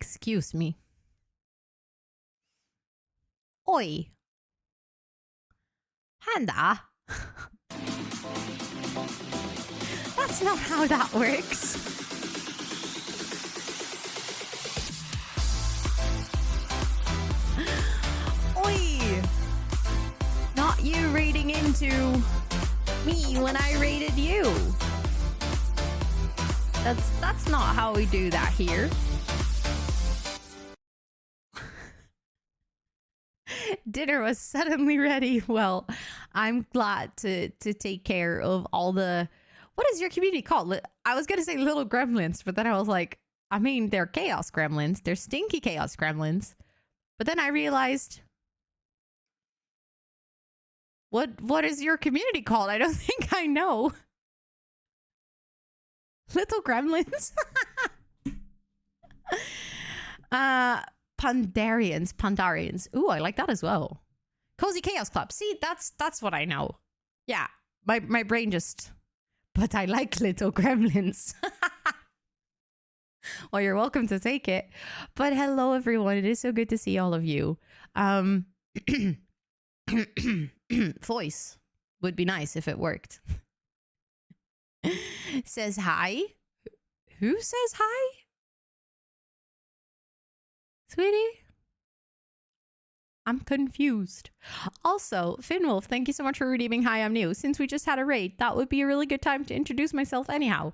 Excuse me. Oi. Panda. That's not how that works. Oi. Not you raiding into me when I raided you. That's not how we do that here. Dinner was suddenly ready. Well, I'm glad to take care of all the... What is your community called? I was going to say little gremlins, but then I was like, I mean, they're chaos gremlins. They're stinky chaos gremlins. But then I realized... What is your community called? I don't think I know. Little gremlins. Pandarians. Ooh, I like that as well. Cozy Chaos Club. See, that's what I know. Yeah, my brain just... But I like little gremlins. Well, you're welcome to take it. But hello, everyone. It is so good to see all of you. Voice would be nice if it worked. Says hi. Who says hi? Sweetie? I'm confused. Also, Finwolf, thank you so much for redeeming Hi, I'm New. Since we just had a raid, that would be a really good time to introduce myself anyhow.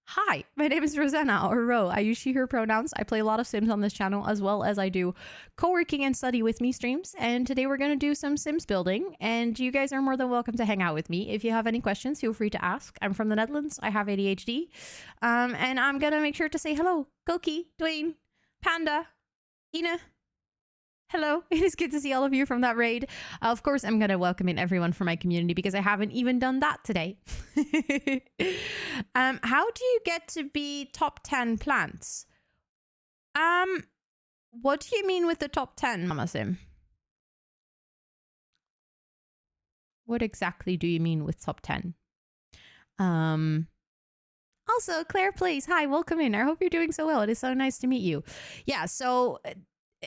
Hi, my name is Rosanna, or Ro. I use she, her pronouns. I play a lot of Sims on this channel, as well as I do co-working and study with me streams. And today we're going to do some Sims building, and you guys are more than welcome to hang out with me. If you have any questions, feel free to ask. I'm from the Netherlands. I have ADHD. And I'm going to make sure to say hello. Koki, Dwayne, Panda, Ina. Hello, it is good to see all of you from that raid. Of course, I'm going to welcome in everyone from my community because I haven't even done that today. How do you get to be top 10 plants? What do you mean with the top 10, Mama Sim? What exactly do you mean with top 10? Also, Claire Plays, hi, welcome in. I hope you're doing so well. It is so nice to meet you. Yeah, so...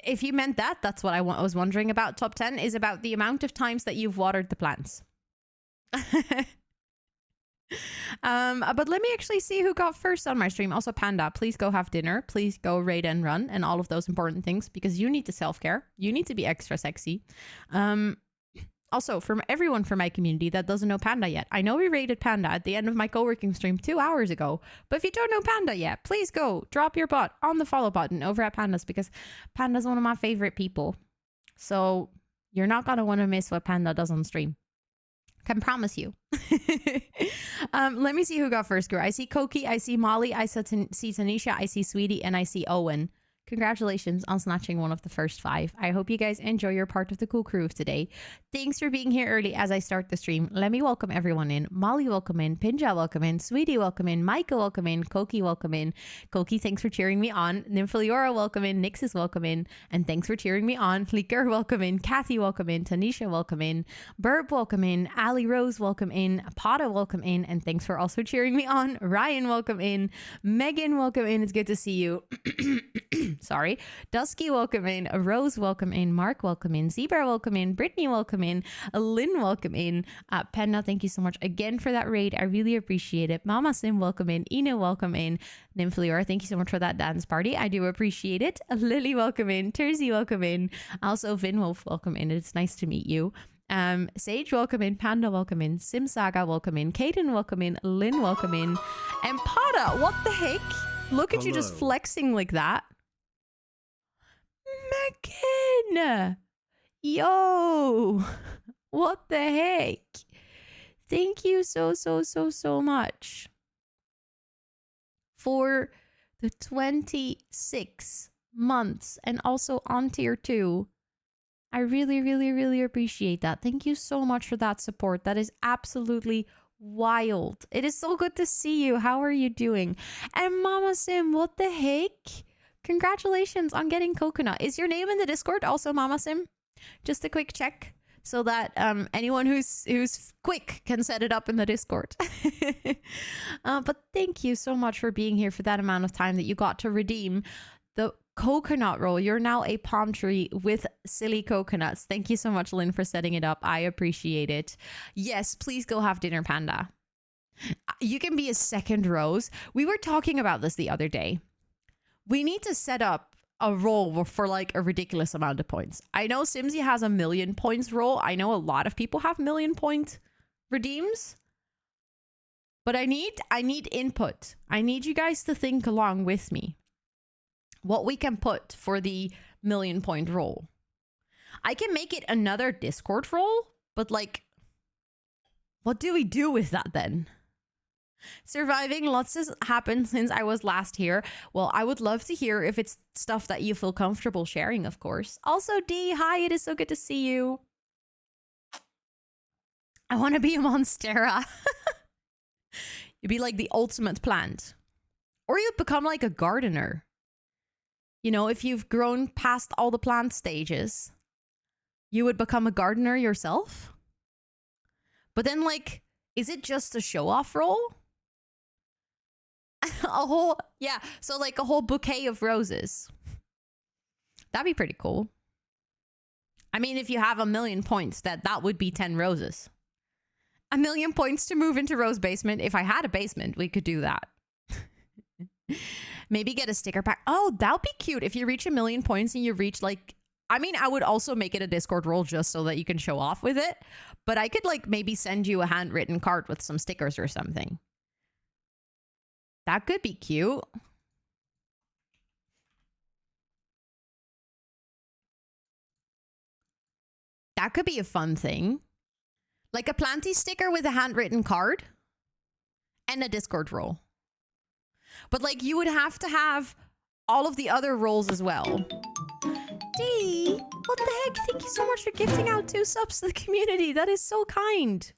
If you meant that, that's what I was wondering about. Top 10 is about the amount of times that you've watered the plants. But let me actually see who got first on my stream. Also, Panda, please go have dinner. Please go raid and run and all of those important things because you need to self-care. You need to be extra sexy. Also, from everyone from my community that doesn't know Panda yet, I know we raided Panda at the end of my co-working stream 2 hours ago, but if you don't know Panda yet, please go drop your bot on the follow button over at Panda's because Panda's one of my favorite people. So you're not going to want to miss what Panda does on stream. Can promise you. Let me see who got first, girl. I see Koki, I see Molly, I see Tanisha, I see Sweetie, and I see Owen. Congratulations on snatching one of the first 5. I hope you guys enjoy your part of the cool crew of today. Thanks for being here early as I start the stream. Let me welcome everyone in. Molly, welcome in. Pinja, welcome in. Sweetie, welcome in. Micah, welcome in. Koki, welcome in. Koki, thanks for cheering me on. Nymphaliora, welcome in. Nix is welcome in. And thanks for cheering me on. Liker, welcome in. Kathy, welcome in. Tanisha, welcome in. Burp, welcome in. Ali Rose, welcome in. Pada, welcome in. And thanks for also cheering me on. Ryan, welcome in. Megan, welcome in. It's good to see you. Sorry. Dusky, welcome in. Rose, welcome in. Mark, welcome in. Zebra, welcome in. Brittany, welcome in. Lynn, welcome in. Penna, thank you so much again for that raid. I really appreciate it. Mama Sim, welcome in. Ina, welcome in. Nymphaliora, thank you so much for that dance party. I do appreciate it. Lily, welcome in. Tersey, welcome in. Also, Vinwolf, welcome in. It's nice to meet you. Sage, welcome in. Panda, welcome in. Sim Saga, welcome in. Kaden, welcome in. Lynn, welcome in. And Pada, what the heck? Look at you just flexing like that. Megan! Yo! What the heck? Thank you so much for the 26 months and also on tier 2. I really appreciate that. Thank you so much for that support. That is absolutely wild. It is so good to see you. How are you doing? And Mama Sim, what the heck? Congratulations on getting Coconut. Is your name in the Discord also Mama Sim? Just a quick check so that anyone who's quick can set it up in the Discord. But thank you so much for being here for that amount of time that you got to redeem the coconut roll. You're now a palm tree with silly coconuts. Thank you so much, Lynn, for setting it up. I appreciate it. Yes, please go have dinner, Panda. You can be a second Rose. We were talking about this the other day. We need to set up a roll for like a ridiculous amount of points. I know Simsy has a 1,000,000 points roll. I know a lot of people have 1,000,000 point redeems. But I need input. I need you guys to think along with me what we can put for the 1,000,000 point roll. I can make it another Discord roll, but like, what do we do with that then? Surviving, lots has happened since I was last here. Well, I would love to hear if it's stuff that you feel comfortable sharing, of course. Also, D, hi, it is so good to see you. I want to be a Monstera. You'd be like the ultimate plant. Or you'd become like a gardener. You know, if you've grown past all the plant stages, you would become a gardener yourself. But then, like, is it just a show-off role? So like a whole bouquet of roses. That'd be pretty cool. I mean, if you have 1,000,000 points, that would be 10 roses. 1,000,000 points to move into Rose Basement. If I had a basement, we could do that. Maybe get a sticker pack. Oh, that would be cute. If you reach 1,000,000 points and you reach like, I mean, I would also make it a Discord role just so that you can show off with it. But I could like maybe send you a handwritten card with some stickers or something. That could be cute. That could be a fun thing. Like a planty sticker with a handwritten card and a Discord role. But like you would have to have all of the other roles as well. D, what the heck? Thank you so much for gifting out 2 subs to the community. That is so kind.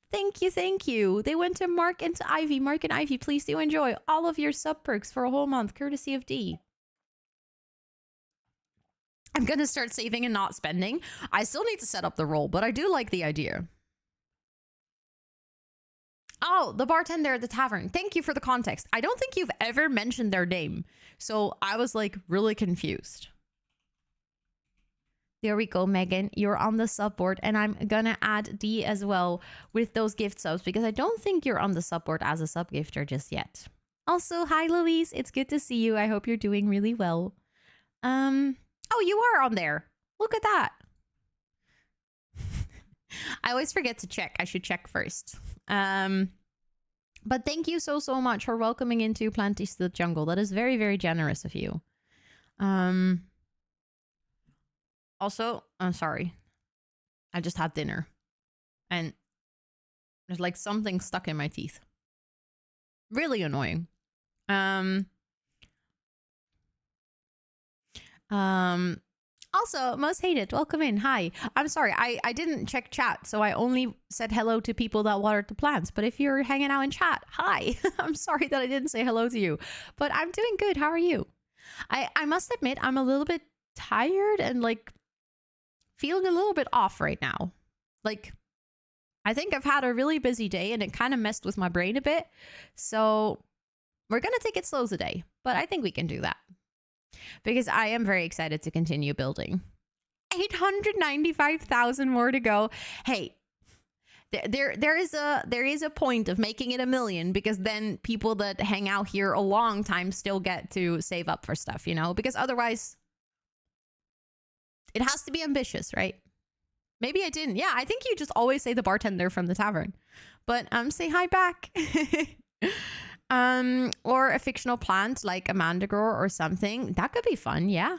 Thank you, thank you. They went to Mark and to Ivy. Mark and Ivy, please do enjoy all of your sub perks for a whole month, courtesy of D. I'm going to start saving and not spending. I still need to set up the role, but I do like the idea. Oh, the bartender at the tavern. Thank you for the context. I don't think you've ever mentioned their name. So I was like really confused. There we go, Megan. You're on the sub board, and I'm gonna add D as well with those gift subs because I don't think you're on the sub board as a sub gifter just yet. Also, hi, Louise. It's good to see you. I hope you're doing really well. Oh, you are on there. Look at that. I always forget to check. I should check first. But thank you so much for welcoming into Planties to the Jungle. That is very, very generous of you. Also, I'm sorry. I just had dinner. And there's like something stuck in my teeth. Really annoying. Also, most hated, welcome in. Hi. I'm sorry, I didn't check chat, so I only said hello to people that watered the plants. But if you're hanging out in chat, hi. I'm sorry that I didn't say hello to you. But I'm doing good. How are you? I must admit, I'm a little bit tired and like feeling a little bit off right now. Like, I think I've had a really busy day and it kind of messed with my brain a bit. So we're going to take it slow today, but I think we can do that. Because I am very excited to continue building. 895,000 more to go. Hey, there is a point of making it 1,000,000 because then people that hang out here a long time still get to save up for stuff, you know? Because otherwise, it has to be ambitious, right? Maybe I didn't. Yeah, I think you just always say the bartender from the tavern. But say hi back. Or a fictional plant like a mandragora or something. That could be fun, yeah.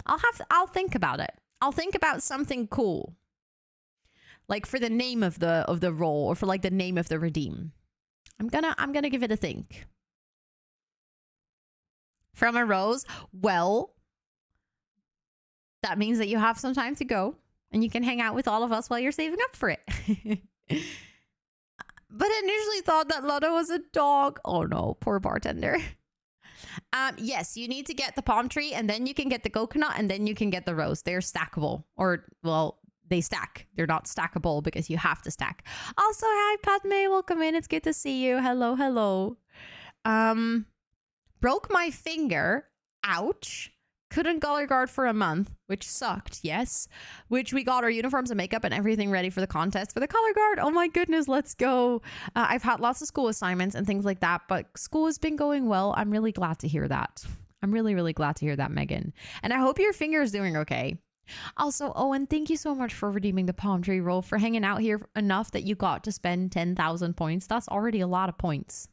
I'll think about it. I'll think about something cool. Like for the name of the role or for like the name of the redeem. I'm gonna give it a think. From a rose, well, that means that you have some time to go and you can hang out with all of us while you're saving up for it. But I initially thought that Lotto was a dog. Oh no, poor bartender. Yes, you need to get the palm tree and then you can get the coconut and then you can get the rose. They're stackable. Or, well, they stack. They're not stackable because you have to stack. Also, hi, Padme. Welcome in. It's good to see you. Hello, hello. Broke my finger. Ouch. Couldn't color guard for a month, which sucked, yes. Which we got our uniforms and makeup and everything ready for the contest for the color guard. Oh my goodness, let's go. I've had lots of school assignments and things like that, but school has been going well. I'm really glad to hear that. I'm really, really glad to hear that, Megan. And I hope your finger is doing okay. Also, Owen, thank you so much for redeeming the palm tree roll, for hanging out here enough that you got to spend 10,000 points. That's already a lot of points.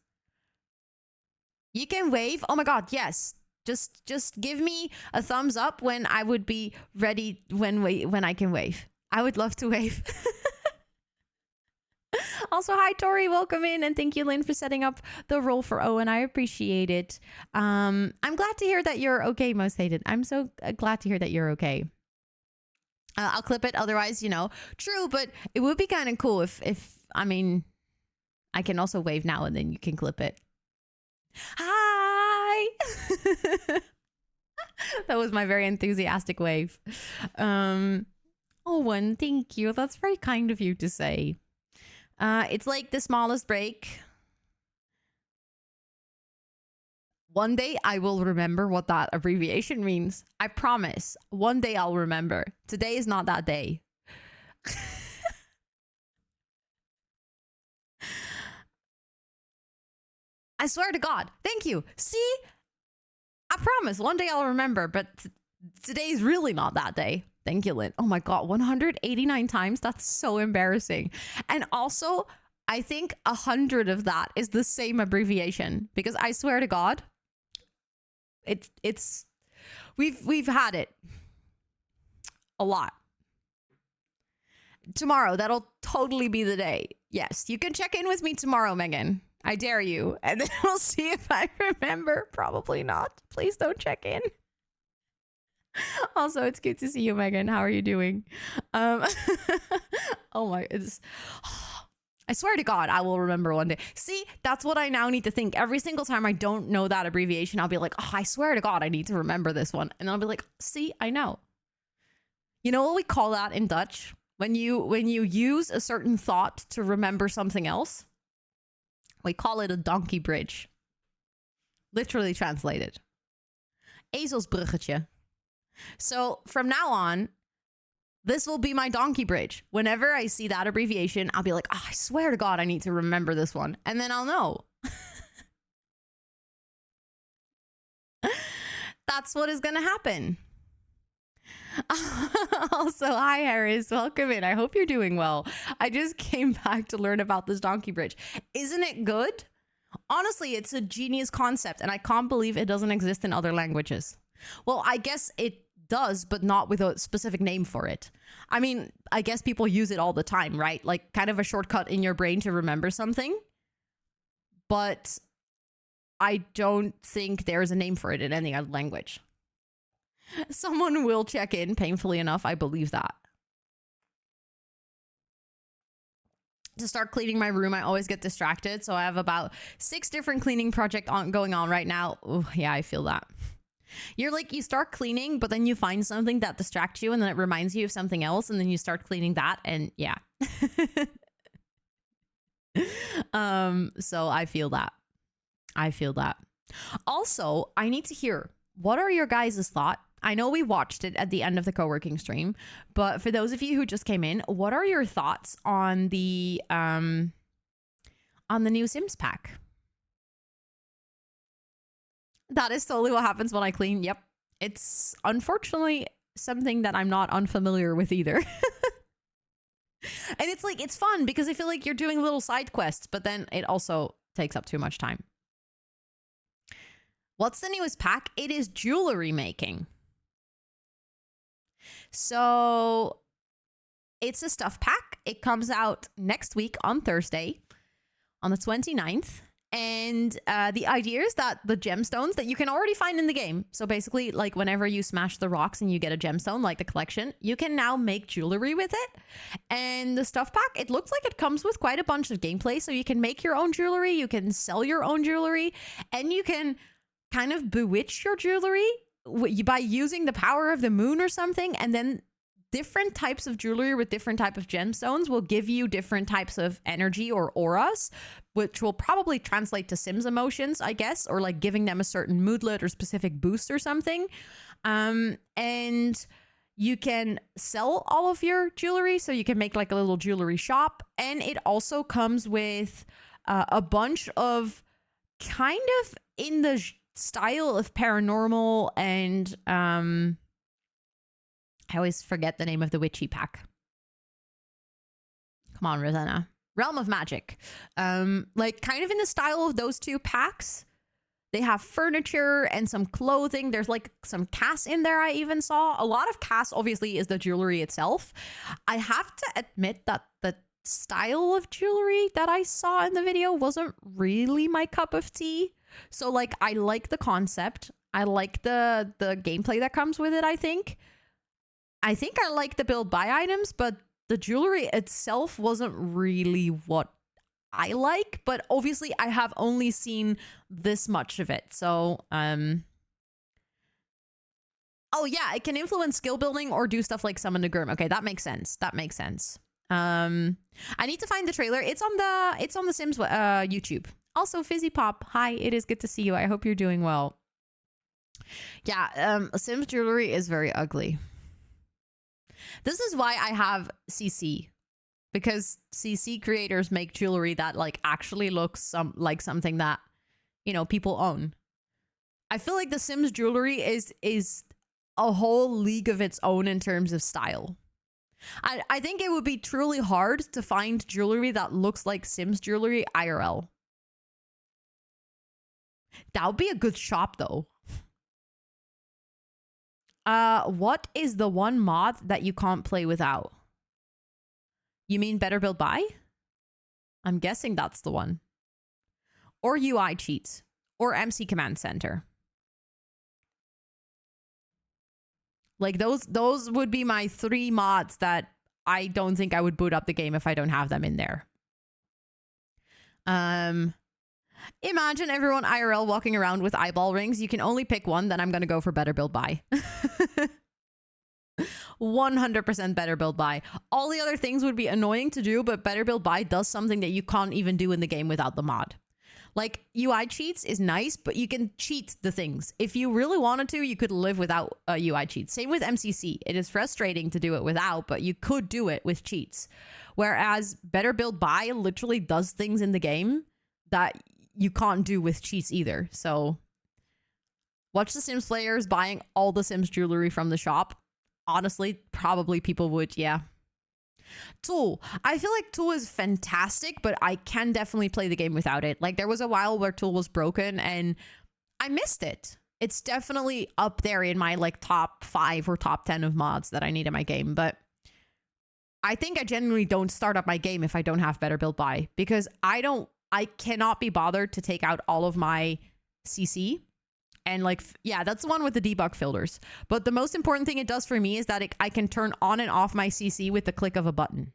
You can wave. Oh my God, yes. Just give me a thumbs up when I would be ready when I can wave. I would love to wave. Also, hi Tori, welcome in, and thank you, Lynn, for setting up the role for Owen. I appreciate it. I'm glad to hear that you're okay, Most Hated. I'm so glad to hear that you're okay. I'll clip it, otherwise, you know. True, but it would be kind of cool if I mean, I can also wave now and then you can clip it. Hi! That was my very enthusiastic wave. Owen, thank you. That's very kind of you to say. It's like the smallest break. One day I will remember what that abbreviation means. I promise. One day I'll remember. Today is not that day. I swear to God. Thank you. See? I promise. One day I'll remember, but today is really not that day. Thank you, Lynn. Oh my God. 189 times? That's so embarrassing. And also, I think 100 of that is the same abbreviation, because I swear to God, we've had it a lot. Tomorrow, that'll totally be the day. Yes, you can check in with me tomorrow, Megan. I dare you. And then we'll see if I remember. Probably not. Please don't check in. Also, it's good to see you, Megan. How are you doing? Oh my, I swear to God, I will remember one day. See, that's what I now need to think. Every single time I don't know that abbreviation, I'll be like, oh, I swear to God, I need to remember this one. And I'll be like, see, I know. You know what we call that in Dutch? When you use a certain thought to remember something else, we call it a donkey bridge. Literally translated. Ezelsbruggetje. So from now on, this will be my donkey bridge. Whenever I see that abbreviation, I'll be like, oh, I swear to God, I need to remember this one. And then I'll know. That's what is going to happen. Also, hi, Harris. Welcome in. I hope you're doing well. I just came back to learn about this donkey bridge. Isn't it good? Honestly, it's a genius concept, and I can't believe it doesn't exist in other languages. Well, I guess it does, but not with a specific name for it. I mean, I guess people use it all the time, right? Like kind of a shortcut in your brain to remember something. But I don't think there's a name for it in any other language. Someone will check in, painfully enough. I believe that. To start cleaning my room, I always get distracted. So I have about 6 different cleaning projects going on right now. Oh, yeah, I feel that. You're like, you start cleaning, but then you find something that distracts you and then it reminds you of something else. And then you start cleaning that. And yeah. So I feel that. I feel that. Also, I need to hear, what are your guys' thoughts? I know we watched it at the end of the co-working stream, but for those of you who just came in, what are your thoughts on the new Sims pack? That is totally what happens when I clean. Yep. It's unfortunately something that I'm not unfamiliar with either. And it's like, it's fun because I feel like you're doing little side quests, but then it also takes up too much time. What's the newest pack? It is jewelry making. So it's a stuff pack. It comes out next week on Thursday, on the 29th. And the idea is that the gemstones that you can already find in the game. So basically, like whenever you smash the rocks and you get a gemstone, like the collection, you can now make jewelry with it. And the stuff pack, it looks like it comes with quite a bunch of gameplay. So you can make your own jewelry, you can sell your own jewelry, and you can kind of bewitch your jewelry by using the power of the moon or something, and then different types of jewelry with different type of gemstones will give you different types of energy or auras, which will probably translate to Sims emotions, I guess, or like giving them a certain moodlet or specific boost or something. And you can sell all of your jewelry, so you can make like a little jewelry shop. And it also comes with a bunch of kind of in the style of paranormal and I always forget the name of the witchy pack. Come on, Rosanna. Realm of Magic. Like kind of in the style of those two packs. They have furniture and some clothing. There's like some CAS in there I even saw. A lot of CAS obviously is the jewelry itself. I have to admit that the style of jewelry that I saw in the video wasn't really my cup of tea. So like I like the concept. I like the gameplay that comes with it, I think. I like the build buy items, but the jewelry itself wasn't really what I like, but obviously I have only seen this much of it. So, oh yeah, it can influence skill building or do stuff like summon the Gurm. Okay, that makes sense. That makes sense. I need to find the trailer. It's on the Sims YouTube. Also, Fizzy Pop, hi, it is good to see you. I hope you're doing well. Yeah, Sims jewelry is very ugly. This is why I have CC, because CC creators make jewelry that like actually looks like something that, you know, people own. I feel like the Sims jewelry is a whole league of its own in terms of style. I think it would be truly hard to find jewelry that looks like Sims jewelry IRL. That would be a good shop though. What is the one mod that you can't play without? You mean Better Build Buy? I'm guessing that's the one. Or UI cheats. Or MC Command Center. Like those would be my 3 mods that I don't think I would boot up the game if I don't have them in there. Imagine everyone IRL walking around with eyeball rings. You can only pick one, then I'm going to go for Better Build Buy. 100% Better Build Buy. All the other things would be annoying to do, but Better Build Buy does something that you can't even do in the game without the mod. Like, UI cheats is nice, but you can cheat the things. If you really wanted to, you could live without UI cheats. Same with MCC. It is frustrating to do it without, but you could do it with cheats. Whereas Better Build Buy literally does things in the game that you can't do with cheats either. So watch the Sims players buying all the Sims jewelry from the shop. Honestly, probably people would, yeah. Tool. I feel like Tool is fantastic, but I can definitely play the game without it. Like there was a while where Tool was broken and I missed it. It's definitely up there in my like top 5 or top 10 of mods that I need in my game. But I think I genuinely don't start up my game if I don't have Better Build Buy, because I cannot be bothered to take out all of my CC. And like, yeah, that's the one with the debug filters. But the most important thing it does for me is that I can turn on and off my CC with the click of a button.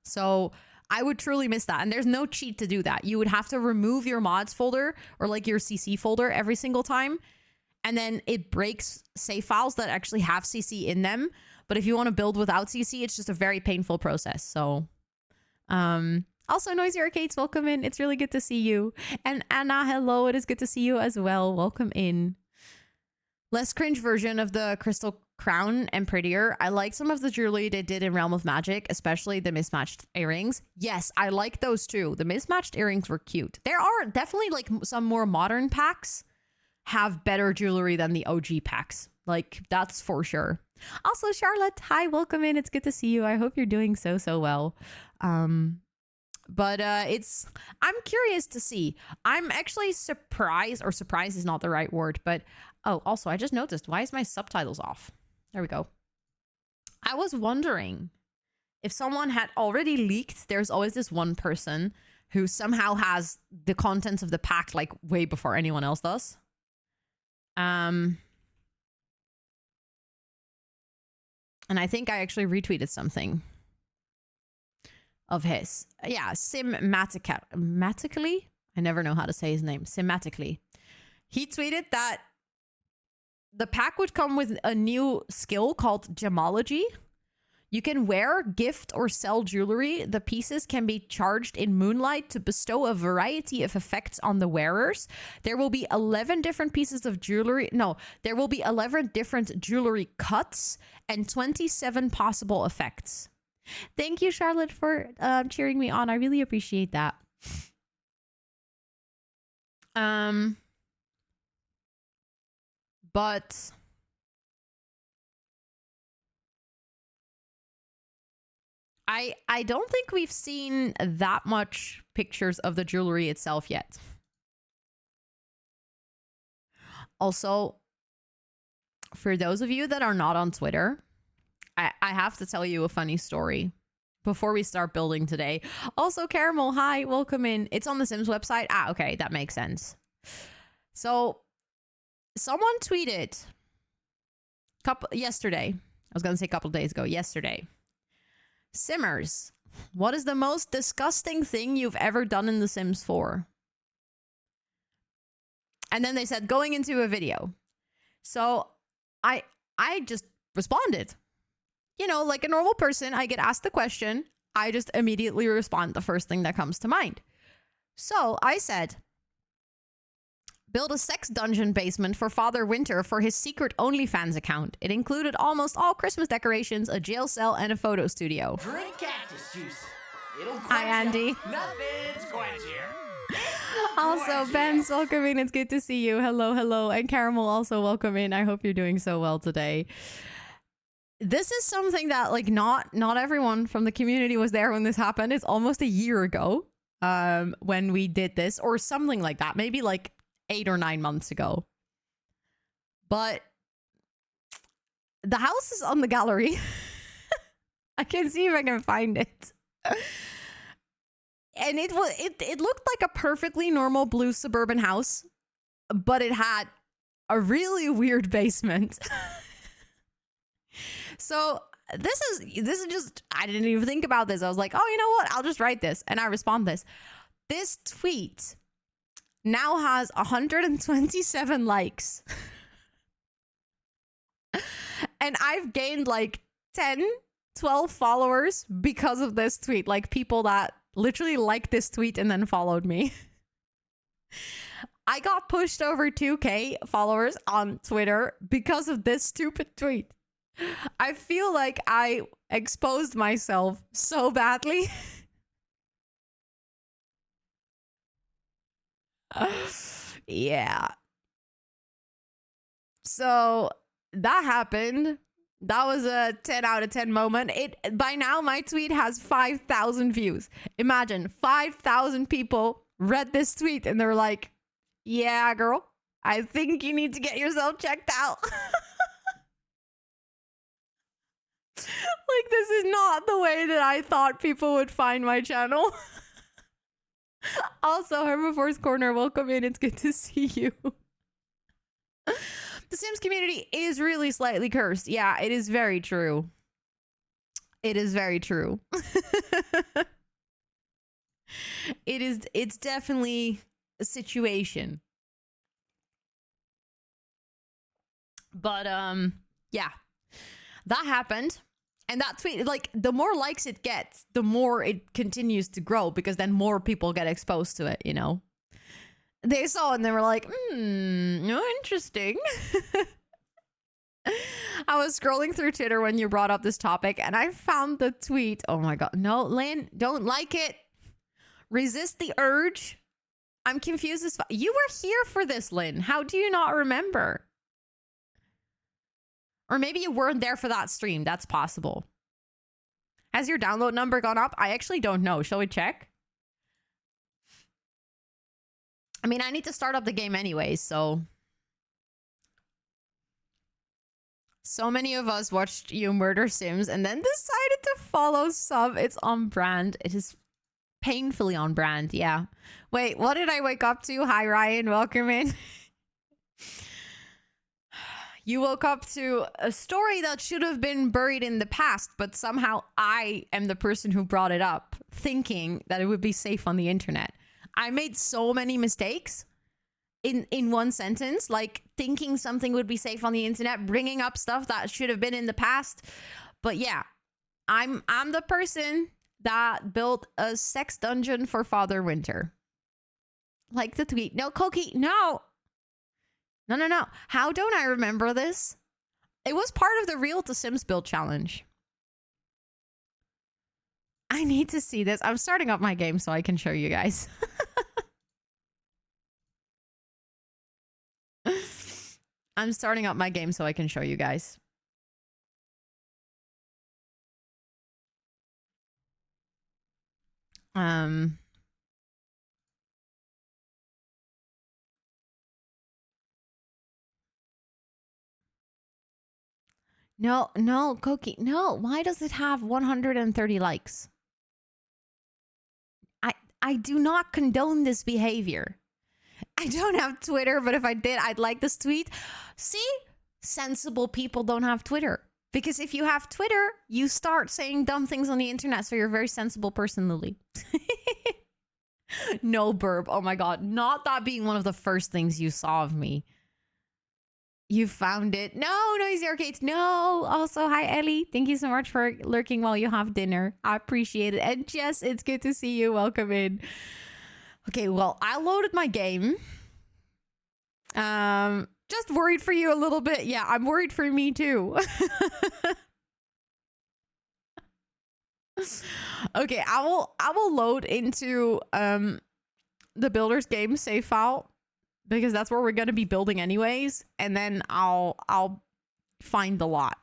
So I would truly miss that. And there's no cheat to do that. You would have to remove your mods folder or like your CC folder every single time. And then it breaks save files that actually have CC in them. But if you want to build without CC, it's just a very painful process. So, also, Noisy Arcades, welcome in. It's really good to see you. And Anna, hello. It is good to see you as well. Welcome in. Less cringe version of the crystal crown and prettier. I like some of the jewelry they did in Realm of Magic, especially the mismatched earrings. Yes, I like those too. The mismatched earrings were cute. There are definitely like some more modern packs have better jewelry than the OG packs. Like, that's for sure. Also, Charlotte, hi, welcome in. It's good to see you. I hope you're doing so well. But I'm curious to see. I'm actually surprised, or surprised is not the right word, but oh, also, I just noticed, why is my subtitles off? There we go. I was wondering if someone had already leaked. There's always this one person who somehow has the contents of the pack like way before anyone else does. And I think I actually retweeted something of his. Yeah, Simatically. I never know how to say his name. Simatically. He tweeted that the pack would come with a new skill called gemology. You can wear, gift, or sell jewelry. The pieces can be charged in moonlight to bestow a variety of effects on the wearers. There will be 11 different pieces of jewelry. No, there will be 11 different jewelry cuts and 27 possible effects. Thank you, Charlotte, for cheering me on. I really appreciate that. But I don't think we've seen that much pictures of the jewelry itself yet. Also, for those of you that are not on Twitter, I have to tell you a funny story before we start building today. Also, Caramel, hi, welcome in. It's on the Sims website. Ah, okay, that makes sense. So, someone tweeted yesterday. I was going to say a couple days ago. Yesterday. Simmers, what is the most disgusting thing you've ever done in The Sims 4? And then they said, going into a video. So I just responded. You know, like a normal person, I get asked the question. I just immediately respond the first thing that comes to mind. So I said, build a sex dungeon basement for Father Winter for his secret OnlyFans account. It included almost all Christmas decorations, a jail cell, and a photo studio. Drink cactus juice. It'll quench Hi, Andy. Nothing's quenchier. Also, Ben's welcome in. It's good to see you. Hello, hello. And Caramel also welcome in. I hope you're doing so well today. This is something that like not everyone from the community was there when this happened. It's almost a year ago when we did this, or something like that. Maybe like 8 or 9 months ago. But the house is on the gallery. I can see if I can find it. And it looked like a perfectly normal blue suburban house, but it had a really weird basement. So this is just, I didn't even think about this. I was like, oh, you know what? I'll just write this. And I respond this. This tweet now has 127 likes. And I've gained like 10, 12 followers because of this tweet. Like people that literally liked this tweet and then followed me. I got pushed over 2K followers on Twitter because of this stupid tweet. I feel like I exposed myself so badly. Yeah. So that happened. That was a 10 out of 10 moment. By now, my tweet has 5,000 views. Imagine 5,000 people read this tweet and they're like, yeah, girl, I think you need to get yourself checked out. Like, this is not the way that I thought people would find my channel. Also, Herbivore's Corner, welcome in. It's good to see you. The Sims community is really slightly cursed. Yeah, it is very true. It is very true. It's definitely a situation. But yeah. That happened. And that tweet, like, the more likes it gets, the more it continues to grow, because then more people get exposed to it, you know? They saw it and they were like, interesting. I was scrolling through Twitter when you brought up this topic and I found the tweet. Oh my God. No, Lynn, don't like it. Resist the urge. I'm confused as you were here for this, Lynn. How do you not remember? Or maybe you weren't there for that stream. That's possible. Has your download number gone up? I actually don't know. Shall we check? I mean, I need to start up the game anyway, so. So many of us watched you murder Sims and then decided to follow sub. It's on brand. It is painfully on brand, yeah. Wait, what did I wake up to? Hi, Ryan. Welcome in. You woke up to a story that should have been buried in the past, but somehow I am the person who brought it up, thinking that it would be safe on the internet. I made so many mistakes, in one sentence, like thinking something would be safe on the internet, bringing up stuff that should have been in the past. But yeah, I'm the person that built a sex dungeon for Father Winter. Like the tweet. No, Koki, no. No. How don't I remember this? It was part of the Real to Sims build challenge. I need to see this. I'm starting up my game so I can show you guys. I'm starting up my game so I can show you guys. No, Koki, no. Why does it have 130 likes? I do not condone this behavior. I don't have Twitter, but if I did, I'd like this tweet. See? Sensible people don't have Twitter. Because if you have Twitter, you start saying dumb things on the internet, so you're a very sensible person, Lily. No burp. Oh my god. Not that being one of the first things you saw of me. You found it. No, Noisy Arcades. No. Also, hi, Ellie. Thank you so much for lurking while you have dinner. I appreciate it. And Jess, it's good to see you. Welcome in. Okay, well, I loaded my game. Just worried for you a little bit. Yeah, I'm worried for me too. Okay, I will load into the builder's game save file because that's where we're going to be building anyways, and then I'll find the lot.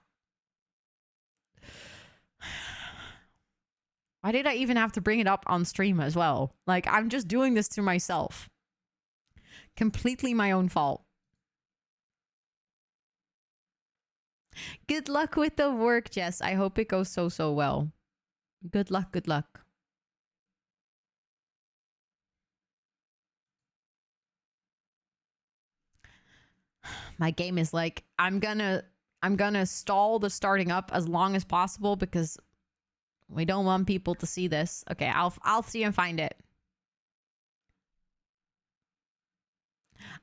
Why did I even have to bring it up on stream as well? Like, I'm just doing this to myself. Completely my own fault. Good luck with the work, Jess. I hope it goes so well. Good luck, good luck. My game is like, I'm gonna stall the starting up as long as possible because we don't want people to see this. Okay, I'll see and find it.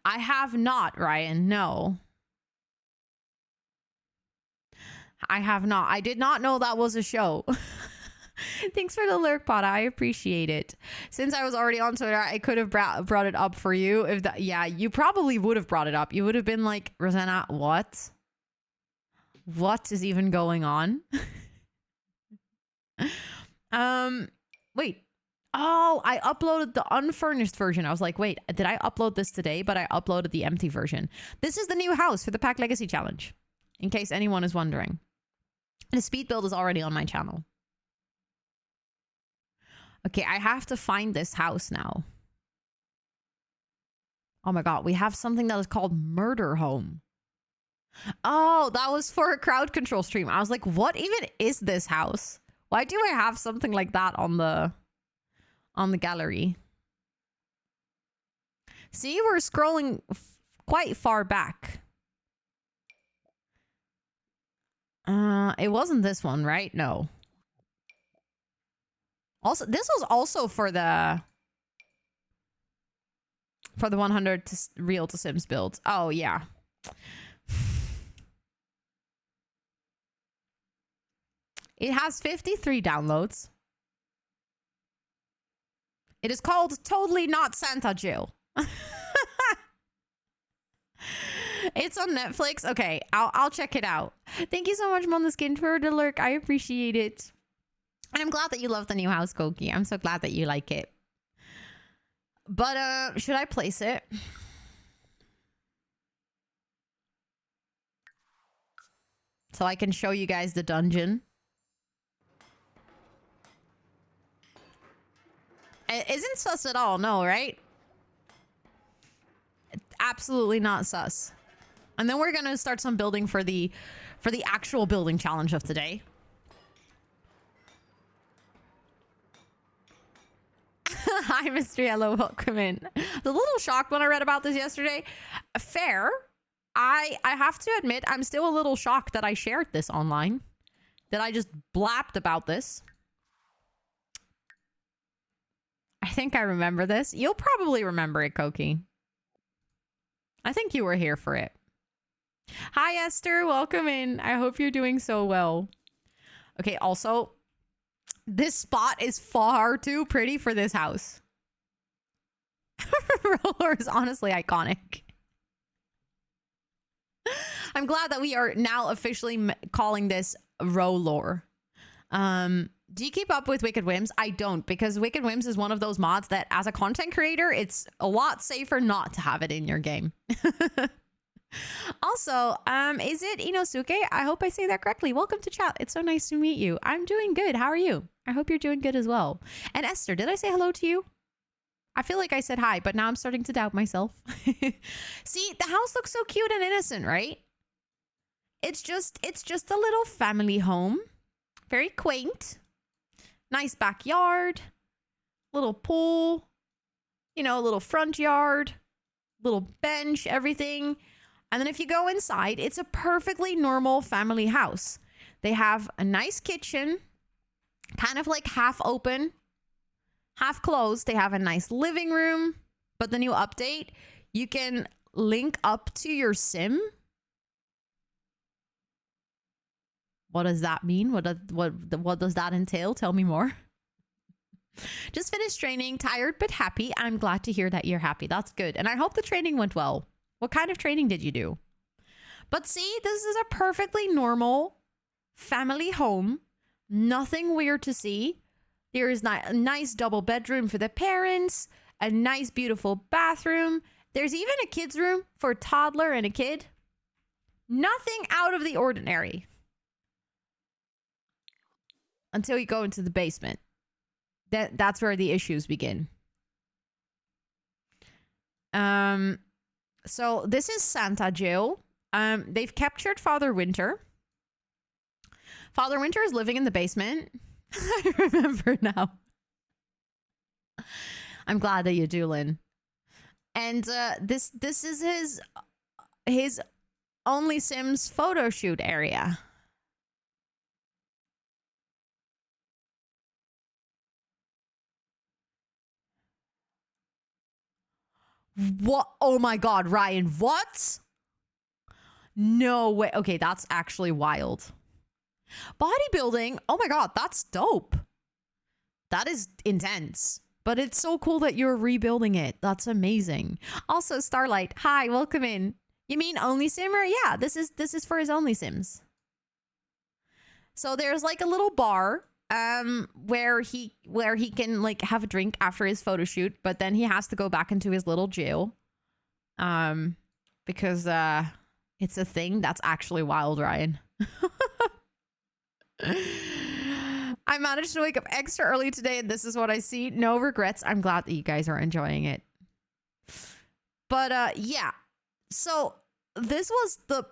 I have not, Ryan. No. I have not. I did not know that was a show. Thanks for the lurk, Pot. I appreciate it. Since I was already on Twitter, I could have brought it up for you. If that, yeah, you probably would have brought it up. You would have been like, Rosanna, what? What is even going on? Wait. Oh, I uploaded the unfurnished version. I was like, wait, did I upload this today? But I uploaded the empty version. This is the new house for the Pack Legacy Challenge, in case anyone is wondering. The speed build is already on my channel. Okay, I have to find this house now. Oh my god, we have something that is called Murder Home. Oh, that was for a crowd control stream. I was like, what even is this house? Why do I have something like that on the gallery? See, we're scrolling quite far back. It wasn't this one, right? No. Also, this was also for the 100 Real to Sims build. Oh, yeah. It has 53 downloads. It is called Totally Not Santa Jill. It's on Netflix. Okay, I'll check it out. Thank you so much, Mondeskin, for the lurk. I appreciate it. And I'm glad that you love the new house, Koki. I'm so glad that you like it. But should I place it? So I can show you guys the dungeon. It isn't sus at all, no, right? Absolutely not sus. And then we're gonna start some building for the actual building challenge of today. Hi, Mystery. Hello, welcome in. I was a little shocked when I read about this yesterday. Fair. I have to admit, I'm still a little shocked that I shared this online. That I just blapped about this. I think I remember this. You'll probably remember it, Koki. I think you were here for it. Hi, Esther. Welcome in. I hope you're doing so well. Okay, also, this spot is far too pretty for this house. Roller is honestly iconic. I'm glad that we are now officially calling this Rollor. Do you keep up with Wicked Whims? I don't, because Wicked Whims is one of those mods that as a content creator, it's a lot safer not to have it in your game. Also, is it Inosuke? I hope I say that correctly. Welcome to chat. It's so nice to meet you. I'm doing good. How are you? I hope you're doing good as well. And Esther, did I say hello to you? I feel like I said hi, but now I'm starting to doubt myself. See, the house looks so cute and innocent, right? It's just a little family home. Very quaint. Nice backyard. Little pool. You know, a little front yard. Little bench, everything. And then if you go inside, it's a perfectly normal family house. They have a nice kitchen, kind of like half open, half closed. They have a nice living room. But the new update, you can link up to your sim. What does that mean? What does that entail? Tell me more. Just finished training, tired but happy. I'm glad to hear that you're happy. That's good. And I hope the training went well. What kind of training did you do? But see, this is a perfectly normal family home. Nothing weird to see. There is a nice double bedroom for the parents. A nice, beautiful bathroom. There's even a kid's room for a toddler and a kid. Nothing out of the ordinary. Until you go into the basement. That's where the issues begin. So this is Santa Jill. They've captured Father Winter. Father Winter is living in the basement. I remember now. I'm glad that you do, Lynn. And this is his Only Sims photo shoot area. What? Oh my God, Ryan, what? No way. Okay, that's actually wild. Bodybuilding? Oh my God, that's dope. That is intense. But it's so cool that you're rebuilding it. That's amazing. Also, Starlight, hi, welcome in. You mean Only Simmer? Yeah, this is for his Only Sims. So there's like a little bar where he can like have a drink after his photo shoot, but then he has to go back into his little jail. Because it's a thing. That's actually wild, Ryan. I managed to wake up extra early today and this is what I see. No regrets. I'm glad that you guys are enjoying it. But yeah. So this was the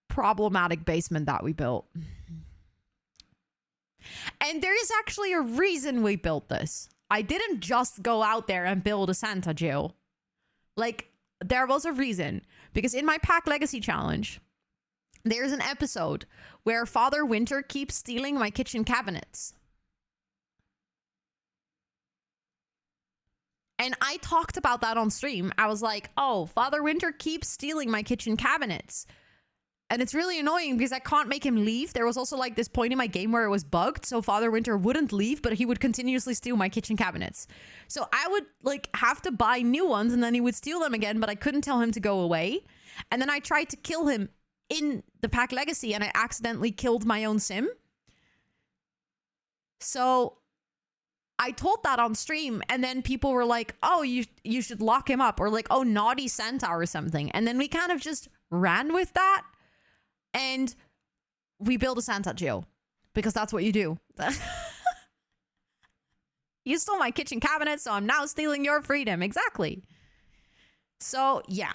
problematic basement that we built. And there is actually a reason we built this. I didn't just go out there and build a Santa Jill. Like, there was a reason. Because in my Pack Legacy Challenge, there's an episode where Father Winter keeps stealing my kitchen cabinets. And I talked about that on stream. I was like, oh, Father Winter keeps stealing my kitchen cabinets. And it's really annoying because I can't make him leave. There was also like this point in my game where it was bugged. So Father Winter wouldn't leave, but he would continuously steal my kitchen cabinets. So I would like have to buy new ones and then he would steal them again, but I couldn't tell him to go away. And then I tried to kill him in the Pack Legacy and I accidentally killed my own sim. So I told that on stream and then people were like, oh, you should lock him up, or like, oh, naughty Santa or something. And then we kind of just ran with that. And we build a Santa Jill because that's what you do. You stole my kitchen cabinet, so I'm now stealing your freedom. Exactly. So yeah,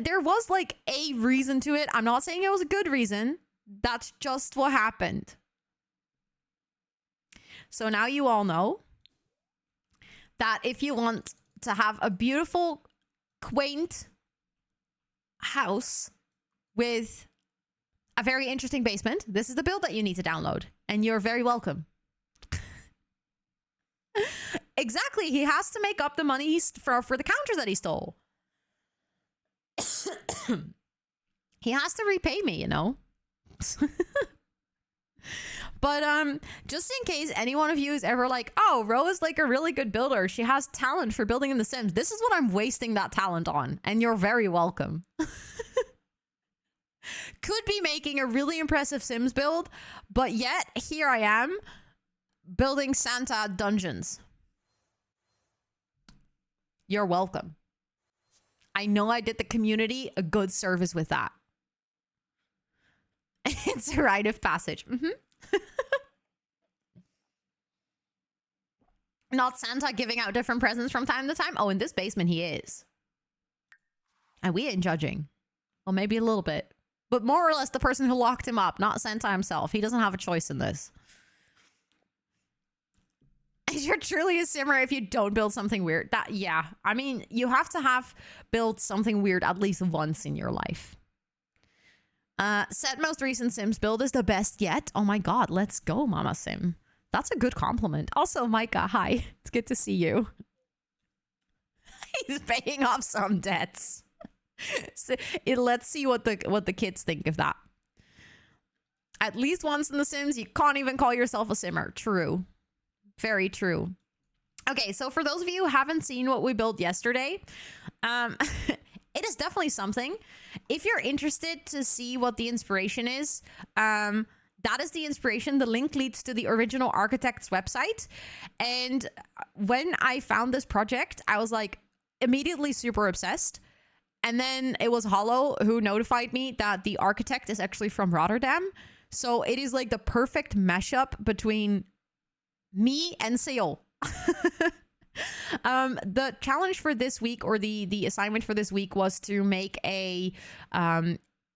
there was like a reason to it. I'm not saying it was a good reason. That's just what happened. So now you all know that if you want to have a beautiful, quaint house with a very interesting basement, this is the build that you need to download. And you're very welcome. Exactly. He has to make up the money for the counters that he stole. He has to repay me, you know. But just in case any one of you is ever like, oh, Ro is like a really good builder, she has talent for building in The Sims, this is what I'm wasting that talent on, and you're very welcome. Could be making a really impressive Sims build, but yet here I am building Santa dungeons. You're welcome. I know I did the community a good service with that. It's a rite of passage. Not Santa giving out different presents from time to time. Oh, in this basement he is. And we ain't judging. Well, maybe a little bit. But more or less the person who locked him up, not Santa himself. He doesn't have a choice in this. You're truly a simmer if you don't build something weird. Yeah. I mean, you have to have built something weird at least once in your life. Said most recent Sims build is the best yet. Oh my god, let's go, Mama Sim. That's a good compliment. Also, Micah, hi. It's good to see you. He's paying off some debts. So, let's see what the kids think of that. At least once in The Sims, you can't even call yourself a simmer. True. Very true. Okay, so for those of you who haven't seen what we built yesterday, it is definitely something. If you're interested to see what the inspiration is, that is the inspiration. The link leads to the original Extratxt website. And when I found this project, I was like immediately super obsessed. And then it was Hollow who notified me that the architect is actually from Rotterdam. So it is like the perfect mashup between me and Seoul. The challenge for this week, or the assignment for this week, was to make a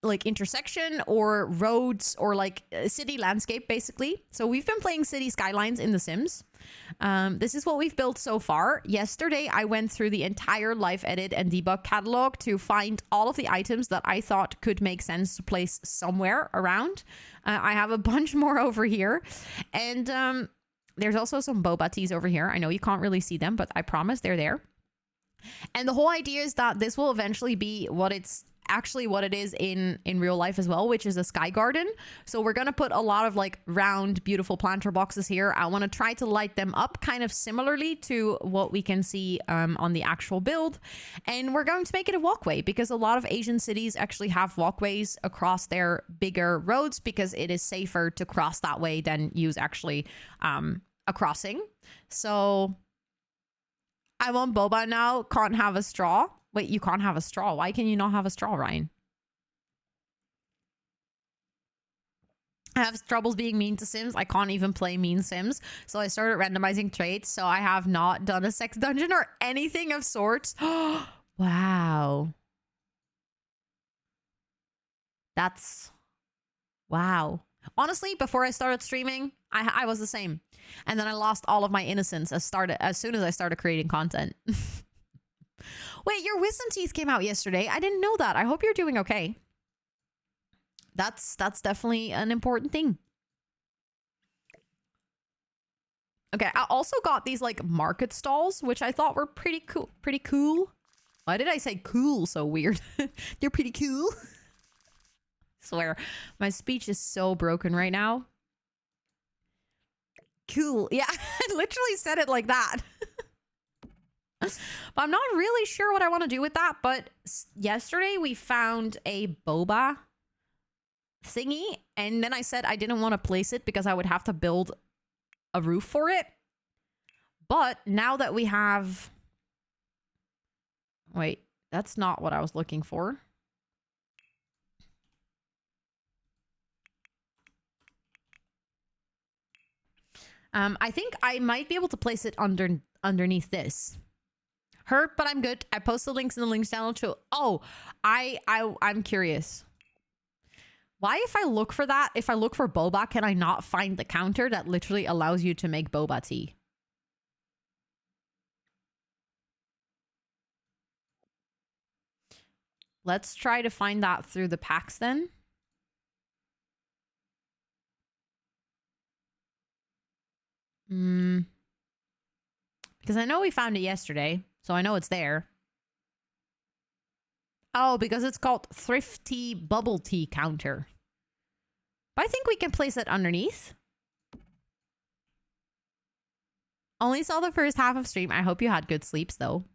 like intersection or roads or like a city landscape, basically. So we've been playing City Skylines in The Sims. This is what we've built so far. Yesterday, I went through the entire live edit and debug catalog to find all of the items that I thought could make sense to place somewhere around. I have a bunch more over here. And there's also some boba teas over here. I know you can't really see them, but I promise they're there. And the whole idea is that this will eventually be what it is in real life as well, which is a sky garden. So we're going to put a lot of like round, beautiful planter boxes here. I want to try to light them up kind of similarly to what we can see on the actual build. And we're going to make it a walkway because a lot of Asian cities actually have walkways across their bigger roads because it is safer to cross that way than use actually a crossing. So I want boba now. Can't have a straw. Wait, you can't have a straw. Why can you not have a straw, Ryan? I have troubles being mean to Sims. I can't even play mean Sims. So I started randomizing traits. So I have not done a sex dungeon or anything of sorts. Wow. That's... Wow. Honestly, before I started streaming, I was the same. And then I lost all of my innocence as soon as I started creating content. Wait, your wisdom teeth came out yesterday. I didn't know that. I hope you're doing okay. That's definitely an important thing. Okay, I also got these like market stalls, which I thought were pretty cool. Pretty cool. Why did I say cool so weird? They're pretty cool. I swear, my speech is so broken right now. Cool. Yeah, I literally said it like that. But I'm not really sure what I want to do with that. But yesterday we found a boba thingy. And then I said I didn't want to place it because I would have to build a roof for it. But now that we have... Wait, that's not what I was looking for. I think I might be able to place it underneath this. Hurt, but I'm good. I post the links in the links channel too. Oh, I'm curious. Why, if I look for that, if I look for boba, can I not find the counter that literally allows you to make boba tea? Let's try to find that through the packs then. Because I know we found it yesterday, so I know it's there. Oh, because it's called Thrifty Bubble Tea Counter. But I think we can place it underneath. Only saw the first half of stream. I hope you had good sleeps, though.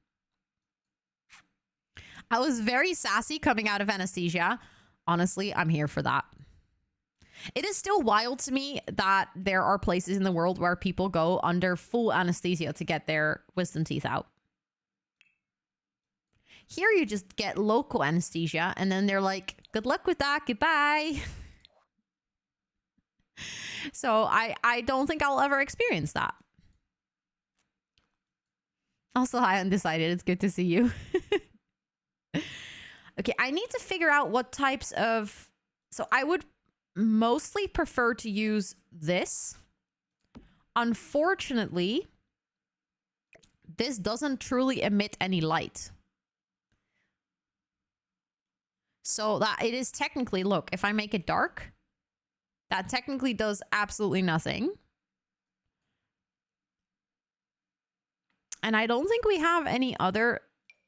I was very sassy coming out of anesthesia. Honestly, I'm here for that. It is still wild to me that there are places in the world where people go under full anesthesia to get their wisdom teeth out. Here you just get local anesthesia and then they're like, good luck with that, goodbye. So I don't think I'll ever experience that. Also, hi, Undecided. It's good to see you. Okay, I need to figure out what types of... So I would mostly prefer to use this. Unfortunately, this doesn't truly emit any light. So that it is technically... Look, if I make it dark, that technically does absolutely nothing. And I don't think we have any other...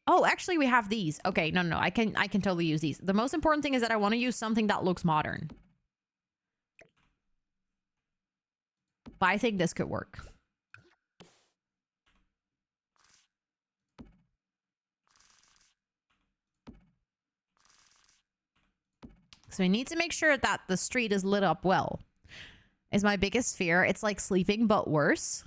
Oh, actually, we have these. Okay, no. I can totally use these. The most important thing is that I want to use something that looks modern. But I think this could work. So we need to make sure that the street is lit up well. Is my biggest fear. It's like sleeping, but worse.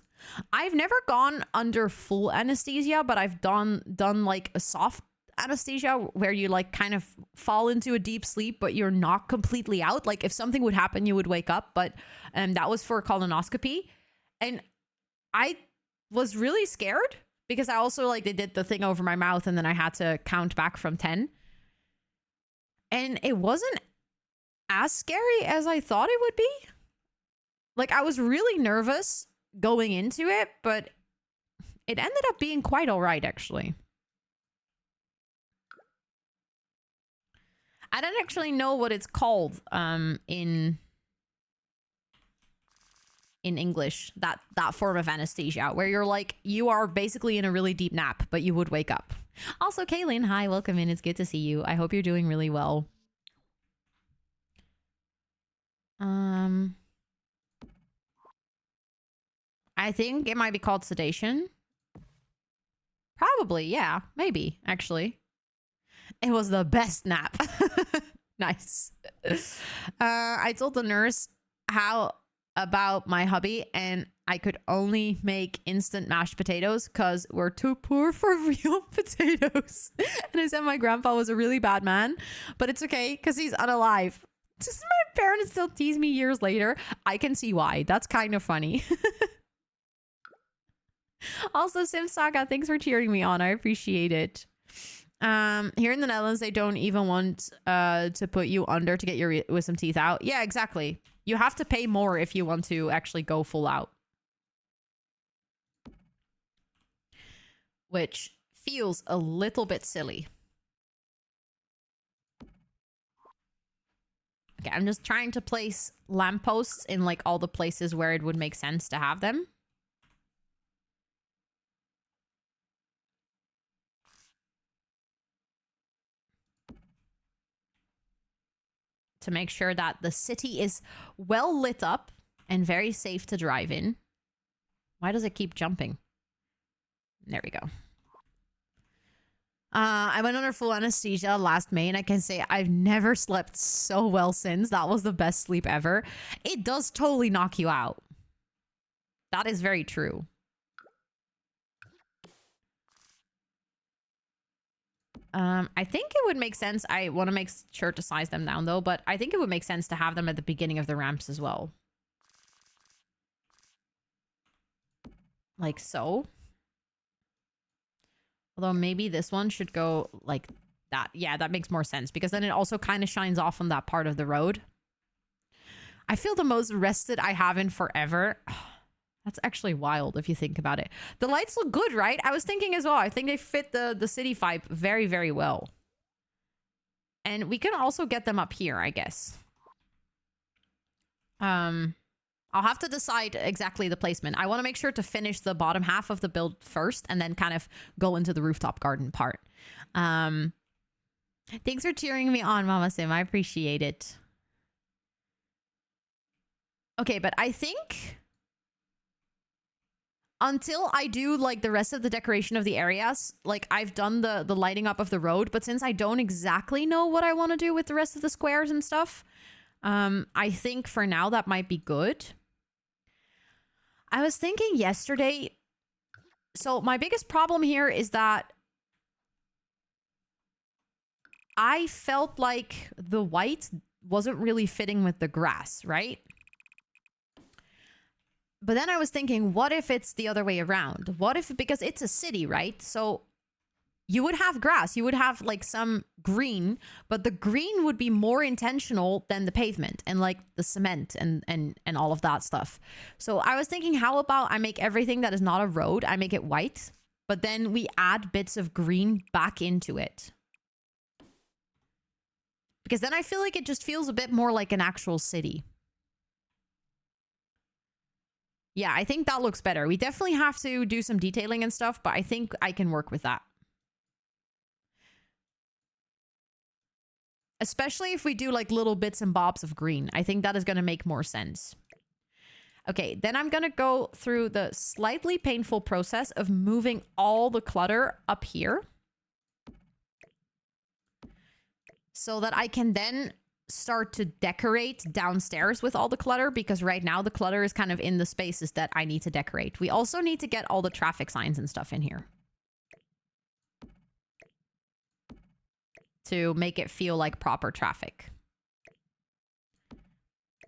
I've never gone under full anesthesia, but I've done like a soft anesthesia where you like kind of fall into a deep sleep, but you're not completely out. Like if something would happen, you would wake up. But that was for colonoscopy. And I was really scared because I also like they did the thing over my mouth and then I had to count back from 10. And it wasn't as scary as I thought it would be. Like I was really nervous going into it, but it ended up being quite all right, actually. I don't actually know what it's called in English, that form of anesthesia, where you're like, you are basically in a really deep nap, but you would wake up. Also, Kaylin, hi, welcome in. It's good to see you. I hope you're doing really well. I think it might be called sedation. Probably, yeah. Maybe, actually. It was the best nap. Nice. I told the nurse how about my hubby and I could only make instant mashed potatoes because we're too poor for real potatoes. And I said my grandpa was a really bad man, but it's okay because he's unalive. Just my parents still tease me years later. I can see why. That's kind of funny. Also, Sim Saga, thanks for cheering me on. I appreciate it. Here in the Netherlands, they don't even want to put you under to get your wisdom teeth out. Yeah, exactly. You have to pay more if you want to actually go full out. Which feels a little bit silly. Okay, I'm just trying to place lampposts in like all the places where it would make sense to have them. To make sure that the city is well lit up and very safe to drive in. Why does it keep jumping? There we go. I went under full anesthesia last May, and I can say I've never slept so well since. That was the best sleep ever. It does totally knock you out. That is very true. I think it would make sense. I want to make sure to size them down, though, but I think it would make sense to have them at the beginning of the ramps as well. Like so. Although maybe this one should go like that. Yeah, that makes more sense because then it also kind of shines off on that part of the road. I feel the most rested I have in forever. That's actually wild if you think about it. The lights look good, right? I was thinking as well. I think they fit the city vibe very, very well. And we can also get them up here, I guess. I'll have to decide exactly the placement. I want to make sure to finish the bottom half of the build first and then kind of go into the rooftop garden part. Thanks for cheering me on, Mama Sim. I appreciate it. Okay, but I think until I do like the rest of the decoration of the areas, like I've done the lighting up of the road, but since I don't exactly know what I want to do with the rest of the squares and stuff, I think for now that might be good. I was thinking yesterday, so my biggest problem here is that I felt like the white wasn't really fitting with the grass, right? But then I was thinking, what if it's the other way around? What if, because it's a city, right? So you would have grass, you would have like some green, but the green would be more intentional than the pavement and like the cement and all of that stuff. So I was thinking, how about I make everything that is not a road, I make it white, but then we add bits of green back into it. Because then I feel like it just feels a bit more like an actual city. Yeah, I think that looks better. We definitely have to do some detailing and stuff, but I think I can work with that. Especially if we do like little bits and bobs of green. I think that is going to make more sense. Okay, then I'm going to go through the slightly painful process of moving all the clutter up here. So that I can then start to decorate downstairs with all the clutter, because right now the clutter is kind of in the spaces that I need to decorate. We also need to get all the traffic signs and stuff in here to make it feel like proper traffic.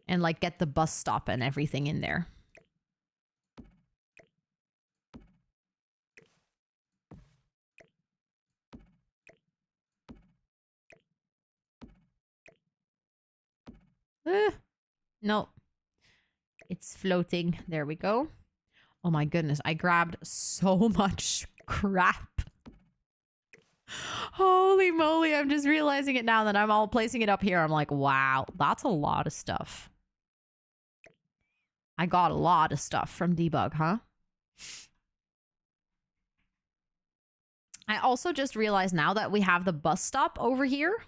And like get the bus stop and everything in there. No. It's floating. There we go. Oh my goodness. I grabbed so much crap. Holy moly. I'm just realizing it now that I'm all placing it up here. I'm like, wow, that's a lot of stuff. I got a lot of stuff from debug, huh? I also just realized now that we have the bus stop over here,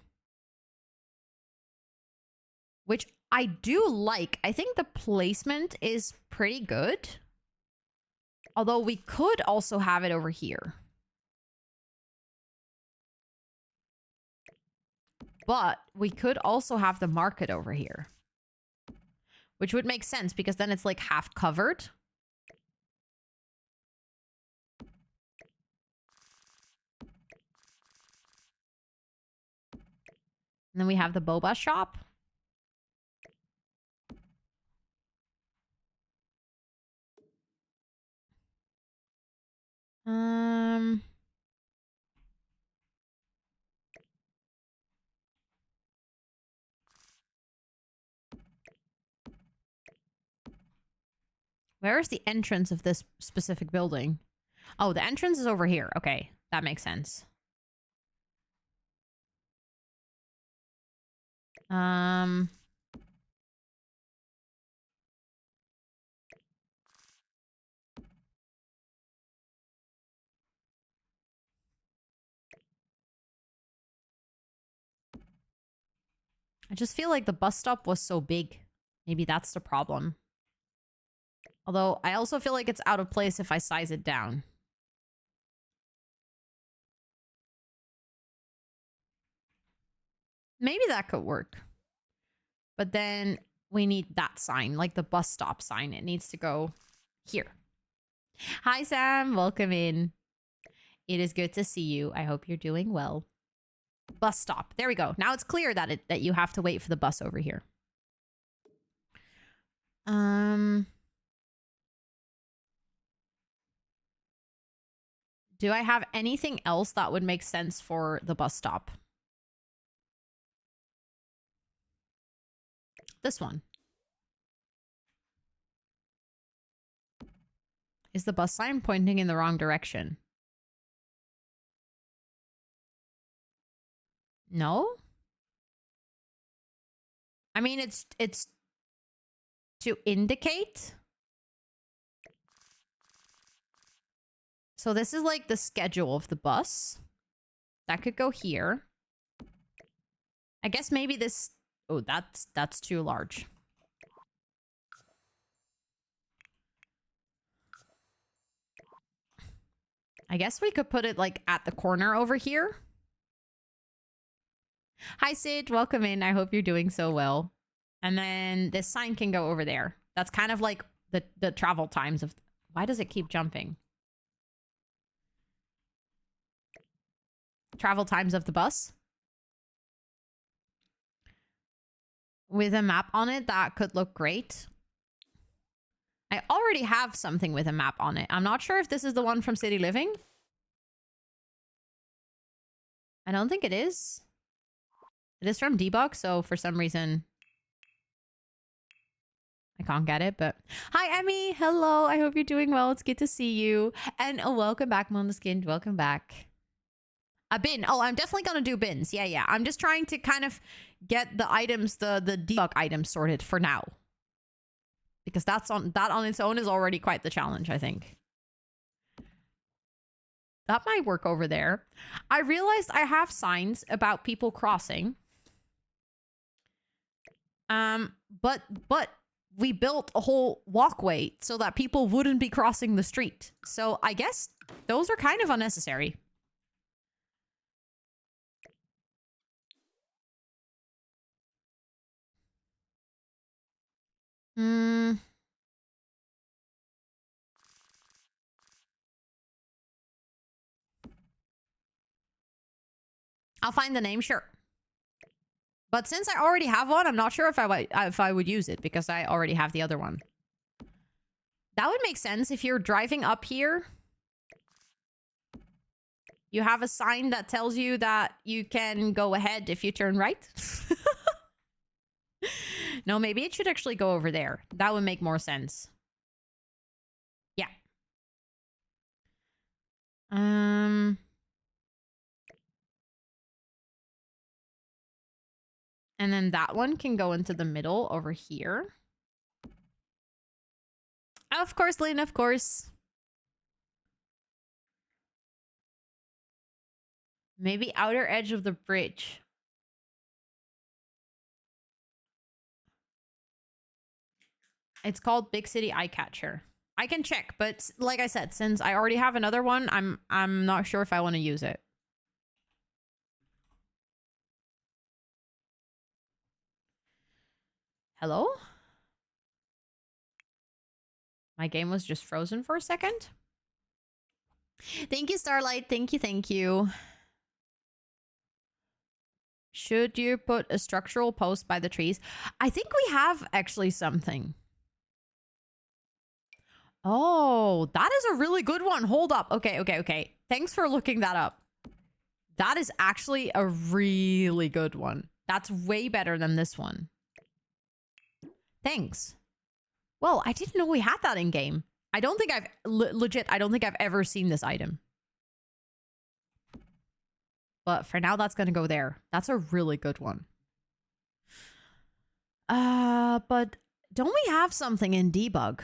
which I do like. I think the placement is pretty good. Although we could also have it over here. But we could also have the market over here. Which would make sense because then it's like half covered. And then we have the boba shop. Where is the entrance of this specific building? Oh, the entrance is over here. Okay, that makes sense. I just feel like the bus stop was so big. Maybe that's the problem. Although, I also feel like it's out of place if I size it down. Maybe that could work. But then we need that sign, like the bus stop sign. It needs to go here. Hi, Sam. Welcome in. It is good to see you. I hope you're doing well. Bus stop. There we go. Now it's clear that that you have to wait for the bus over here. Do I have anything else that would make sense for the bus stop? This one. Is the bus sign pointing in the wrong direction? No? I mean, it's to indicate. So this is like the schedule of the bus. That could go here. I guess maybe this... Oh, that's too large. I guess we could put it like at the corner over here. Hi, Sid. Welcome in. I hope you're doing so well. And then this sign can go over there. That's kind of like the travel times of... Why does it keep jumping? Travel times of the bus. With a map on it, that could look great. I already have something with a map on it. I'm not sure if this is the one from City Living. I don't think it is. It is from Debug, so for some reason... I can't get it, but... Hi, Emmy! Hello! I hope you're doing well. It's good to see you. And welcome back, Mondaskin. Welcome back. A bin. Oh, I'm definitely gonna do bins. Yeah. I'm just trying to kind of get the items, the debug items sorted for now. Because that on its own is already quite the challenge, I think. That might work over there. I realized I have signs about people crossing. But we built a whole walkway so that people wouldn't be crossing the street. So I guess those are kind of unnecessary. I'll find the name, sure. But since I already have one, I'm not sure if I would use it because I already have the other one. That would make sense if you're driving up here. You have a sign that tells you that you can go ahead if you turn right. No, maybe it should actually go over there. That would make more sense. Yeah. And then that one can go into the middle over here. Of course, Lynn, of course. Maybe outer edge of the bridge. It's called Big City Eye Catcher. I can check, but like I said, since I already have another one, I'm not sure if I want to use it. Hello? My game was just frozen for a second. Thank you, Starlight. Thank you, thank you. Should you put a structural post by the trees? I think we have actually something. Oh, that is a really good one. Hold up. Okay. Thanks for looking that up. That is actually a really good one. That's way better than this one. Thanks. Well, I didn't know we had that in game. I don't think I've legit. I don't think I've ever seen this item. But for now, that's going to go there. That's a really good one. But don't we have something in debug?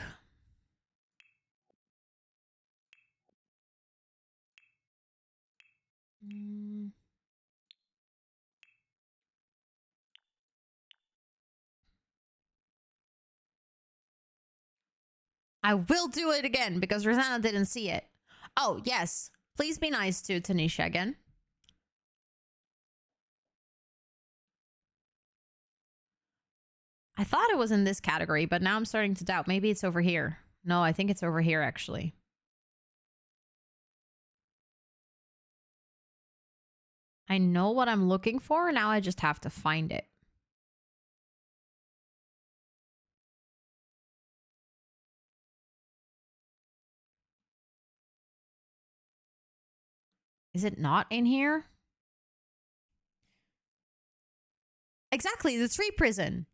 I will do it again because Rosanna didn't see it. Oh, yes. Please be nice to Tanisha again. I thought it was in this category, but now I'm starting to doubt. Maybe it's over here. No, I think it's over here, actually. I know what I'm looking for. Now I just have to find it. Is it not in here? Exactly, the tree prison.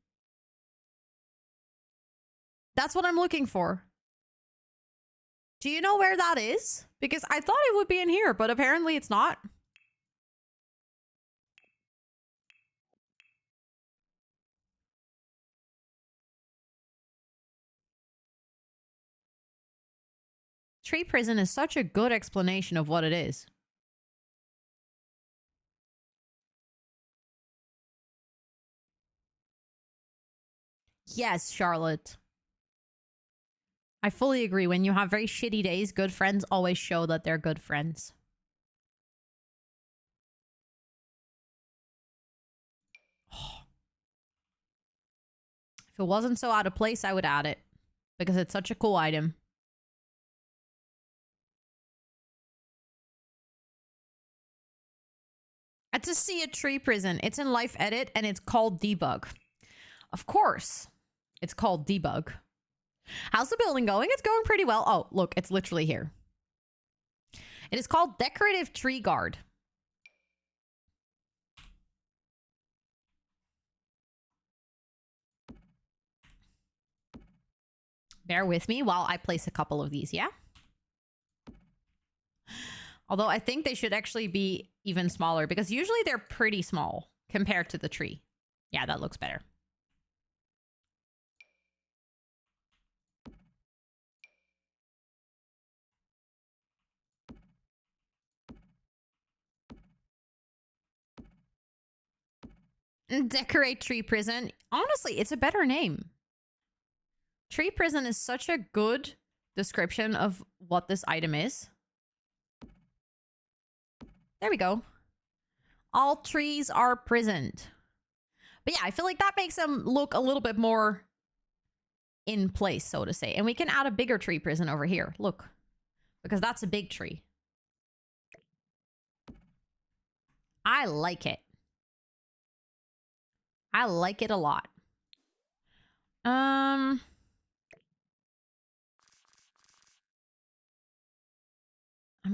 That's what I'm looking for. Do you know where that is? Because I thought it would be in here, but apparently it's not. Tree prison is such a good explanation of what it is. Yes, Charlotte. I fully agree. When you have very shitty days, good friends always show that they're good friends. If it wasn't so out of place, I would add it. Because it's such a cool item. To see a tree prison. It's in Life Edit and it's called Debug. Of course, it's called Debug. How's the building going? It's going pretty well. Oh, look, it's literally here. It is called Decorative Tree Guard. Bear with me while I place a couple of these, yeah? Although I think they should actually be even smaller because usually they're pretty small compared to the tree. Yeah, that looks better. Decorate Tree Prison. Honestly, it's a better name. Tree Prison is such a good description of what this item is. There we go. All trees are prisoned. But yeah, I feel like that makes them look a little bit more in place, so to say. And we can add a bigger tree prison over here. Look. Because that's a big tree. I like it. I like it a lot. I'm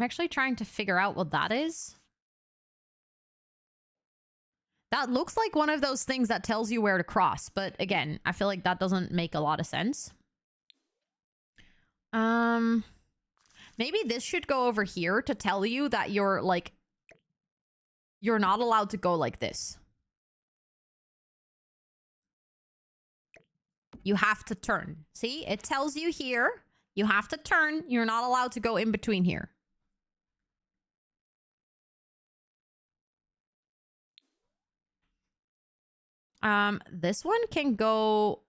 actually trying to figure out what that is. That looks like one of those things that tells you where to cross. But again, I feel like that doesn't make a lot of sense. Maybe this should go over here to tell you that you're like... You're not allowed to go like this. You have to turn. See? It tells you here. You have to turn. You're not allowed to go in between here. This one can go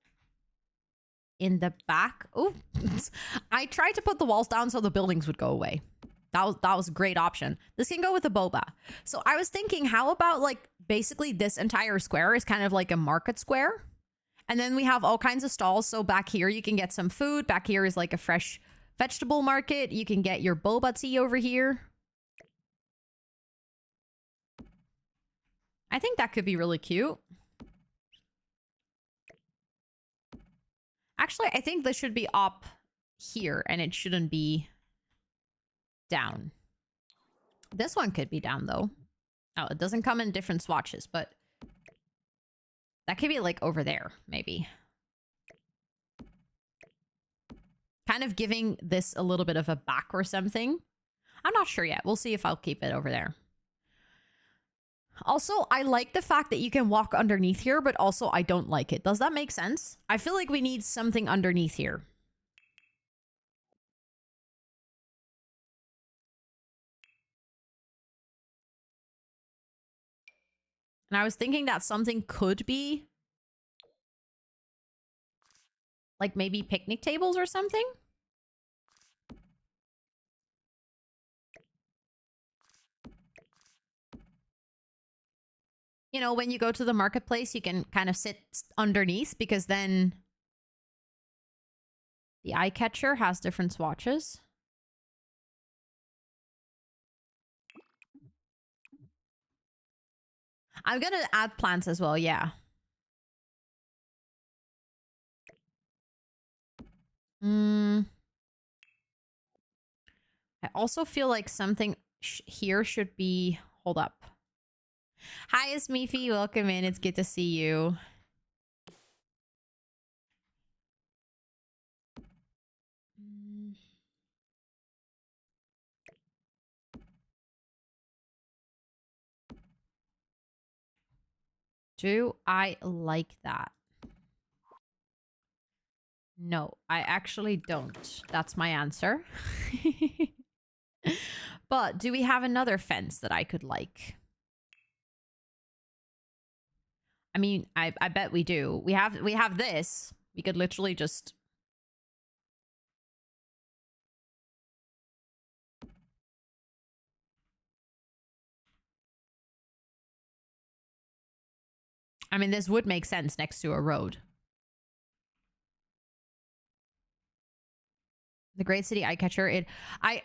in the back. Oh, I tried to put the walls down so the buildings would go away. That was a great option. This can go with a boba. So I was thinking, how about like basically this entire square is kind of like a market square? And then we have all kinds of stalls. So back here, you can get some food. Back here is like a fresh vegetable market. You can get your boba tea over here. I think that could be really cute. Actually, I think this should be up here and it shouldn't be down. This one could be down though. Oh, it doesn't come in different swatches, but that could be like over there, maybe. Kind of giving this a little bit of a back or something. I'm not sure yet. We'll see if I'll keep it over there. Also, I like the fact that you can walk underneath here, but also I don't like it. Does that make sense? I feel like we need something underneath here. And I was thinking that something could be like maybe picnic tables or something. You know, when you go to the marketplace, you can kind of sit underneath because then the eye catcher has different swatches. I'm going to add plants as well, yeah. I also feel like something here should be... Hold up. Hi, Smeefy. Welcome in. It's good to see you. Do I like that? No, I actually don't. That's my answer. But do we have another fence that I could like? I mean, I bet we do. We have this. We could literally just... I mean, this would make sense next to a road. The Great City Eye Catcher.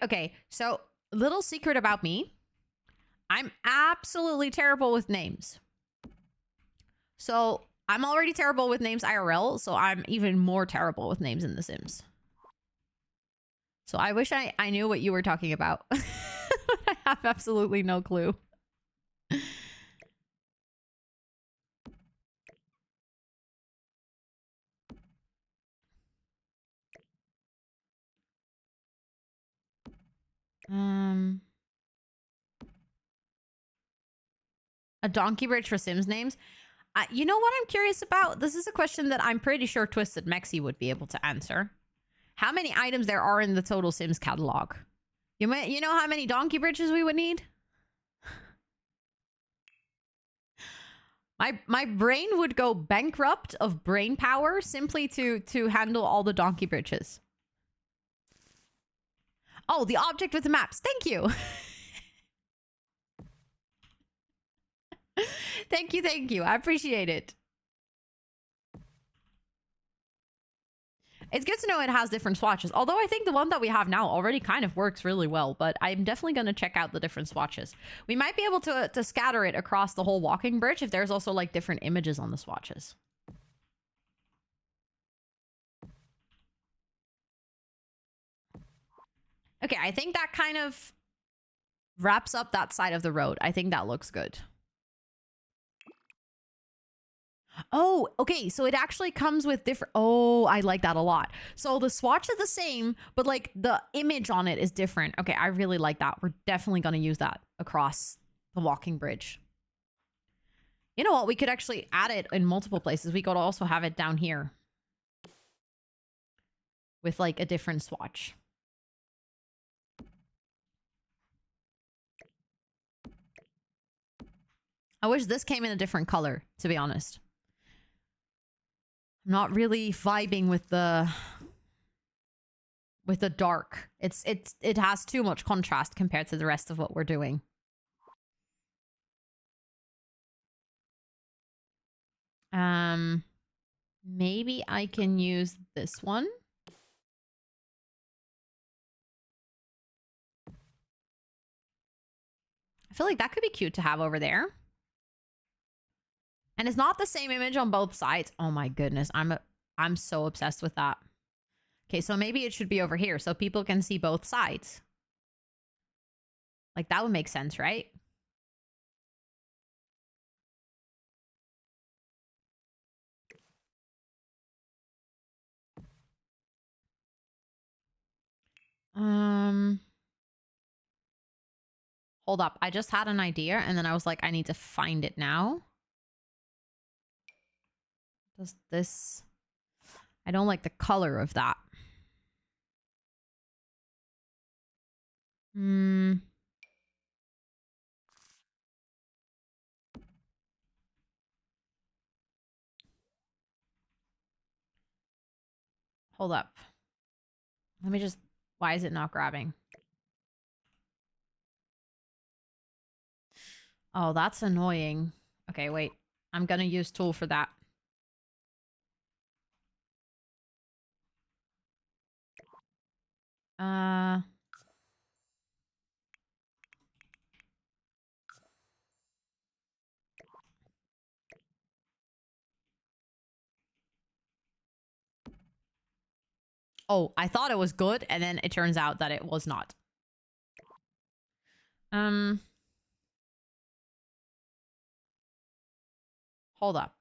Okay, so little secret about me. I'm absolutely terrible with names. So I'm already terrible with names IRL, so I'm even more terrible with names in The Sims. So I wish I knew what you were talking about. I have absolutely no clue. A donkey bridge for Sims names. You know what I'm curious about? This is a question that I'm pretty sure Twisted Mexi would be able to answer. How many items there are in the total Sims catalog? You know how many donkey bridges we would need? My brain would go bankrupt of brain power simply to handle all the donkey bridges. Oh, the object with the maps. Thank you. Thank you, thank you. I appreciate it. It's good to know it has different swatches. Although I think the one that we have now already kind of works really well, but I'm definitely going to check out the different swatches. We might be able to scatter it across the whole walking bridge if there's also like different images on the swatches. Okay, I think that kind of wraps up that side of the road. I think that looks good. Oh, okay. So it actually comes with different... Oh, I like that a lot. So the swatch is the same, but like the image on it is different. Okay, I really like that. We're definitely going to use that across the walking bridge. You know what? We could actually add it in multiple places. We could also have it down here with like a different swatch. I wish this came in a different color, to be honest. I'm not really vibing with the dark. It has too much contrast compared to the rest of what we're doing. Maybe I can use this one. I feel like that could be cute to have over there. And it's not the same image on both sides. Oh my goodness, I'm so obsessed with that. Okay, so maybe it should be over here so people can see both sides. Like that would make sense, right? Hold up. I just had an idea and then I was like, I need to find it now. Does this... I don't like the color of that. Hold up. Let me just... Why is it not grabbing? Oh, that's annoying. Okay, wait. I'm gonna use tool for that. Oh, I thought it was good, and then it turns out that it was not. Hold up.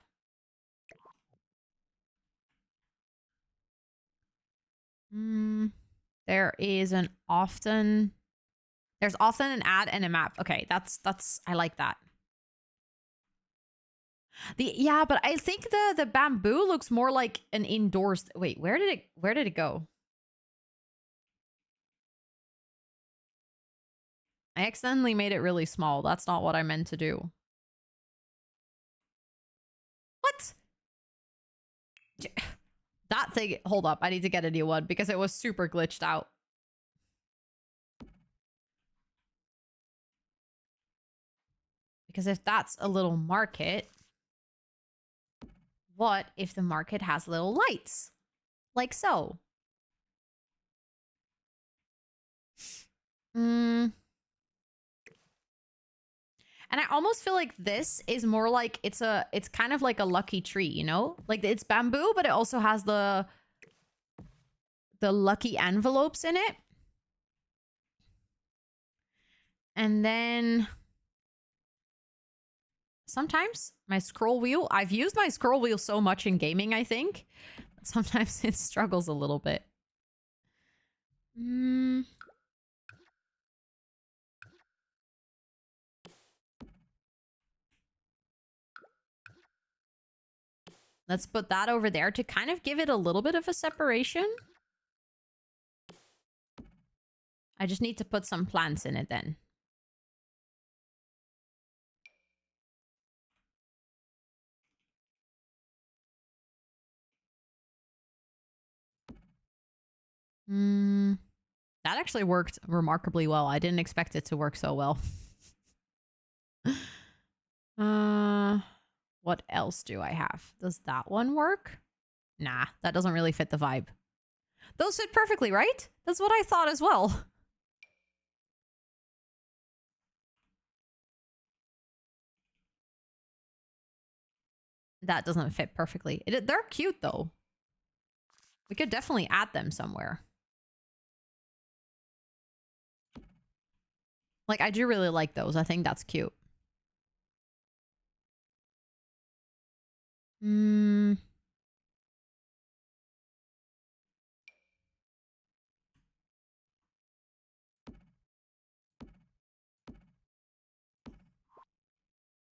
There is an often... There's often an ad and a map. Okay, that's... I like that. Yeah, but I think the bamboo looks more like an indoors... Wait, where did it go? I accidentally made it really small. That's not what I meant to do. That thing, hold up, I need to get a new one because it was super glitched out. Because if that's a little market, what if the market has little lights? Like so. And I almost feel like this is more like it's kind of like a lucky tree, you know? Like it's bamboo, but it also has the lucky envelopes in it. And then sometimes my scroll wheel, I've used my scroll wheel so much in gaming, I think. Sometimes it struggles a little bit. Let's put that over there to kind of give it a little bit of a separation. I just need to put some plants in it then. That actually worked remarkably well. I didn't expect it to work so well. What else do I have? Does that one work? Nah, that doesn't really fit the vibe. Those fit perfectly, right? That's what I thought as well. That doesn't fit perfectly. They're cute, though. We could definitely add them somewhere. Like, I do really like those. I think that's cute.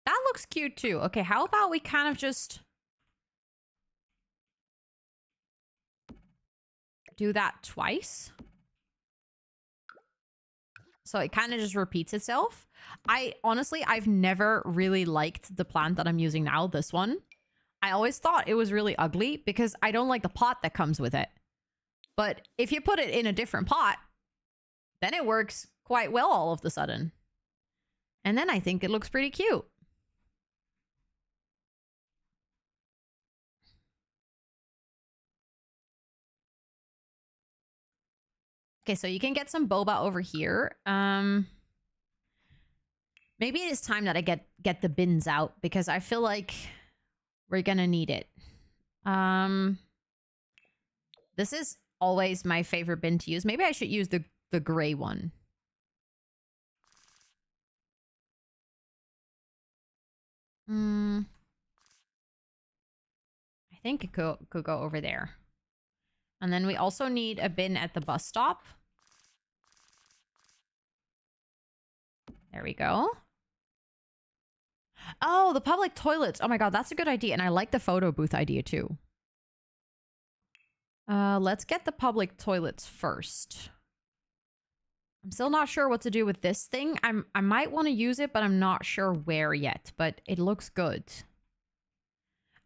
That looks cute, too. Okay, how about we kind of just do that twice? So it kind of just repeats itself. Honestly, I've never really liked the plant that I'm using now, this one. I always thought it was really ugly because I don't like the pot that comes with it. But if you put it in a different pot, then it works quite well all of a sudden. And then I think it looks pretty cute. Okay, so you can get some boba over here. Maybe it is time that I get the bins out because I feel like we're gonna need it. This is always my favorite bin to use. Maybe I should use the gray one. I think it could go over there. And then we also need a bin at the bus stop. There we go. Oh, the public toilets. Oh my god, that's a good idea. And I like the photo booth idea too. Let's get the public toilets first. I'm still not sure what to do with this thing. I might want to use it, but I'm not sure where yet. But it looks good.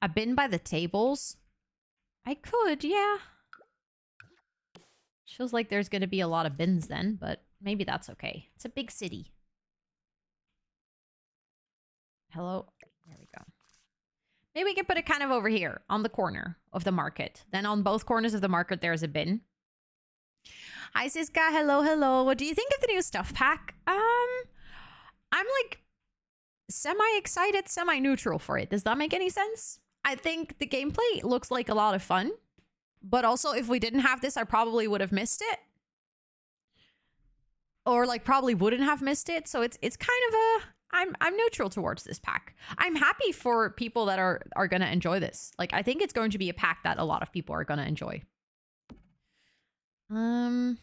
A bin by the tables. I could, yeah. Feels like there's going to be a lot of bins then, but maybe that's okay. It's a big city. Hello? There we go. Maybe we can put it kind of over here on the corner of the market. Then on both corners of the market, there's a bin. Hi, Siska. Hello, hello. What do you think of the new stuff pack? I'm like semi-excited, semi-neutral for it. Does that make any sense? I think the gameplay looks like a lot of fun. But also, if we didn't have this, I probably would have missed it. Or like probably wouldn't have missed it. So it's kind of a... I'm neutral towards this pack. I'm happy for people that are going to enjoy this. Like, I think it's going to be a pack that a lot of people are going to enjoy. I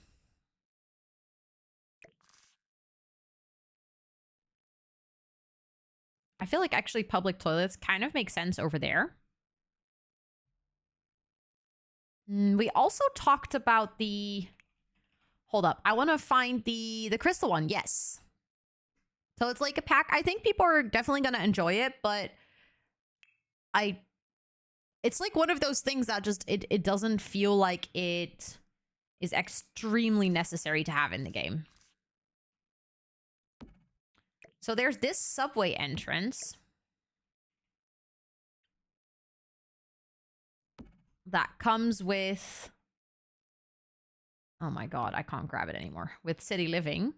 feel like actually public toilets kind of make sense over there. We also talked about the... Hold up. I want to find the crystal one. Yes. So it's like a pack. I think people are definitely going to enjoy it, but it's like one of those things that just it doesn't feel like it is extremely necessary to have in the game. So there's this subway entrance that comes with, oh my god, I can't grab it anymore, with City Living.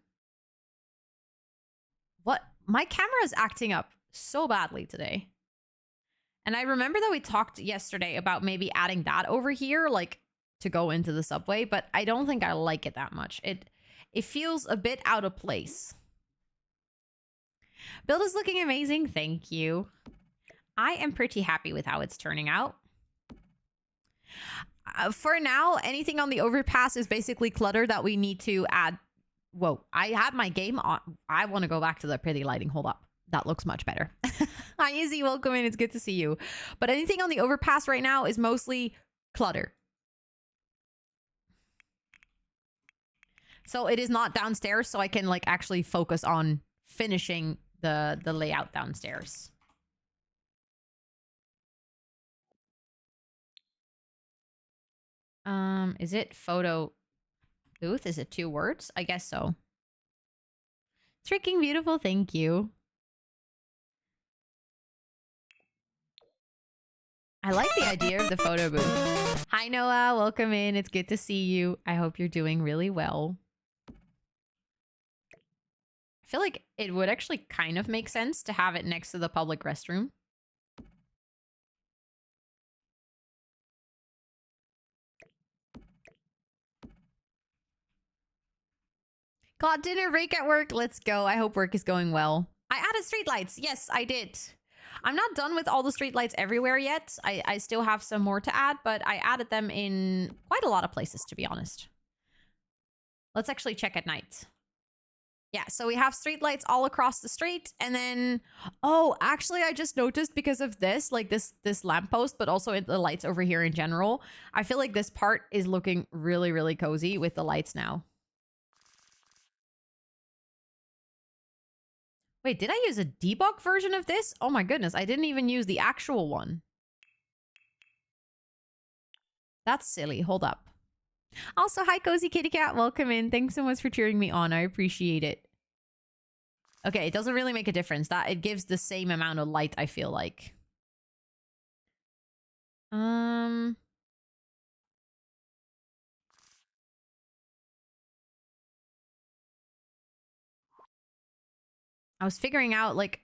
What? My camera is acting up so badly today. And I remember that we talked yesterday about maybe adding that over here, like to go into the subway, but I don't think I like it that much. It feels a bit out of place. Build is looking amazing. Thank you. I am pretty happy with how it's turning out. For now, anything on the overpass is basically clutter that we need to add. Whoa, I have my game on. I want to go back to the pretty lighting. Hold up. That looks much better. Hi, Izzy. Welcome in. It's good to see you. But anything on the overpass right now is mostly clutter. So it is not downstairs, so I can like actually focus on finishing the layout downstairs. Is it photo booth? Is it 2 words? I guess so. It's freaking beautiful. Thank you. I like the idea of the photo booth. Hi, Noah. Welcome in. It's good to see you. I hope you're doing really well. I feel like it would actually kind of make sense to have it next to the public restroom. Got dinner break at work. Let's go. I hope work is going well. I added streetlights. Yes, I did. I'm not done with all the streetlights everywhere yet. I still have some more to add, but I added them in quite a lot of places, to be honest. Let's actually check at night. Yeah, so we have streetlights all across the street, and then, oh, actually, I just noticed because of this, like this lamppost, but also the lights over here in general. I feel like this part is looking really, really cozy with the lights now. Wait, did I use a debug version of this? Oh my goodness, I didn't even use the actual one. That's silly. Hold up. Also, hi, Cozy Kitty Cat. Welcome in. Thanks so much for cheering me on. I appreciate it. Okay, it doesn't really make a difference. That it gives the same amount of light, I feel like. I was figuring out, like,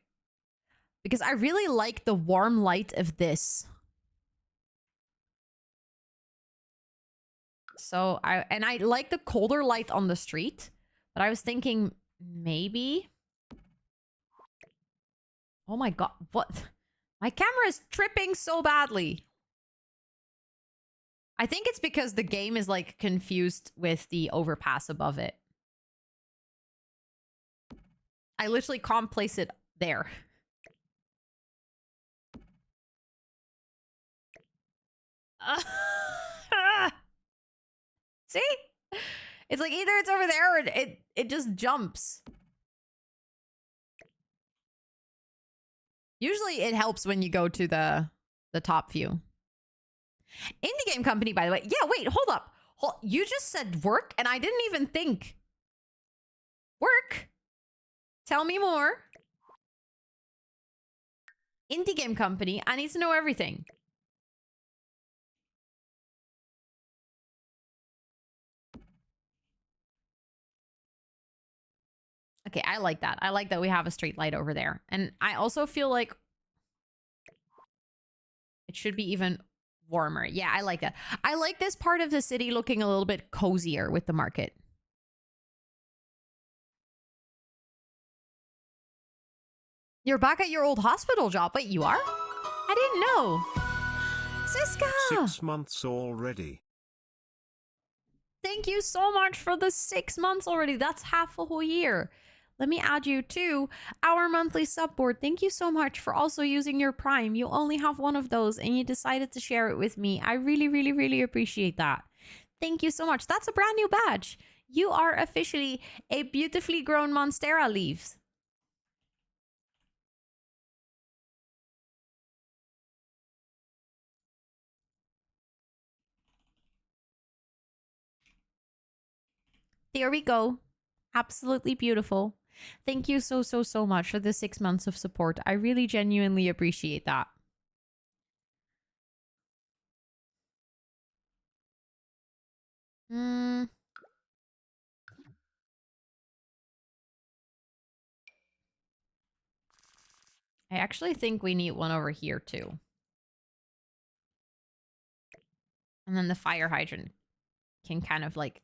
because I really like the warm light of this. So I like the colder light on the street, but I was thinking maybe. Oh my god, what? My camera is tripping so badly. I think it's because the game is like confused with the overpass above it. I literally can't place it there. See? It's like either it's over there or it just jumps. Usually it helps when you go to the top view. Indie game company, by the way. Yeah, wait, hold up. You just said work and I didn't even think. Work? Tell me more. Indie game company. I need to know everything. Okay, I like that. I like that we have a street light over there. And I also feel like it should be even warmer. Yeah, I like that. I like this part of the city looking a little bit cozier with the market. You're back at your old hospital job. Wait, you are? I didn't know. Siska! 6 months already. Thank you so much for the 6 months already. That's half a whole year. Let me add you to our monthly sub board. Thank you so much for also using your Prime. You only have one of those and you decided to share it with me. I really, really, really appreciate that. Thank you so much. That's a brand new badge. You are officially a beautifully grown Monstera leaves. There we go. Absolutely beautiful. Thank you so, so, so much for the 6 months of support. I really genuinely appreciate that. Hmm. I actually think we need one over here too. And then the fire hydrant can kind of like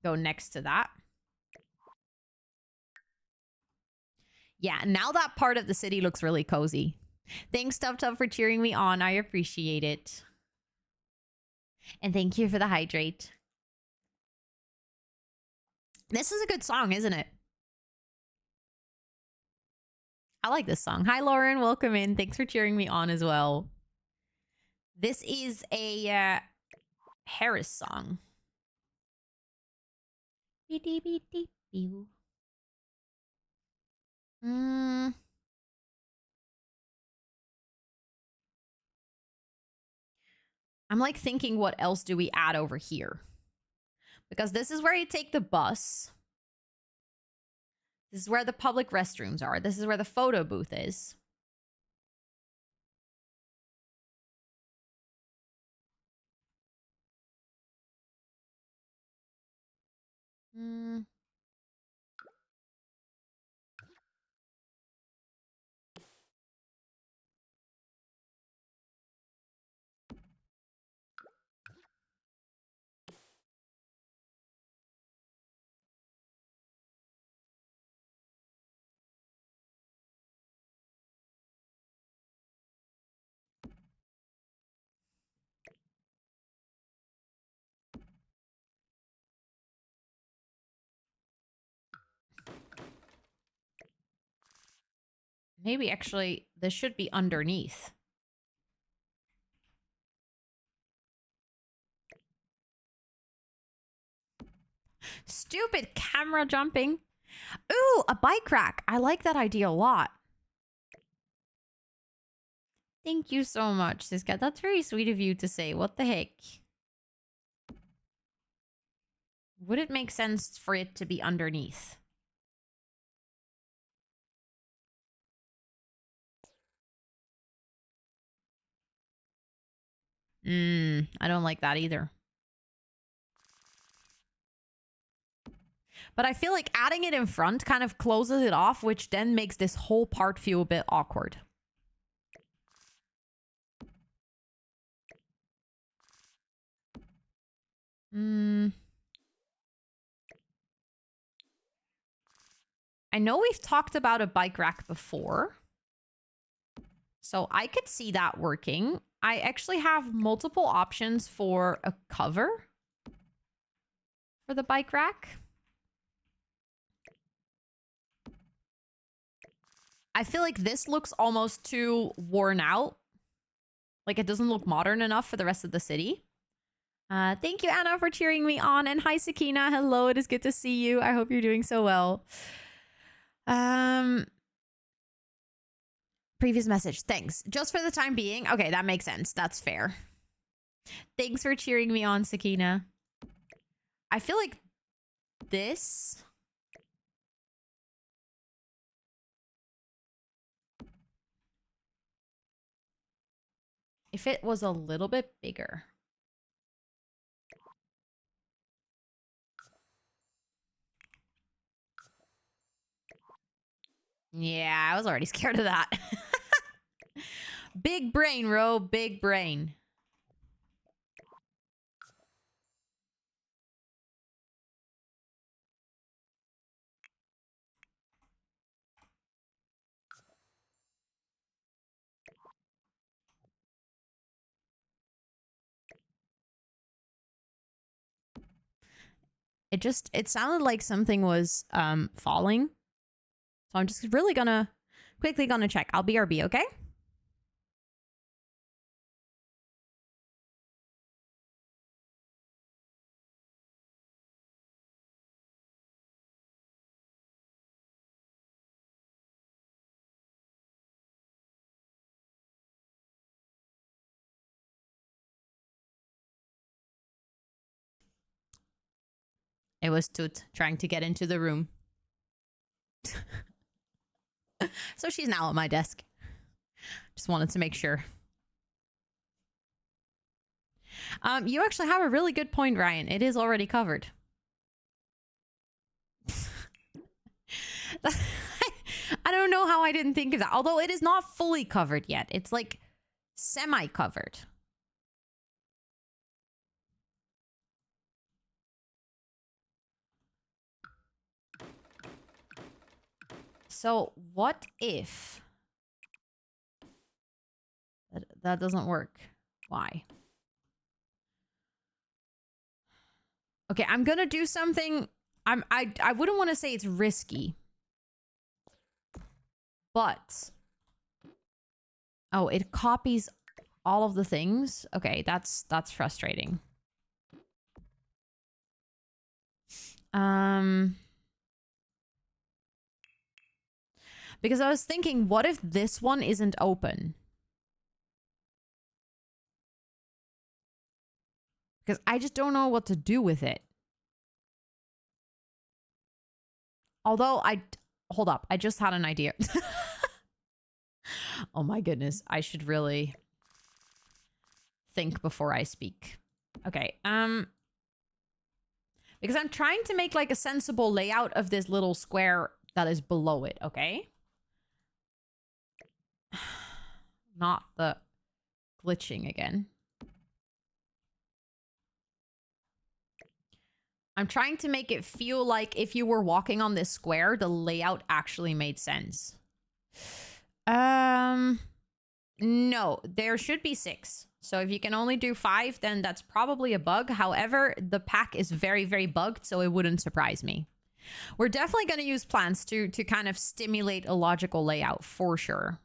go next to that. Yeah, now that part of the city looks really cozy. Thanks, Tub Tub, for cheering me on. I appreciate it. And thank you for the hydrate. This is a good song, isn't it? I like this song. Hi, Lauren. Welcome in. Thanks for cheering me on as well. This is a Harris song. Mm. I'm like thinking, what else do we add over here? Because this is where you take the bus. This is where the public restrooms are. This is where the photo booth is. Hmm. Maybe actually this should be underneath. Stupid camera jumping. Ooh, a bike rack. I like that idea a lot. Thank you so much, Siska. That's very sweet of you to say. What the heck? Would it make sense for it to be underneath? I don't like that either. But I feel like adding it in front kind of closes it off, which then makes this whole part feel a bit awkward. I know we've talked about a bike rack before, so I could see that working. I actually have multiple options for a cover for the bike rack. I feel like this looks almost too worn out. Like it doesn't look modern enough for the rest of the city. Thank you, Anna, for cheering me on. And hi, Sakina. Hello, it is good to see you. I hope you're doing so well. Previous message. Thanks. Just for the time being. Okay, that makes sense. That's fair. Thanks for cheering me on, Sakina. I feel like this... if it was a little bit bigger. Yeah, I was already scared of that. Big brain, Ro. Big brain. It sounded like something was falling. So I'm just really quickly gonna check. I'll BRB, okay? It was Toot trying to get into the room. So she's now at my desk. Just wanted to make sure. You actually have a really good point, Ryan. It is already covered. I don't know how I didn't think of that. Although it is not fully covered yet. It's like semi-covered. So what if that doesn't work? Why? Okay, I'm gonna do something. I wouldn't want to say it's risky, but oh, it copies all of the things. Okay, that's frustrating. Because I was thinking, what if this one isn't open? Because I just don't know what to do with it. Although hold up, I just had an idea. Oh my goodness, I should really think before I speak. Okay, because I'm trying to make like a sensible layout of this little square that is below it, okay? Not the glitching again. I'm trying to make it feel like if you were walking on this square, the layout actually made sense. No, there should be 6. So if you can only do 5, then that's probably a bug. However, the pack is very, very bugged, so it wouldn't surprise me. We're definitely going to use plants to kind of stimulate a logical layout for sure.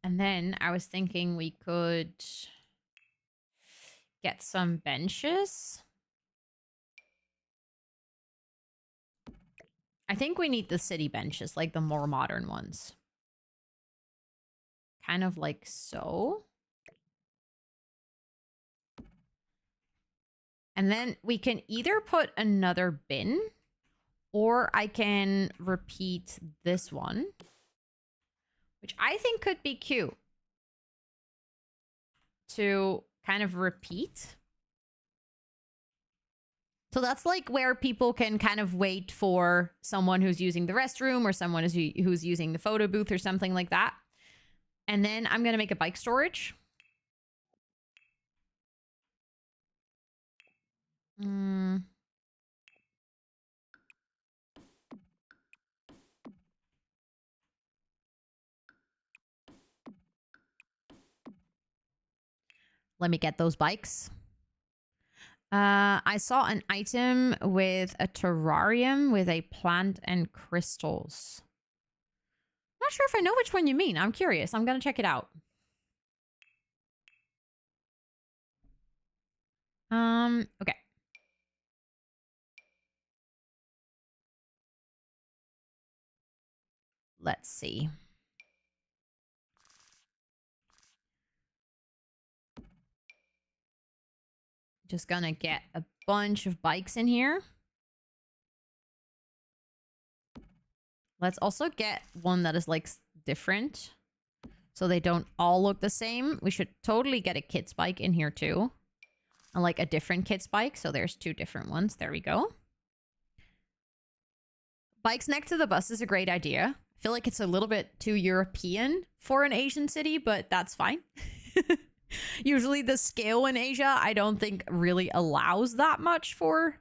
And then I was thinking we could get some benches. I think we need the city benches, like the more modern ones. Kind of like so. And then we can either put another bin, or I can repeat this one, which I think could be cute to kind of repeat. So that's like where people can kind of wait for someone who's using the restroom or someone who's using the photo booth or something like that. And then I'm going to make a bike storage. Let me get those bikes. I saw an item with a terrarium with a plant and crystals. I'm not sure if I know which one you mean. I'm curious. I'm going to check it out. Okay. Let's see. Just gonna get a bunch of bikes in here. Let's also get one that is like different, so they don't all look the same. We should totally get a kid's bike in here too. And like a different kid's bike. So there's 2 different ones. There we go. Bikes next to the bus is a great idea. I feel like it's a little bit too European for an Asian city, but that's fine. Usually the scale in Asia, I don't think really allows that much for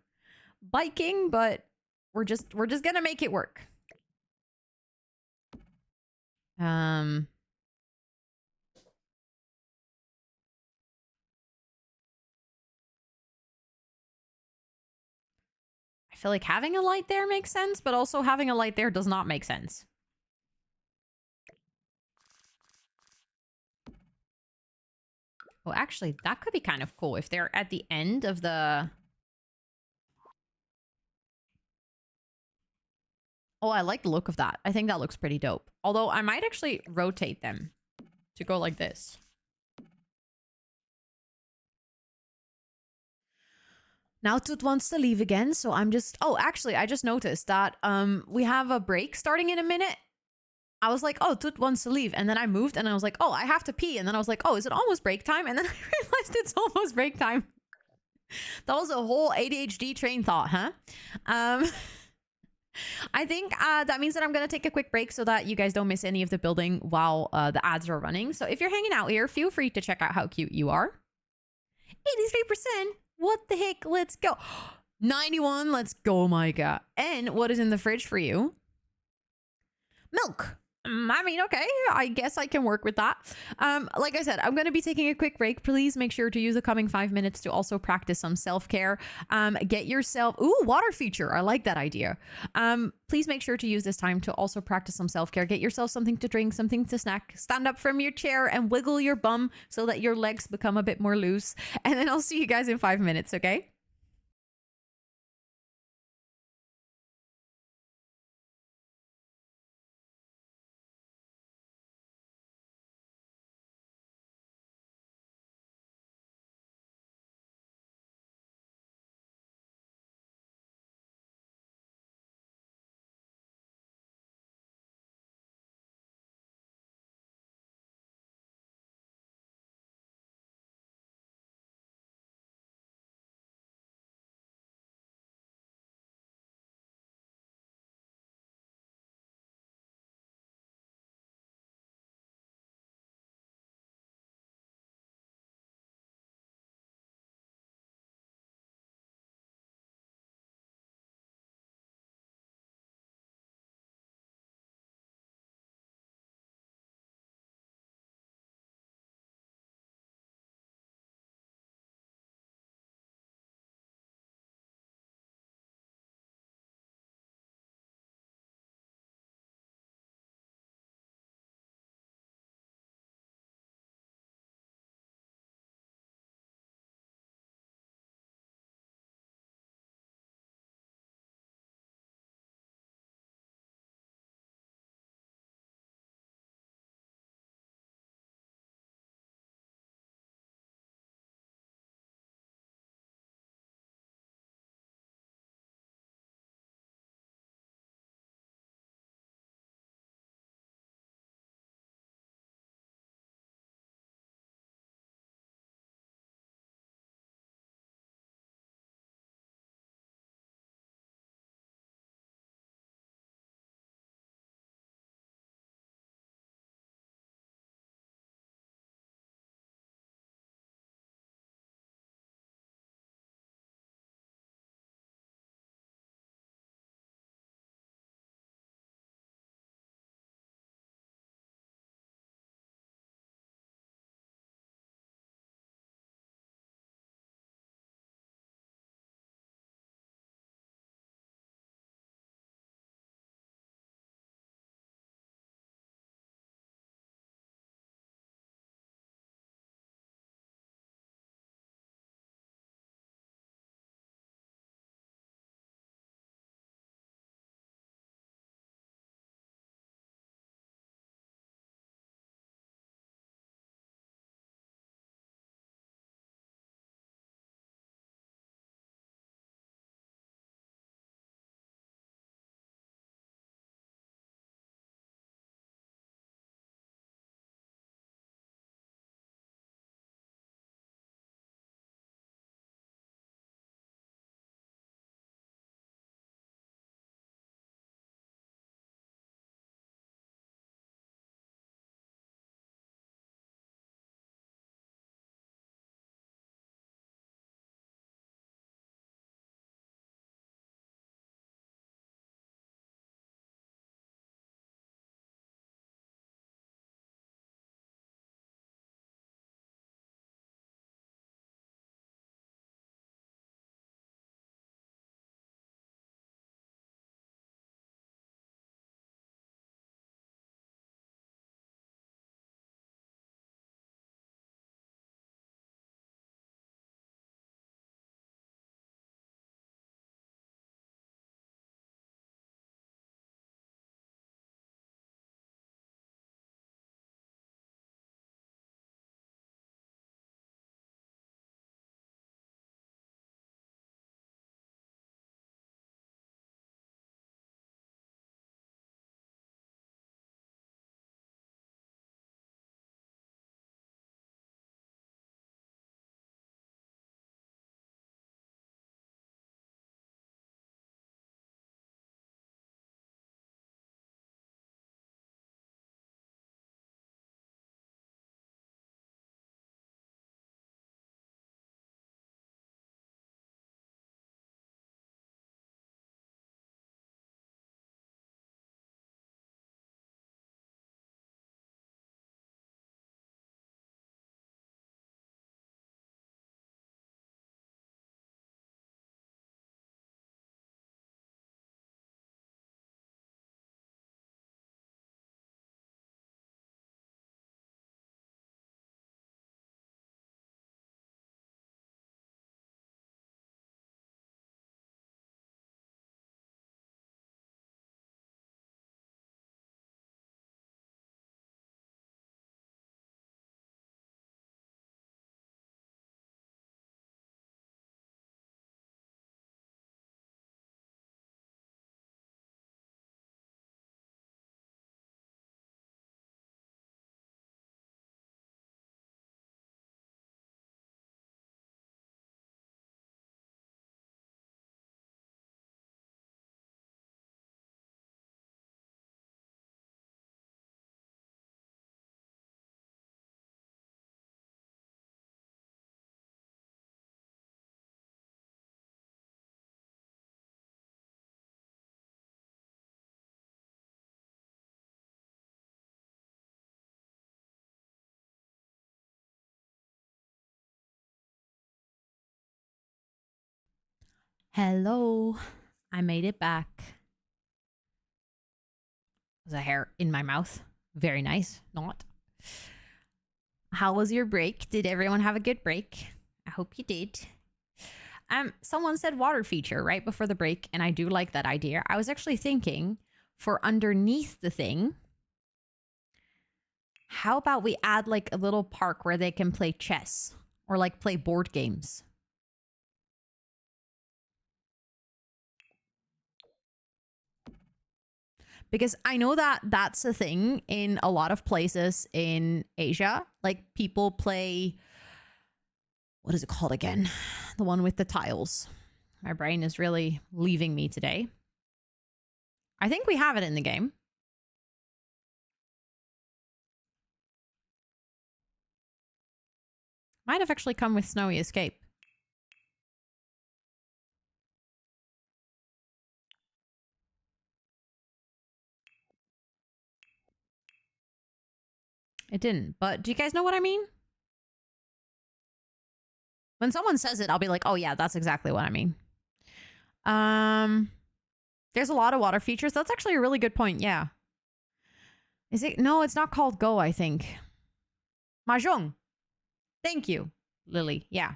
biking, but we're just gonna make it work. I feel like having a light there makes sense, but also having a light there does not make sense. Oh, actually, that could be kind of cool if they're at the end of the... Oh, I like the look of that. I think that looks pretty dope. Although I might actually rotate them to go like this. Now Toot wants to leave again, so I'm just... Oh, actually, I just noticed that we have a break starting in a minute. I was like, oh, Toot wants to leave. And then I moved and I was like, oh, I have to pee. And then I was like, oh, is it almost break time? And then I realized it's almost break time. That was a whole ADHD train thought, huh? I think that means that I'm going to take a quick break so that you guys don't miss any of the building while the ads are running. So if you're hanging out here, feel free to check out how cute you are. 83%. What the heck? Let's go. 91. Let's go, Micah. And what is in the fridge for you? Milk. I mean, okay, I guess I can work with that. Like I said, I'm going to be taking a quick break. Please make sure to use the coming 5 minutes to also practice some self-care. Get yourself... Ooh, water feature. I like that idea. Please make sure to use this time to also practice some self-care. Get yourself something to drink, something to snack. Stand up from your chair and wiggle your bum so that your legs become a bit more loose. And then I'll see you guys in 5 minutes, okay? Hello. I made it back. There's a hair in my mouth. Very nice. Not. How was your break? Did everyone have a good break? I hope you did. Someone said water feature right before the break, and I do like that idea. I was actually thinking for underneath the thing, how about we add like a little park where they can play chess or like play board games? Because I know that that's a thing in a lot of places in Asia. Like people play, what is it called again? The one with the tiles. My brain is really leaving me today. I think we have it in the game. Might have actually come with Snowy Escape. It didn't, but do you guys know what I mean? When someone says it, I'll be like, oh yeah, that's exactly what I mean. There's a lot of water features. That's actually a really good point. Yeah. Is it? No, it's not called Go, I think. Mahjong. Thank you, Lily. Yeah.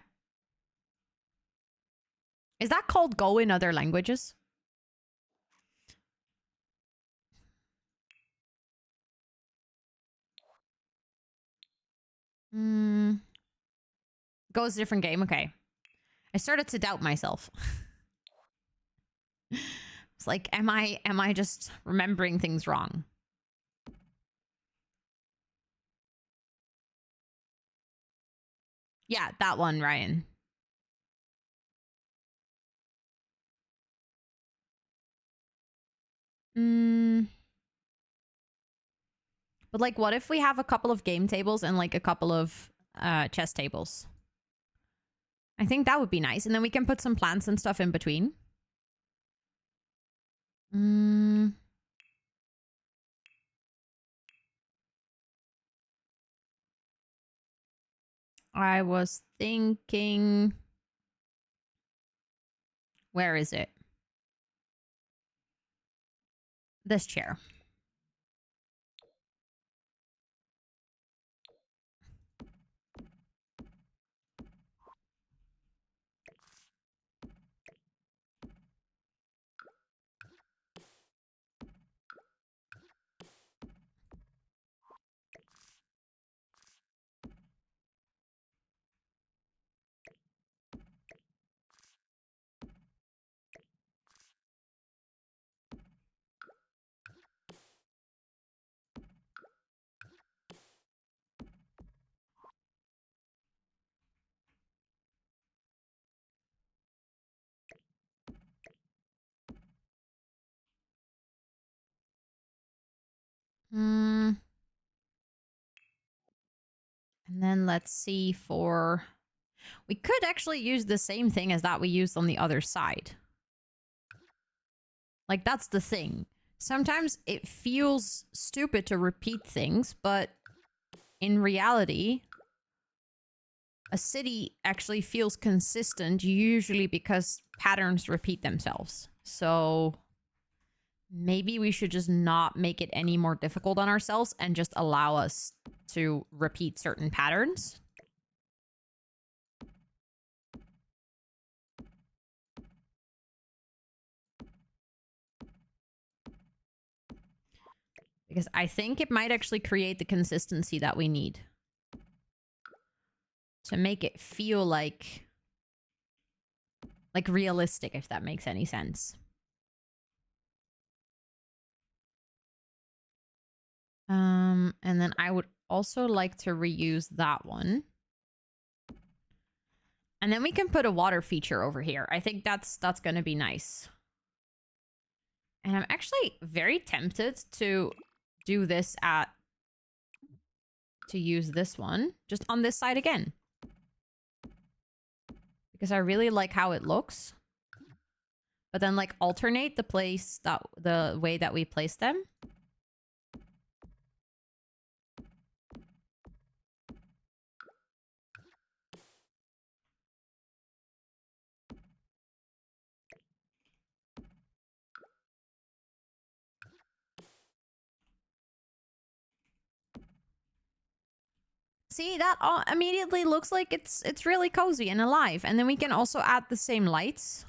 Is that called Go in other languages? Go is a different game. Okay. I started to doubt myself. It's like, am I just remembering things wrong? Yeah, that one, Ryan. But like, what if we have a couple of game tables and like a couple of chess tables? I think that would be nice. And then we can put some plants and stuff in between. I was thinking... Where is it? This chair. And then let's see for... We could actually use the same thing as that we used on the other side. Like, that's the thing. Sometimes it feels stupid to repeat things, but in reality, a city actually feels consistent, usually because patterns repeat themselves. So maybe we should just not make it any more difficult on ourselves and just allow us to repeat certain patterns. Because I think it might actually create the consistency that we need to make it feel like realistic, if that makes any sense. And then I would also like to reuse that one. And then we can put a water feature over here. I think that's going to be nice. And I'm actually very tempted to do this to use this one just on this side again. Because I really like how it looks. But then like alternate the way that we place them. See, that all immediately looks like it's really cozy and alive. And then we can also add the same lights.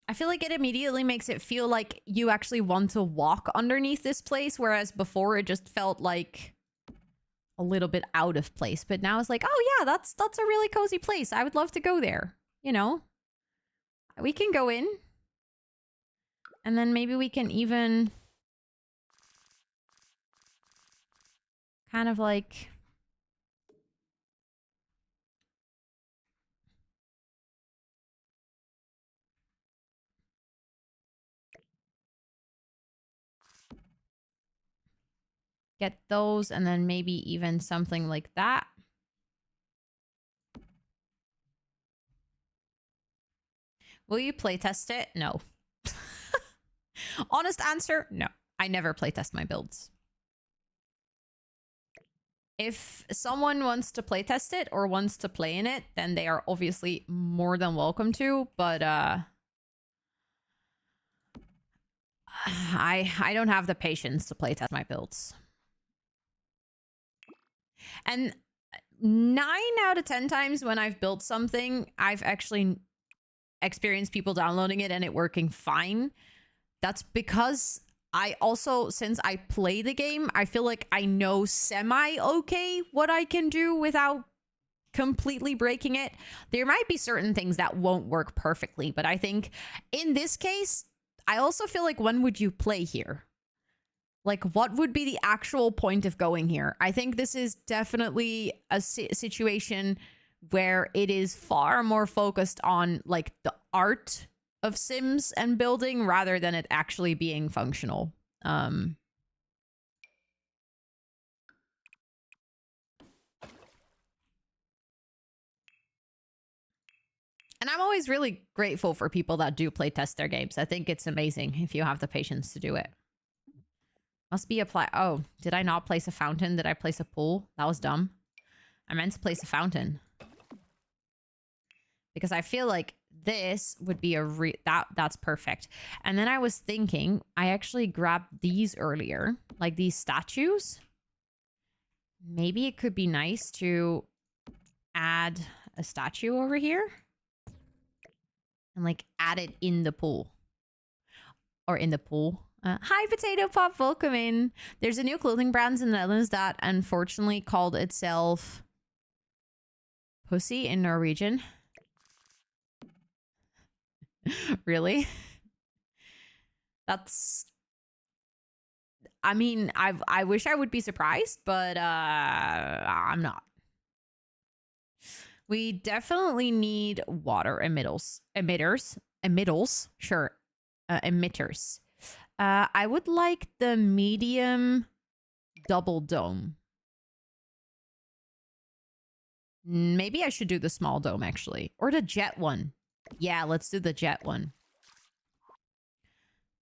I feel like it immediately makes it feel like you actually want to walk underneath this place, whereas before it just felt like a little bit out of place. But now it's like, oh yeah, that's a really cozy place. I would love to go there. You know, we can go in, and then maybe we can even kind of like get those, and then maybe even something like that. Will you playtest it? No. Honest answer, no. I never playtest my builds. If someone wants to playtest it or wants to play in it, then they are obviously more than welcome to, but I don't have the patience to playtest my builds. And 9 out of 10 times when I've built something, I've actually experienced people downloading it and it working fine. That's because I also, since I play the game, I feel like I know semi-okay what I can do without completely breaking it. There might be certain things that won't work perfectly, but I think in this case, I also feel like when would you play here? Like, what would be the actual point of going here? I think this is definitely a situation where it is far more focused on like the art of Sims and building rather than it actually being functional. And I'm always really grateful for people that do play test their games. I think it's amazing if you have the patience to do it. Must be apply. Oh, did I not place a fountain? Did I place a pool? That was dumb. I meant to place a fountain. Because I feel like this would be a that's perfect. And then I was thinking, I actually grabbed these earlier, like these statues. Maybe it could be nice to add a statue over here and like add it in the pool or in the pool. Hi, Potato Pop, welcome in. There's a new clothing brand in the Netherlands that unfortunately called itself Pussy in Norwegian. Really? That's... I mean, I wish I would be surprised, but I'm not. We definitely need water emitters. Sure. Emitters. I would like the medium double dome. Maybe I should do the small dome, actually. Or the jet one. Yeah, let's do the jet one.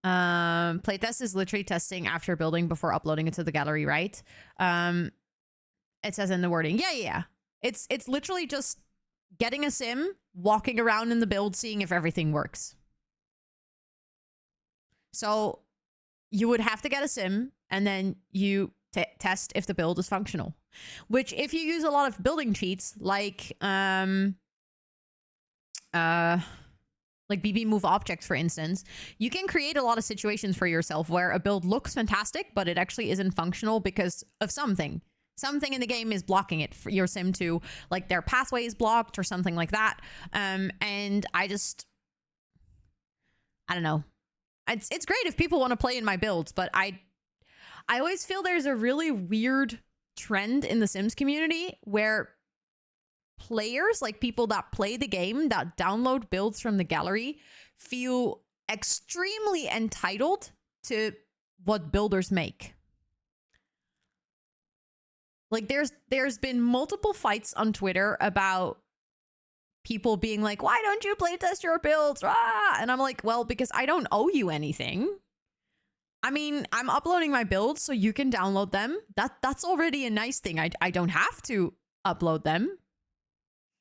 Playtest is literally testing after building before uploading it to the gallery, right? It says in the wording. Yeah. It's literally just getting a sim, walking around in the build, seeing if everything works. So you would have to get a sim, and then you test if the build is functional. Which, if you use a lot of building cheats, like BB move objects, for instance, you can create a lot of situations for yourself where a build looks fantastic, but it actually isn't functional because of something. Something in the game is blocking it for your sim to, like, their pathway is blocked or something like that. And I don't know. It's great if people want to play in my builds, but I always feel there's a really weird trend in the Sims community where players, like people that play the game, that download builds from the gallery, feel extremely entitled to what builders make. Like there's been multiple fights on Twitter about people being like, why don't you playtest your builds? Ah! And I'm like, well, because I don't owe you anything. I mean, I'm uploading my builds so you can download them. That's already a nice thing. I don't have to upload them.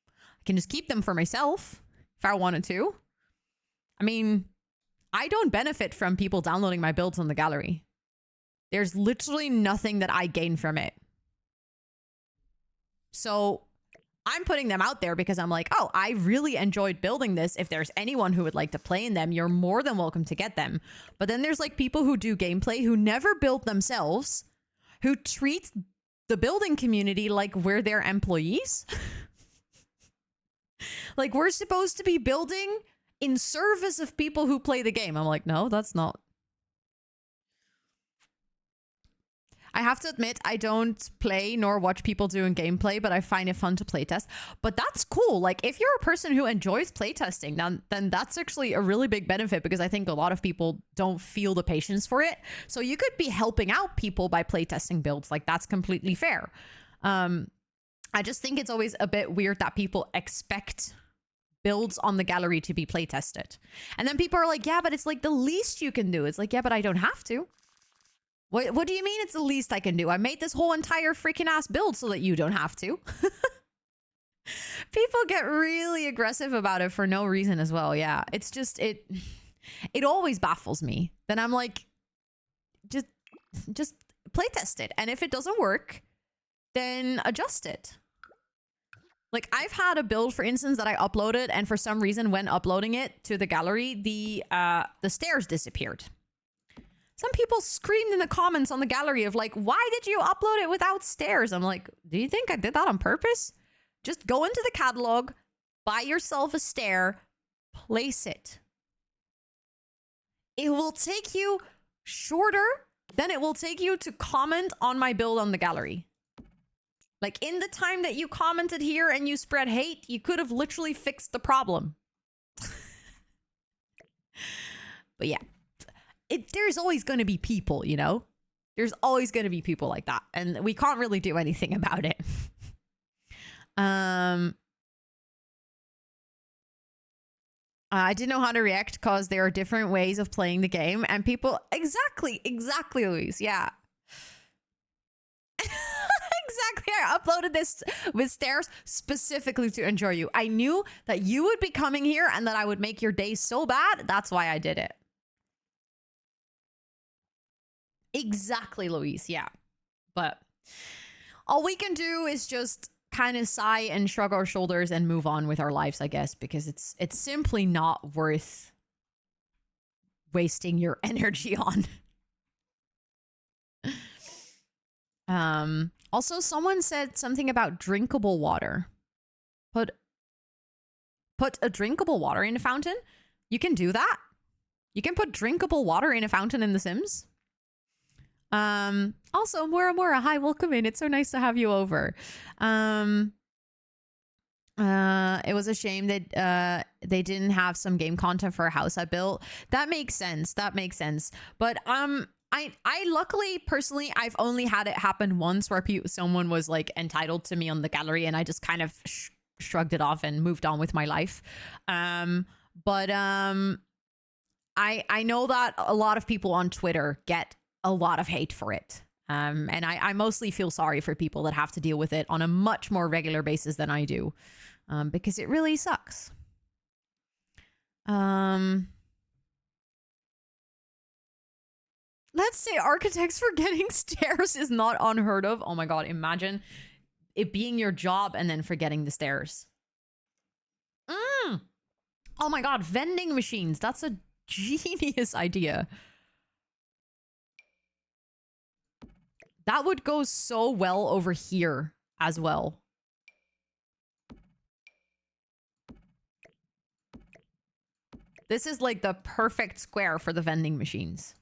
I can just keep them for myself if I wanted to. I mean, I don't benefit from people downloading my builds on the gallery. There's literally nothing that I gain from it. So I'm putting them out there because I'm like, oh, I really enjoyed building this. If there's anyone who would like to play in them, you're more than welcome to get them. But then there's like people who do gameplay who never build themselves, who treat the building community like we're their employees. Like we're supposed to be building in service of people who play the game. I'm like, no, that's not. I have to admit, I don't play nor watch people doing gameplay, but I find it fun to playtest. But that's cool. Like, if you're a person who enjoys playtesting, then that's actually a really big benefit because I think a lot of people don't feel the patience for it. So you could be helping out people by playtesting builds. Like, that's completely fair. I just think it's always a bit weird that people expect builds on the gallery to be playtested. And then people are like, yeah, but it's like the least you can do. It's like, yeah, but I don't have to. What do you mean it's the least I can do? I made this whole entire freaking ass build so that you don't have to. People get really aggressive about it for no reason as well. Yeah, it's just, it always baffles me. Then I'm like, just play test it. And if it doesn't work, then adjust it. Like I've had a build, for instance, that I uploaded, and for some reason when uploading it to the gallery, the stairs disappeared. Some people screamed in the comments on the gallery of like, why did you upload it without stairs? I'm like, do you think I did that on purpose? Just go into the catalog, buy yourself a stair, place it. It will take you shorter than it will take you to comment on my build on the gallery. Like in the time that you commented here and you spread hate, you could have literally fixed the problem. But yeah. There's always going to be people, you know? There's always going to be people like that. And we can't really do anything about it. I didn't know how to react because there are different ways of playing the game. And people... Exactly, Louise. Yeah. Exactly. I uploaded this with stairs specifically to enjoy you. I knew that you would be coming here and that I would make your day so bad. That's why I did it. Exactly, Louise. Yeah. But all we can do is just kind of sigh and shrug our shoulders and move on with our lives, I guess, because it's simply not worth wasting your energy on. Also, someone said something about drinkable water. Put a drinkable water in a fountain. You can do that. You can put drinkable water in a fountain in The Sims. Also, Mura, hi, welcome in. It's so nice to have you over. It was a shame that they didn't have some game content for a house I built. That makes sense. But I luckily, personally, I've only had it happen once where someone was like entitled to me on the gallery and I just kind of shrugged it off and moved on with my life. I know that a lot of people on Twitter get a lot of hate for it. And I mostly feel sorry for people that have to deal with it on a much more regular basis than I do. Because it really sucks. Let's say architects forgetting stairs is not unheard of. Oh my god, imagine it being your job and then forgetting the stairs. Oh my god, vending machines. That's a genius idea. That would go so well over here as well. This is like the perfect square for the vending machines.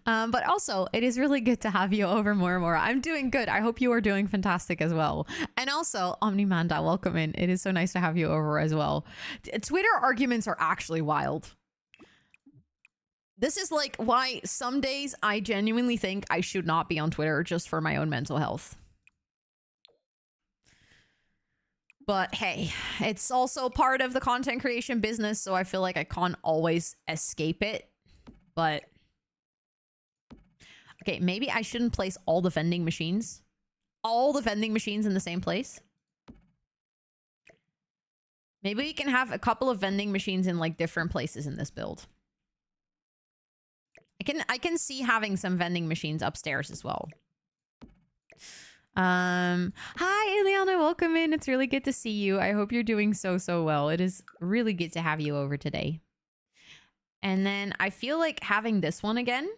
But also, it is really good to have you over more and more. I'm doing good. I hope you are doing fantastic as well. And also, Omnimanda, welcome in. It is so nice to have you over as well. Twitter arguments are actually wild. This is like why some days I genuinely think I should not be on Twitter just for my own mental health. But hey, it's also part of the content creation business, so I feel like I can't always escape it. But okay, maybe I shouldn't place all the vending machines. All the vending machines in the same place. Maybe we can have a couple of vending machines in like different places in this build. I can see having some vending machines upstairs as well. Hi Ileana, welcome in. It's really good to see you. I hope you're doing so well. It is really good to have you over today. And then I feel like having this one again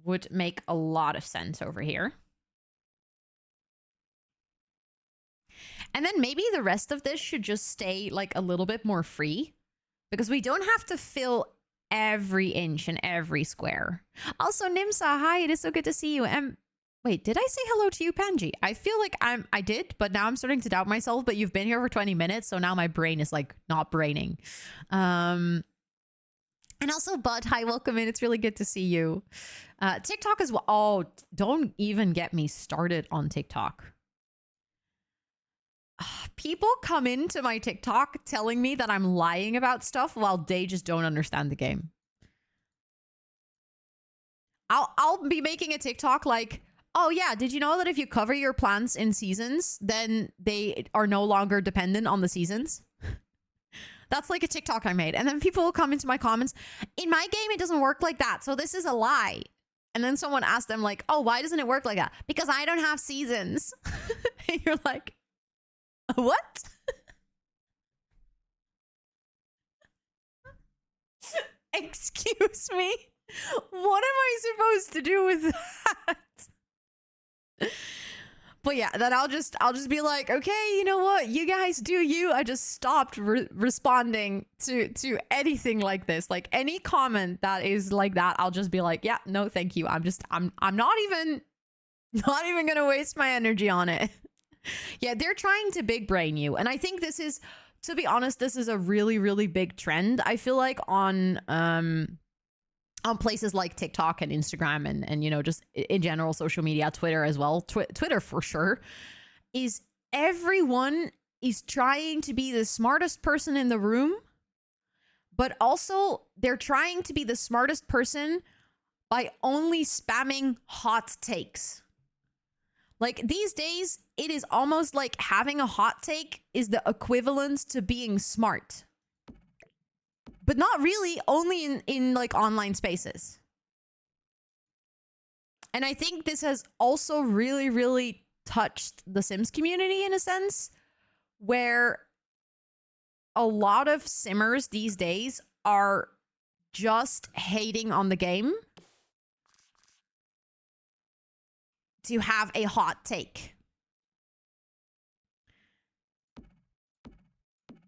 would make a lot of sense over here. And then maybe the rest of this should just stay like a little bit more free, because we don't have to fill every inch and every square. Also, Nimsa, hi, it is so good to see you. Wait, did I say hello to you, Panji? I feel like I did, but now I'm starting to doubt myself. But you've been here for 20 minutes, so now my brain is like not braining. And also, Bud, hi, welcome in. It's really good to see you. TikTok as well. Oh, don't even get me started on TikTok. People come into my TikTok telling me that I'm lying about stuff while they just don't understand the game. I'll be making a TikTok like, oh yeah, did you know that if you cover your plants in seasons, then they are no longer dependent on the seasons? That's like a TikTok I made. And then people will come into my comments, in my game, it doesn't work like that. So this is a lie. And then someone asked them like, oh, why doesn't it work like that? Because I don't have seasons. And you're like, what? Excuse me? What am I supposed to do with that? But yeah, then I'll just be like, okay, you know what? You guys do you. I just stopped responding to anything like this. Like any comment that is like that, I'll just be like, yeah, no, thank you. I'm not even gonna waste my energy on it. Yeah, they're trying to big brain you. And I think this is, to be honest, this is a really, really big trend. I feel like on places like TikTok and Instagram and you know, just in general, social media, Twitter as well. Twitter for sure, is everyone is trying to be the smartest person in the room, but also they're trying to be the smartest person by only spamming hot takes. Like these days, it is almost like having a hot take is the equivalent to being smart. But not really, only in like online spaces. And I think this has also really, really touched the Sims community in a sense, where a lot of Simmers these days are just hating on the game to have a hot take.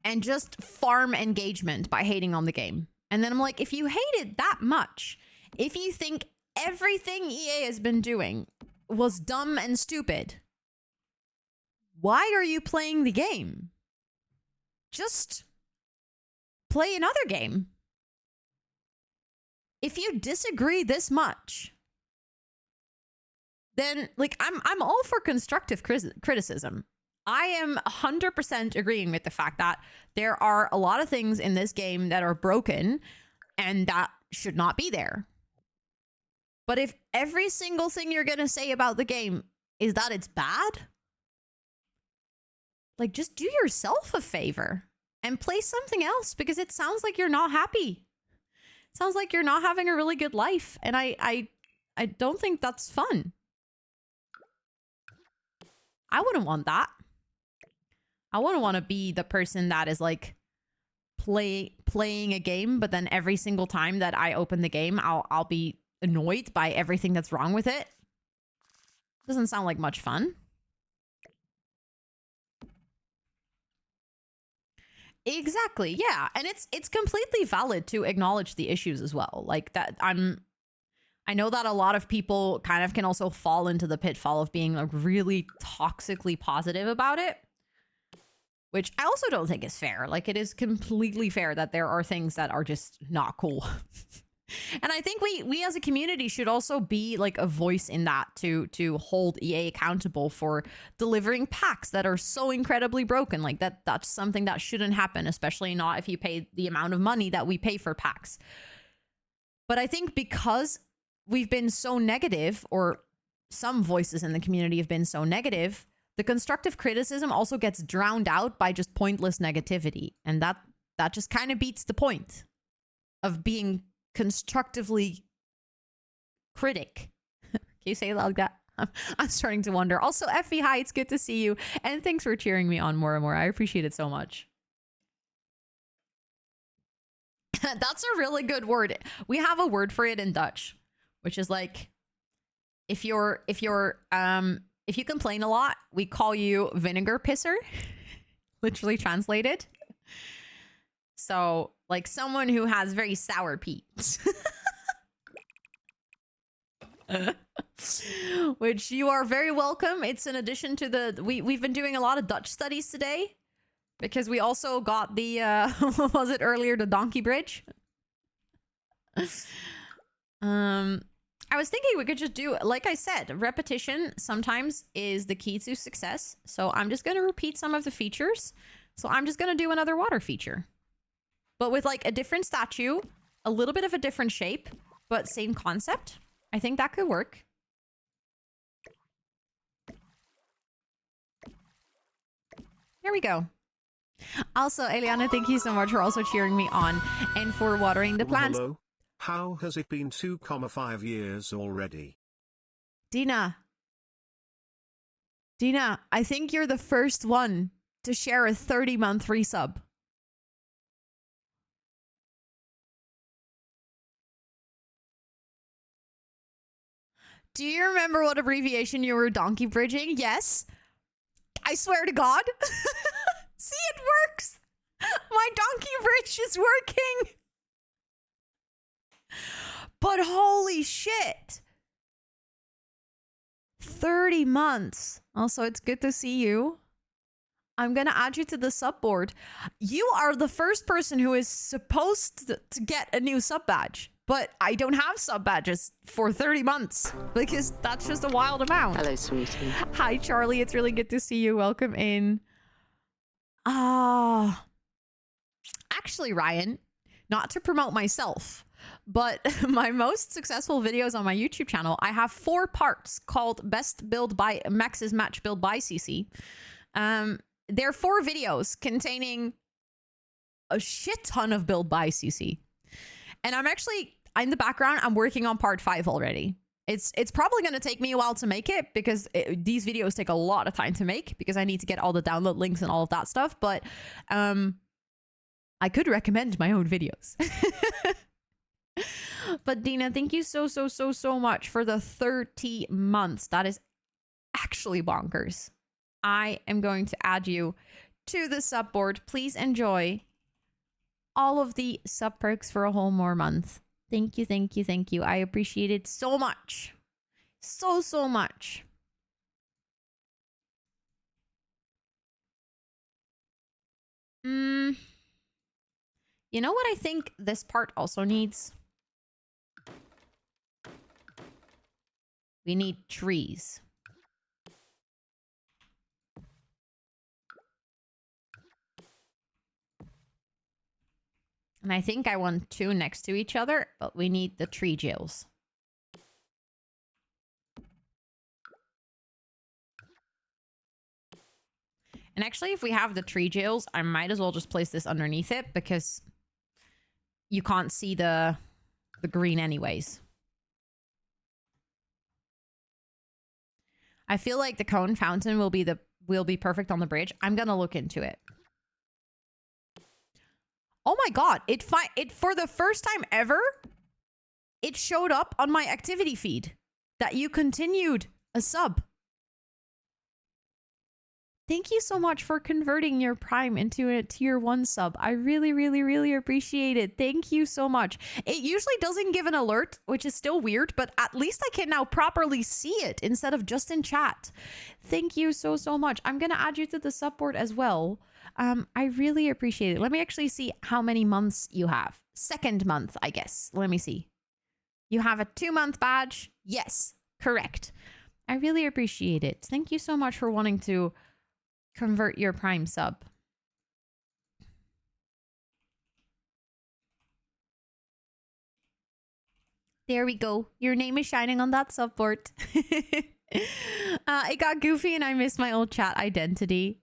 And just farm engagement by hating on the game. And then I'm like, if you hate it that much, if you think everything EA has been doing was dumb and stupid, why are you playing the game? Just play another game. If you disagree this much, then like I'm all for constructive criticism. I am 100% agreeing with the fact that there are a lot of things in this game that are broken and that should not be there. But if every single thing you're going to say about the game is that it's bad, like just do yourself a favor and play something else, because it sounds like you're not happy. It sounds like you're not having a really good life. And I don't think that's fun. I wouldn't want that. I wouldn't want to be the person that is like playing a game, but then every single time that I open the game, I'll be annoyed by everything that's wrong with it. Doesn't sound like much fun. Exactly, yeah. And it's completely valid to acknowledge the issues as well. Like that I know that a lot of people kind of can also fall into the pitfall of being like really toxically positive about it, which I also don't think is fair. Like, it is completely fair that there are things that are just not cool. And I think we as a community should also be like a voice in that to hold EA accountable for delivering packs that are so incredibly broken. Like that's something that shouldn't happen, especially not if you pay the amount of money that we pay for packs. But I think because we've been so negative, or some voices in the community have been so negative, the constructive criticism also gets drowned out by just pointless negativity. And that just kind of beats the point of being constructively critic. Can you say it like that? I'm starting to wonder. Also, Effie, hi, it's good to see you. And thanks for cheering me on more and more. I appreciate it so much. That's a really good word. We have a word for it in Dutch, which is like, if you complain a lot, we call you vinegar pisser, literally translated. So, like someone who has very sour peats. Which you are very welcome. It's in addition to the... We've been doing a lot of Dutch studies today. Because we also got the... what was it earlier? The donkey bridge. I was thinking we could just do... Like I said, repetition sometimes is the key to success. So I'm just going to repeat some of the features. So I'm just going to do another water feature. But with like a different statue, a little bit of a different shape, but same concept. I think that could work. Here we go. Also, Eliana, thank you so much for also cheering me on and for watering the plants. Hello? How has it been 2.5 years already? Dina, I think you're the first one to share a 30-month resub. Do you remember what abbreviation you were donkey bridging? Yes. I swear to God. See, it works. My donkey bridge is working. But holy shit. 30 months. Also, it's good to see you. I'm going to add you to the sub board. You are the first person who is supposed to get a new sub badge. But I don't have sub badges for 30 months because that's just a wild amount. Hello, sweetie. Hi, Charlie. It's really good to see you. Welcome in. Actually, Ryan, not to promote myself, but my most successful videos on my YouTube channel, I have 4 parts called Best Build by Max's Match Build by CC. They're 4 videos containing a shit ton of build by CC. And I'm actually, in the background, I'm working on part 5 already. It's probably going to take me a while to make it because these videos take a lot of time to make because I need to get all the download links and all of that stuff. But I could recommend my own videos. But Dina, thank you so much for the 30 months. That is actually bonkers. I am going to add you to the sub board. Please enjoy all of the sub perks for a whole more month. Thank you. I appreciate it so much. So much. You know what I think this part also needs? We need trees. And I think I want 2 next to each other, but we need the tree jails. And actually, if we have the tree jails, I might as well just place this underneath it because you can't see the green anyways. I feel like the cone fountain will be perfect on the bridge. I'm gonna look into it. Oh my god, it for the first time ever, it showed up on my activity feed that you continued a sub. Thank you so much for converting your Prime into a tier 1 sub. I really appreciate it. Thank you so much. It usually doesn't give an alert, which is still weird, but at least I can now properly see it instead of just in chat. Thank you so much. I'm going to add you to the sub board as well. I really appreciate it. Let me actually see how many months you have. 2nd month, I guess. Let me see. You have a 2-month badge? Yes, correct. I really appreciate it. Thank you so much for wanting to convert your Prime sub. There we go. Your name is shining on that support. It got goofy and I missed my old chat identity.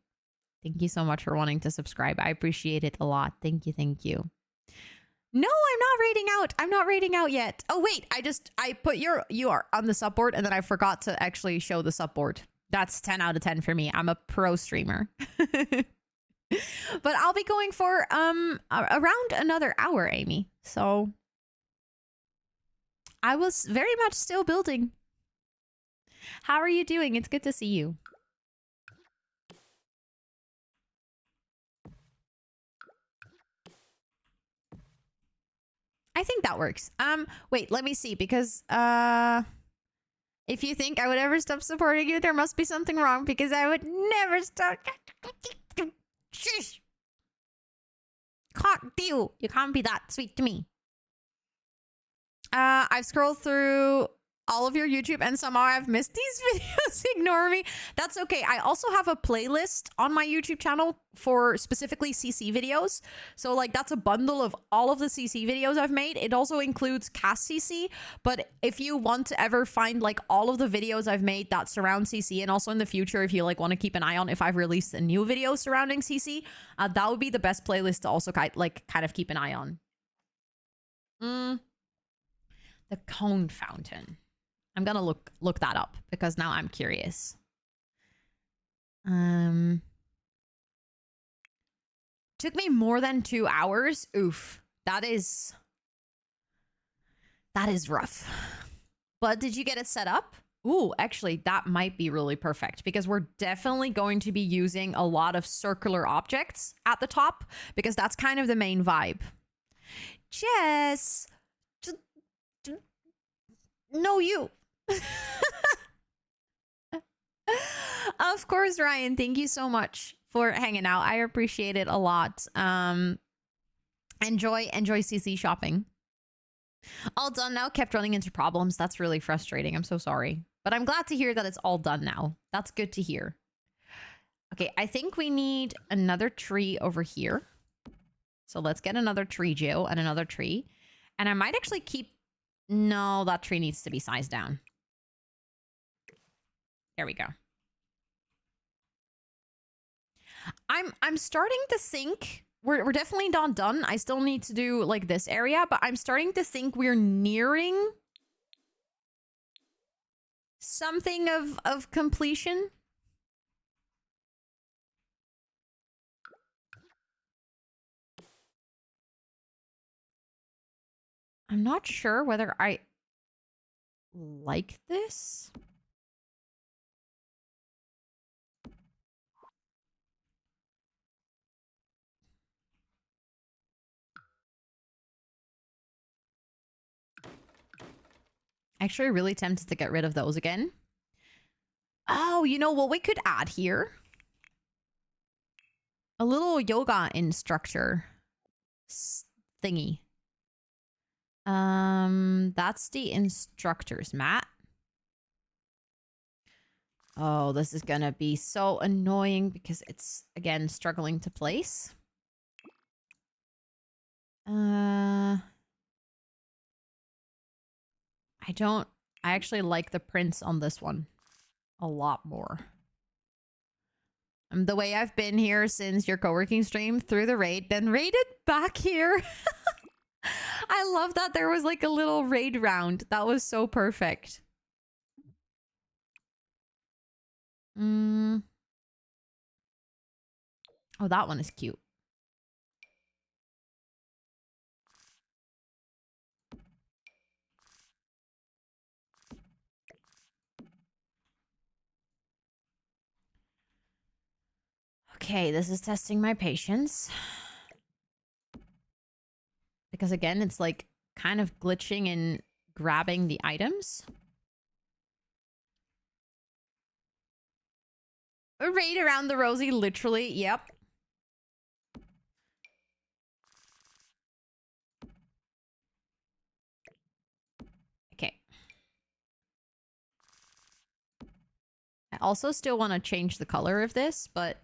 Thank you so much for wanting to subscribe. I appreciate it a lot. Thank you. Thank you. No, I'm not raiding out. I'm not raiding out yet. Oh, wait. I put you are on the subboard and then I forgot to actually show the subboard. That's 10 out of 10 for me. I'm a pro streamer. But I'll be going for around another hour, Amy. So I was very much still building. How are you doing? It's good to see you. I think that works. Wait, let me see, because if you think I would ever stop supporting you, there must be something wrong, because I would never stop. Shush. Can't deal. You can't be that sweet to me. I've scrolled through all of your YouTube and somehow I've missed these videos. Ignore me. That's okay. I also have a playlist on my YouTube channel for specifically CC videos. So like that's a bundle of all of the CC videos I've made. It also includes cast CC. But if you want to ever find like all of the videos I've made that surround CC, and also in the future, if you like want to keep an eye on if I've released a new video surrounding CC, that would be the best playlist to also kind of keep an eye on. The cone fountain. I'm gonna look that up because now I'm curious. Took me more than 2 hours. Oof. That is rough. But did you get it set up? Ooh, actually, that might be really perfect because we're definitely going to be using a lot of circular objects at the top because that's kind of the main vibe. Jess. No, you. Of course, Ryan. Thank you so much for hanging out. I appreciate it a lot. Enjoy CC shopping. All done now. Kept running into problems. That's really frustrating. I'm so sorry. But I'm glad to hear that it's all done now. That's good to hear. Okay, I think we need another tree over here. So let's get another tree, Jill, and another tree. And I might actually keep... No, that tree needs to be sized down. There we go. I'm starting to think we're definitely not done. I still need to do like this area, but I'm starting to think we're nearing something of completion. I'm not sure whether I like this. Actually, really tempted to get rid of those again. Oh, you know what we could add here? A little yoga instructor thingy. That's the instructor's mat. Oh, this is gonna be so annoying because it's, again, struggling to place. I actually like the prints on this one a lot more. The way I've been here since your co-working stream through the raid, then raided back here. I love that there was like a little raid round. That was so perfect. Oh, that one is cute. Okay, this is testing my patience. Because again, it's like kind of glitching and grabbing the items. A raid around the Rosie, literally, yep. I also still want to change the color of this, but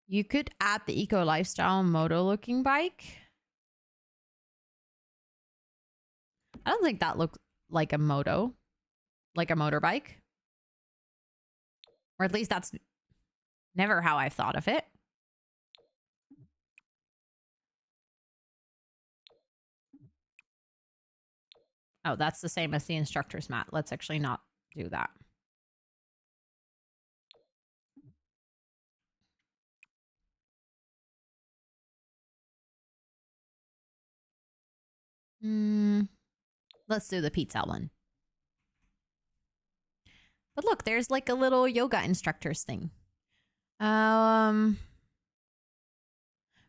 you could add the eco lifestyle moto looking bike. I don't think that looked like a moto, like a motorbike. Or at least that's never how I've thought of it. Oh, that's the same as the instructor's mat. Let's actually not do that. Let's do the pizza one. But look, there's like a little yoga instructors thing.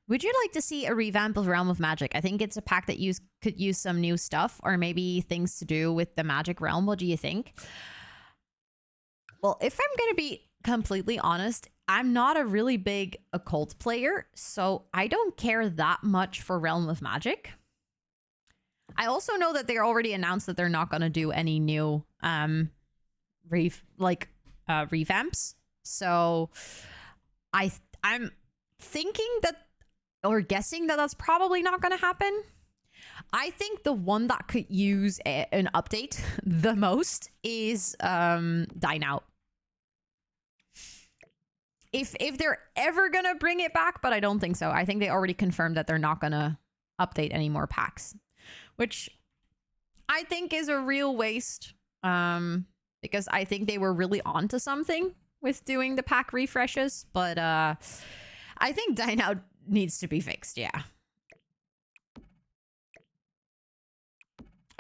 Would you like to see a revamp of Realm of Magic? I think it's a pack that could use some new stuff or maybe things to do with the Magic Realm. What do you think? Well, if I'm going to be completely honest, I'm not a really big occult player, so I don't care that much for Realm of Magic. I also know that they already announced that they're not going to do any new revamps. So I'm thinking that, or guessing that that's probably not going to happen. I think the one that could use an update the most is Dine Out. If they're ever going to bring it back, but I don't think so. I think they already confirmed that they're not going to update any more packs, which I think is a real waste because I think they were really onto something with doing the pack refreshes, but I think Dine Out needs to be fixed, yeah.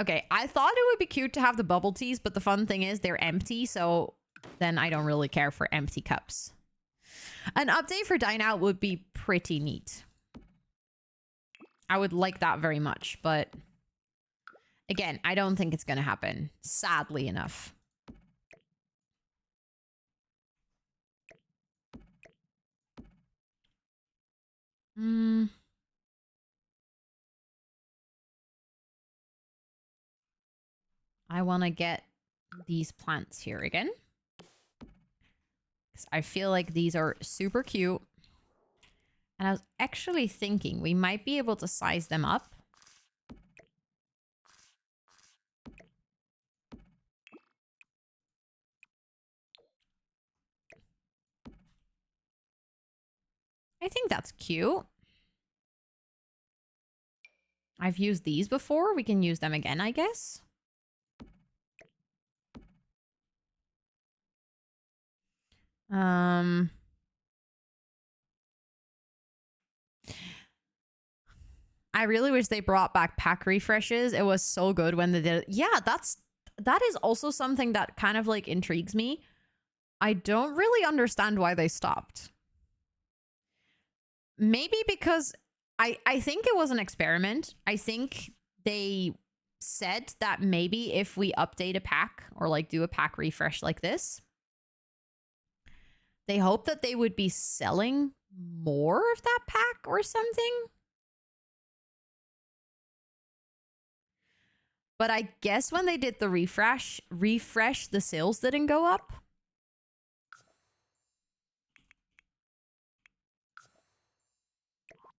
Okay, I thought it would be cute to have the bubble teas, but the fun thing is they're empty, so then I don't really care for empty cups. An update for Dine Out would be pretty neat. I would like that very much, but again, I don't think it's going to happen, sadly enough. I want to get these plants here again. I feel like these are super cute. And I was actually thinking we might be able to size them up. I think that's cute. I've used these before. We can use them again, I guess. I really wish they brought back pack refreshes. It was so good when they did it. Yeah, that is also something that kind of like intrigues me. I don't really understand why they stopped. Maybe because I think it was an experiment. I think they said that maybe if we update a pack or like do a pack refresh like this, they hope that they would be selling more of that pack or something. But I guess when they did the refresh, the sales didn't go up.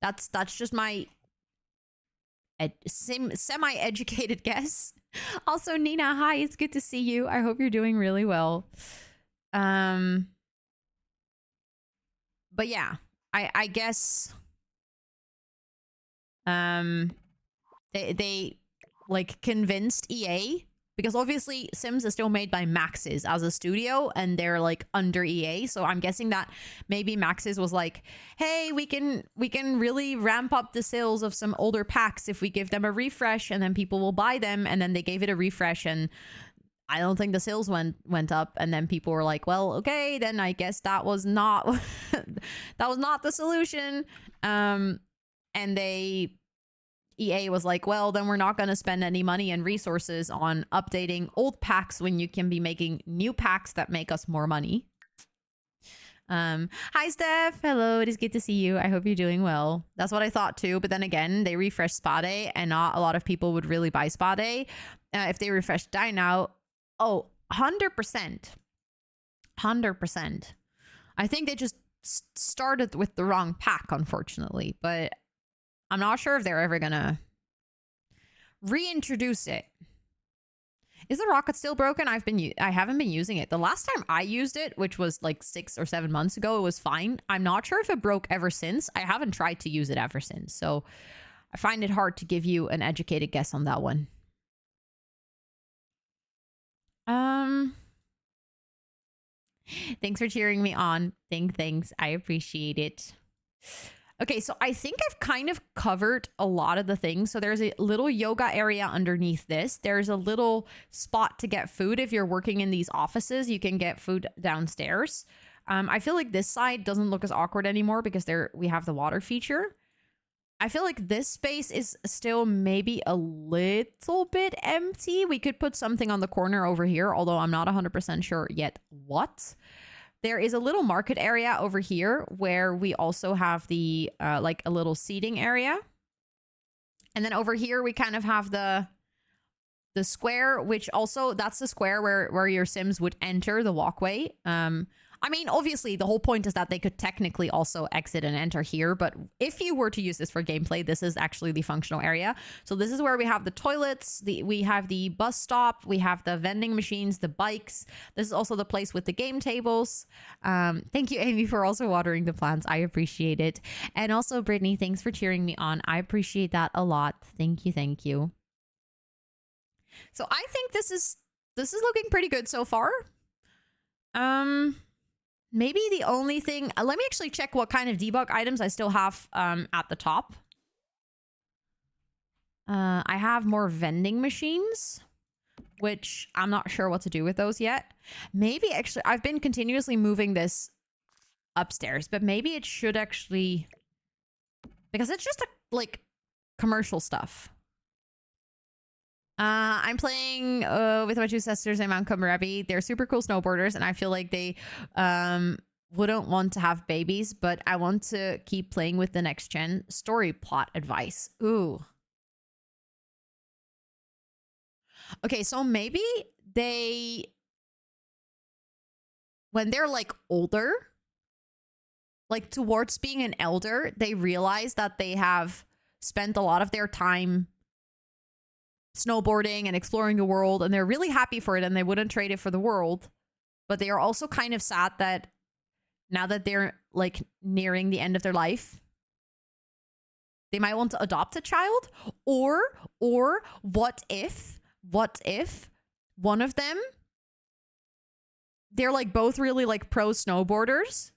That's just my semi-educated guess. Also, Nina, hi, it's good to see you. I hope you're doing really well. But yeah, I guess they like convinced EA, because obviously Sims is still made by Maxis as a studio and they're like under EA. So I'm guessing that maybe Maxis was like, hey, we can really ramp up the sales of some older packs if we give them a refresh, and then people will buy them. And then they gave it a refresh and I don't think the sales went up. And then people were like, well, okay, then I guess that was not that was not the solution. And EA was like, well, then we're not going to spend any money and resources on updating old packs when you can be making new packs that make us more money. Hi Steph. Hello, it is good to see you. I hope you're doing well. That's what I thought too. But then again, they refreshed Spa Day, and not a lot of people would really buy Spa Day. If they refresh Dine Out, 100%. 100%. I think they just started with the wrong pack, unfortunately. But I'm not sure if they're ever gonna reintroduce it. Is the rocket still broken? I haven't been using it. The last time I used it, which was like 6 or 7 months ago, it was fine. I'm not sure if it broke ever since. I haven't tried to use it ever since. So I find it hard to give you an educated guess on that one. Thanks for cheering me on. Thanks. I appreciate it. Okay, so I think I've kind of covered a lot of the things. So there's a little yoga area underneath this. There's a little spot to get food. If you're working in these offices, you can get food downstairs. I feel like this side doesn't look as awkward anymore because we have the water feature. I feel like this space is still maybe a little bit empty. We could put something on the corner over here, although I'm not 100% sure yet what. There is a little market area over here where we also have the like a little seating area. And then over here we kind of have the square, which also that's the square where your Sims would enter the walkway. I mean, obviously the whole point is that they could technically also exit and enter here, but if you were to use this for gameplay, this is actually the functional area. So this is where we have the toilets, we have the bus stop, we have the vending machines, the bikes. This is also the place with the game tables. Thank you, Amy, for also watering the plants. I appreciate it. And also, Brittany, thanks for cheering me on. I appreciate that a lot. Thank you. So I think this is looking pretty good so far. Maybe the only thing, let me actually check what kind of debug items I still have at the top. I have more vending machines, which I'm not sure what to do with those yet. Maybe actually, I've been continuously moving this upstairs, but maybe it should actually, because it's just like commercial stuff. I'm playing with my two sisters in Mount Kumarabi. They're super cool snowboarders, and I feel like they wouldn't want to have babies, but I want to keep playing with the next gen. Story plot advice. Ooh. Okay, so maybe when they're like older, like towards being an elder, they realize that they have spent a lot of their time snowboarding and exploring the world, and they're really happy for it and they wouldn't trade it for the world, but they are also kind of sad that now that they're like nearing the end of their life, they might want to adopt a child. Or what if one of them, they're like both really like pro snowboarders,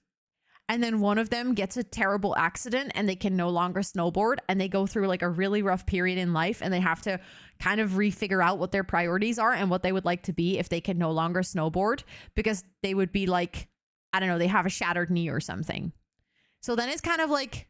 and then one of them gets a terrible accident and they can no longer snowboard, and they go through like a really rough period in life, and they have to kind of refigure out what their priorities are and what they would like to be if they can no longer snowboard, because they would be like, I don't know, they have a shattered knee or something. So then it's kind of like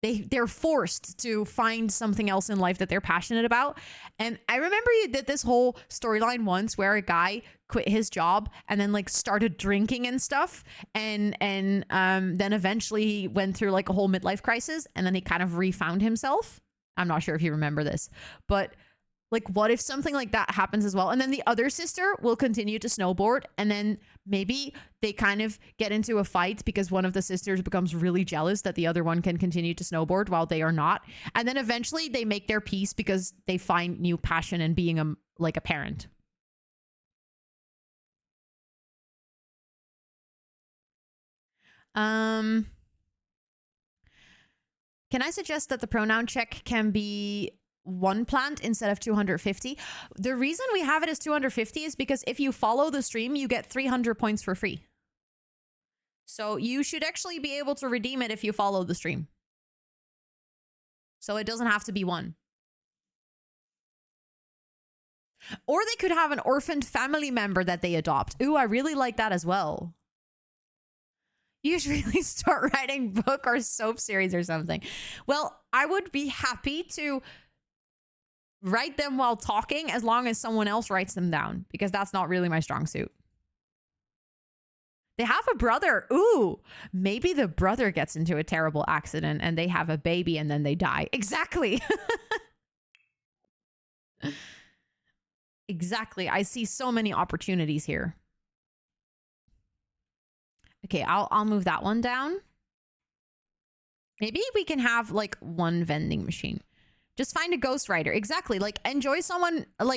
they're forced to find something else in life that they're passionate about. And I remember you did this whole storyline once where a guy quit his job and then like started drinking and stuff, and then eventually he went through like a whole midlife crisis, and then he kind of refound himself. I'm not sure if you remember this, but like, what if something like that happens as well? And then the other sister will continue to snowboard, and then maybe they kind of get into a fight because one of the sisters becomes really jealous that the other one can continue to snowboard while they are not. And then eventually they make their peace because they find new passion in being a parent. Can I suggest that the pronoun check can be 1 plant instead of 250? The reason we have it as 250 is because if you follow the stream, you get 300 points for free. So you should actually be able to redeem it if you follow the stream. So it doesn't have to be 1. Or they could have an orphaned family member that they adopt. Ooh, I really like that as well. You should really start writing book or soap series or something. Well, I would be happy to write them while talking as long as someone else writes them down, because that's not really my strong suit. They have a brother. Ooh, maybe the brother gets into a terrible accident and they have a baby and then they die. Exactly. Exactly. I see so many opportunities here. Okay, I'll move that one down. Maybe we can have like one vending machine. Just find a ghostwriter. Exactly. Like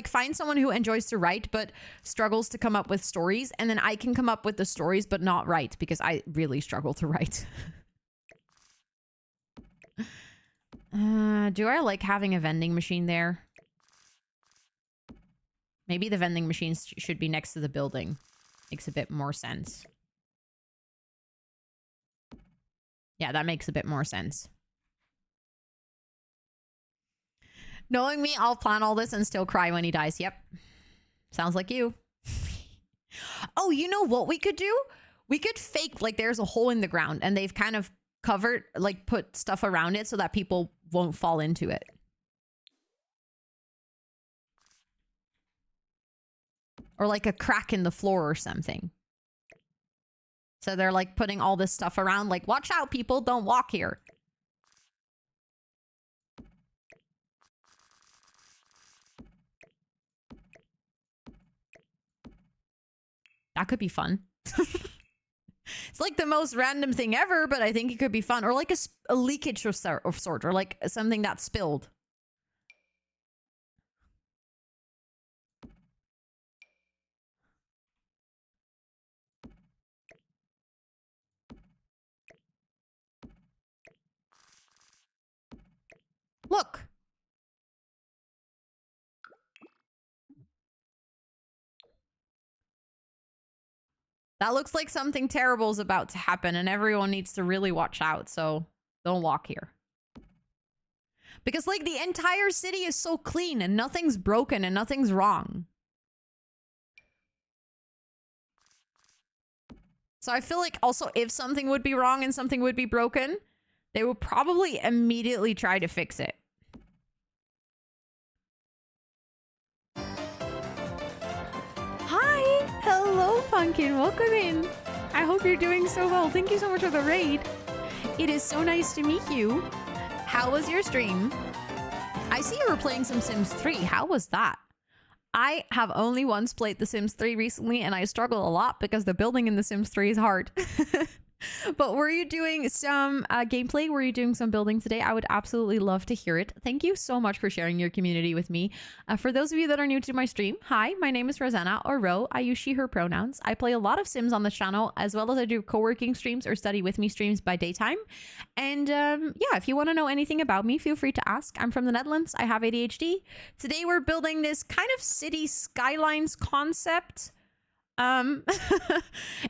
find someone who enjoys to write but struggles to come up with stories. And then I can come up with the stories but not write because I really struggle to write. Do I like having a vending machine there? Maybe the vending machines should be next to the building. Makes a bit more sense. Yeah, that makes a bit more sense. Knowing me, I'll plan all this and still cry when he dies. Yep. Sounds like you. Oh, you know what we could do? We could fake like there's a hole in the ground and they've kind of covered, like put stuff around it so that people won't fall into it. Or like a crack in the floor or something. So they're like putting all this stuff around like, watch out, people, don't walk here. That could be fun. It's like the most random thing ever, but I think it could be fun. Or like a leakage of sort, or like something that spilled. Look. That looks like something terrible is about to happen and everyone needs to really watch out. So don't walk here. Because like the entire city is so clean and nothing's broken and nothing's wrong. So I feel like also if something would be wrong and something would be broken, they would probably immediately try to fix it. Hi! Hello, Pumpkin. Welcome in. I hope you're doing so well. Thank you so much for the raid. It is so nice to meet you. How was your stream? I see you were playing some Sims 3. How was that? I have only once played The Sims 3 recently, and I struggle a lot because the building in The Sims 3 is hard. But were you doing some gameplay? Were you doing some building today? I would absolutely love to hear it. Thank you so much for sharing your community with me. For those of you that are new to my stream, hi, my name is Rosanna, or Ro. I use she, her pronouns. I play a lot of Sims on this channel, as well as I do co-working streams or study with me streams by daytime. And yeah, if you want to know anything about me, feel free to ask. I'm from the Netherlands. I have ADHD. Today we're building this kind of city skylines concept.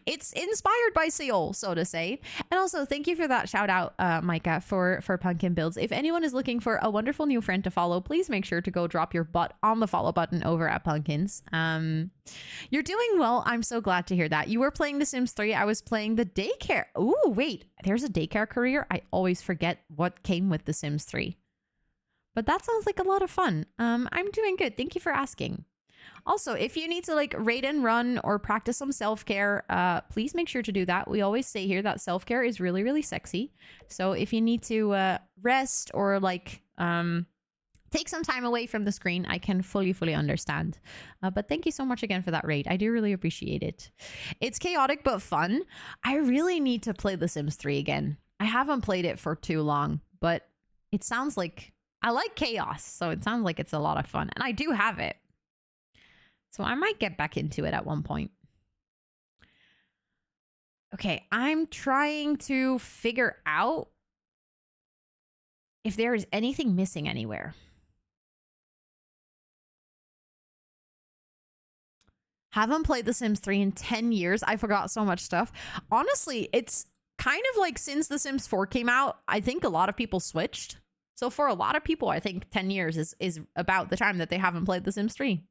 It's inspired by Seoul, so to say. And also thank you for that shout out, Micah, for Pumpkin Builds. If anyone is looking for a wonderful new friend to follow, please make sure to go drop your butt on the follow button over at Pumpkins. You're doing well. I'm so glad to hear that. You were playing The Sims 3. I was playing the daycare. Ooh, wait, there's a daycare career. I always forget what came with The Sims 3. But that sounds like a lot of fun. I'm doing good. Thank you for asking. Also, if you need to like raid and run or practice some self-care, please make sure to do that. We always say here that self-care is really, really sexy. So if you need to rest or like take some time away from the screen, I can fully understand. But thank you so much again for that raid. I do really appreciate it. It's chaotic but fun. I really need to play The Sims 3 again. I haven't played it for too long, but it sounds like I like chaos. So it sounds like it's a lot of fun. And I do have it. So I might get back into it at one point. Okay, I'm trying to figure out if there is anything missing anywhere. Haven't played The Sims 3 in 10 years. I forgot so much stuff. Honestly, it's kind of like since The Sims 4 came out, I think a lot of people switched. So for a lot of people, I think 10 years is about the time that they haven't played The Sims 3.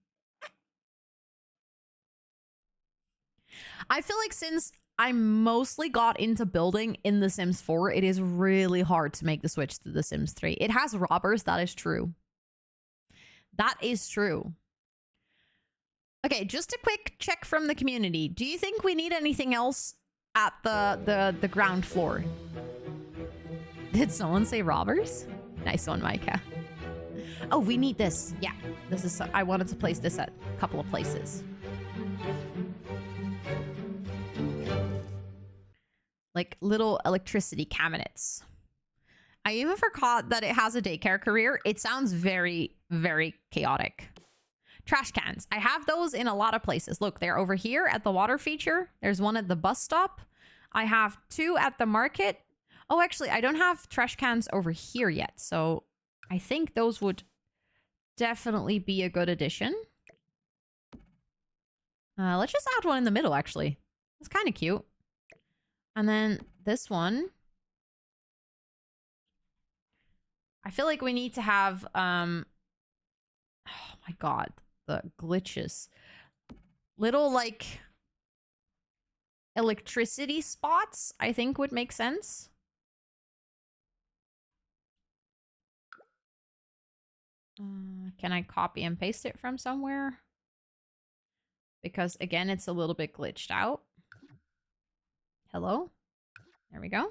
I feel like since I mostly got into building in The Sims 4, it is really hard to make the switch to The Sims 3. It has robbers, that is true. That is true. Okay, just a quick check from the community. Do you think we need anything else at the ground floor. Did someone say robbers? Nice one, Micah. Oh, we need this. Yeah, this is. I wanted to place this at a couple of places. Like little electricity cabinets. I even forgot that it has a daycare career. It sounds very, very chaotic. Trash cans. I have those in a lot of places. Look, they're over here at the water feature. There's one at the bus stop. I have 2 at the market. Oh, actually, I don't have trash cans over here yet. So I think those would definitely be a good addition. Let's just add one in the middle, actually. It's kind of cute. And then this one. I feel like we need to have, oh my God, the glitches. Little, like, electricity spots, I think would make sense. Can I copy and paste it from somewhere? Because, again, it's a little bit glitched out. Hello? There we go.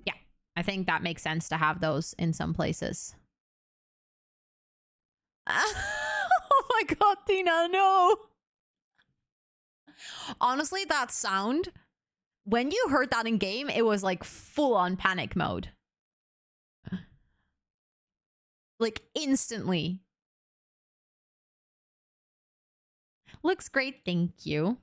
Yeah, I think that makes sense to have those in some places. Oh my God, Tina, no. Honestly, that sound, when you heard that in game, it was like full on panic mode. Like instantly. Looks great, thank you.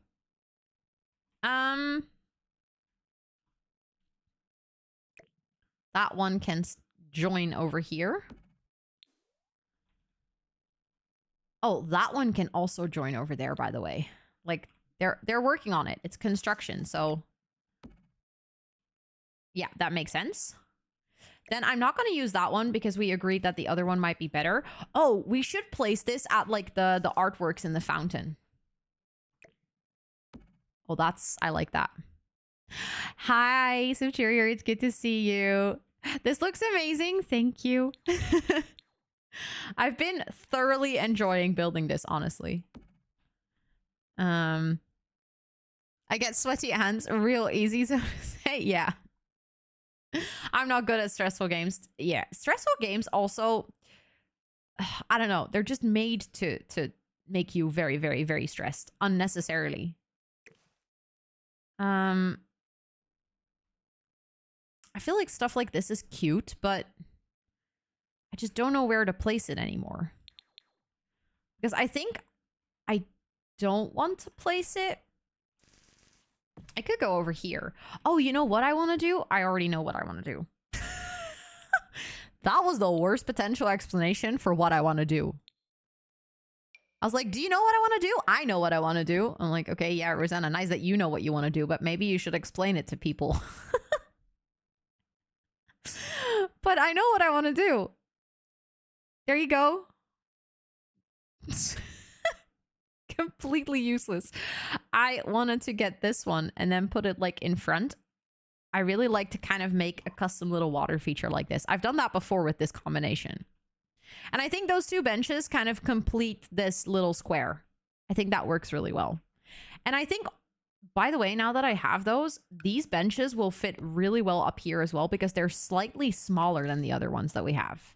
That one can join over here. Oh, that one can also join over there, by the way. Like, they're working on it. It's construction, so... Yeah, that makes sense. Then I'm not going to use that one because we agreed that the other one might be better. Oh, we should place this at, like, the artworks in the fountain. Oh, that's... I like that. Hi, Superior. It's good to see you. This looks amazing. Thank you. I've been thoroughly enjoying building this, honestly. I get sweaty hands real easy, so to say. Yeah. I'm not good at stressful games. Yeah. Stressful games also, I don't know. They're just made to make you very, very, very stressed unnecessarily. I feel like stuff like this is cute, but I just don't know where to place it anymore. Because I think I don't want to place it. I could go over here. Oh, you know what I want to do? I already know what I want to do. That was the worst potential explanation for what I want to do. I was like, do you know what I want to do? I know what I want to do. I'm like, okay, yeah, Rosanna, nice that you know what you want to do, but maybe you should explain it to people. But I know what I want to do. There you go. Completely useless. I wanted to get this one and then put it like in front. I really like to kind of make a custom little water feature like this. I've done that before with this combination. And I think those 2 benches kind of complete this little square. I think that works really well. And I think, by the way, now that I have those, these benches will fit really well up here as well because they're slightly smaller than the other ones that we have.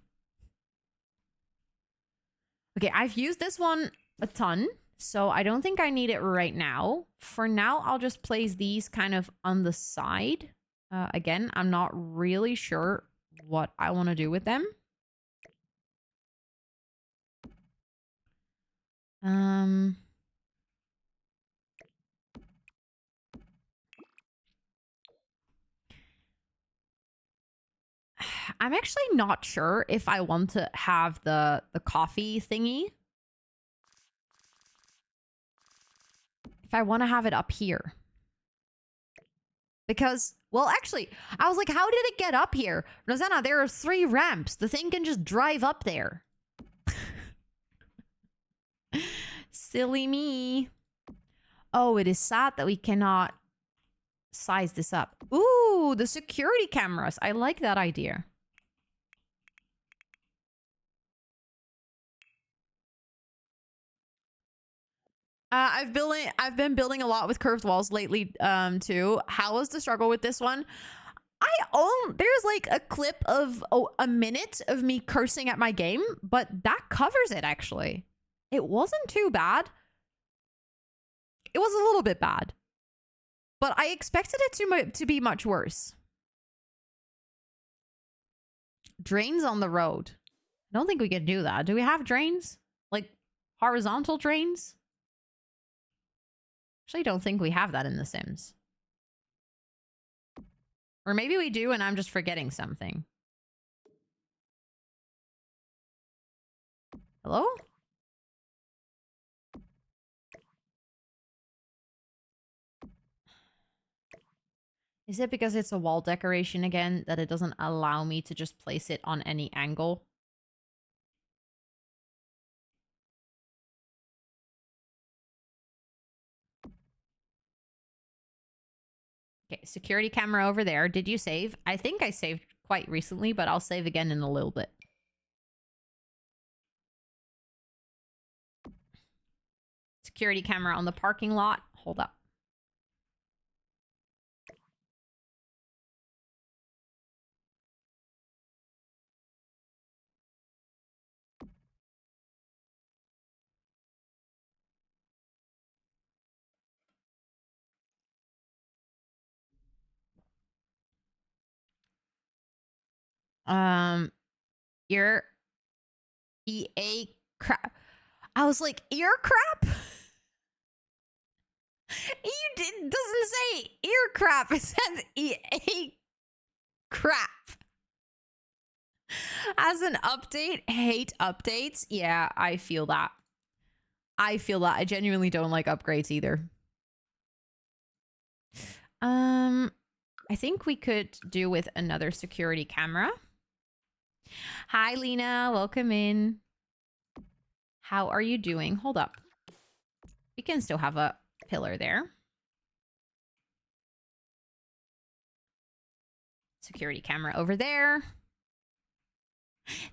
Okay, I've used this one a ton, so I don't think I need it right now. For now, I'll just place these kind of on the side. Again, I'm not really sure what I want to do with them. I'm actually not sure if I want to have the coffee thingy. If I want to have it up here. Because, well, actually, I was like, how did it get up here? Rosanna, there are 3 ramps. The thing can just drive up there. Silly me. Oh, it is sad that we cannot size this up. Ooh, the security cameras. I like that idea. I've been building a lot with curved walls lately, too. How was the struggle with this one? There's like a clip of a minute of me cursing at my game, but that covers it actually. It wasn't too bad. It was a little bit bad, but I expected it to be much worse. Drains on the road. I don't think we can do that. Do we have drains? Like horizontal drains? Actually, don't think we have that in The Sims. Or maybe we do and I'm just forgetting something. Hello? Is it because it's a wall decoration again that it doesn't allow me to just place it on any angle? Okay, security camera over there. Did you save? I think I saved quite recently, but I'll save again in a little bit. Security camera on the parking lot. Hold up. Ear EA crap. I was like, ear crap? It doesn't say ear crap. It says EA crap. As an update, hate updates. Yeah, I feel that. I feel that. I genuinely don't like upgrades either. I think we could do with another security camera. Hi, Lena. Welcome in. How are you doing? Hold up. We can still have a pillar there. Security camera over there.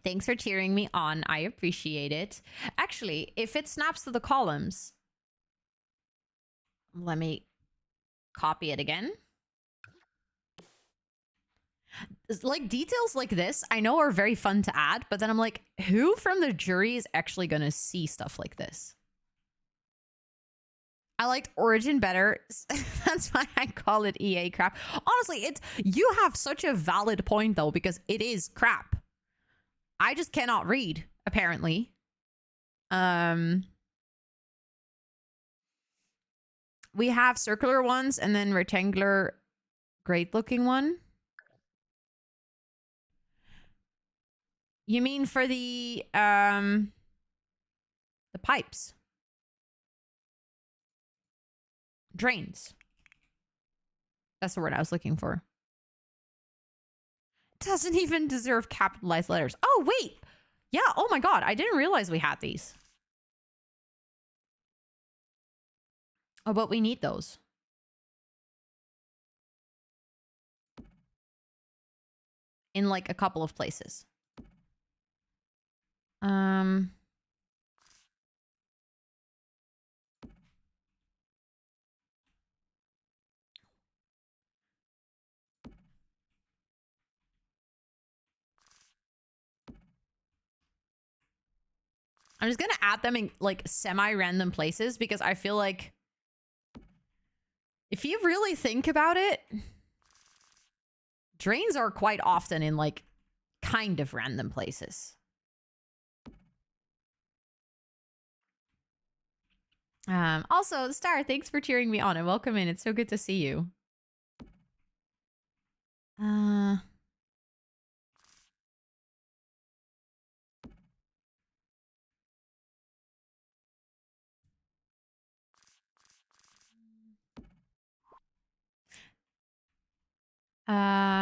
Thanks for cheering me on. I appreciate it. Actually, if it snaps to the columns, let me copy it again. Like details like this, I know are very fun to add, but then I'm like, who from the jury is actually going to see stuff like this? I liked Origin better. That's why I call it EA crap. Honestly, you have such a valid point though, because it is crap. I just cannot read, apparently. We have circular ones and then rectangular, great looking one. You mean for the pipes? Drains. That's the word I was looking for. Doesn't even deserve capitalized letters. Oh, wait. Yeah, oh my god. I didn't realize we had these. Oh, but we need those. In like a couple of places. I'm just gonna add them in like semi-random places because I feel like if you really think about it, drains are quite often in like kind of random places. Also, Star, thanks for cheering me on and welcome in. It's so good to see you.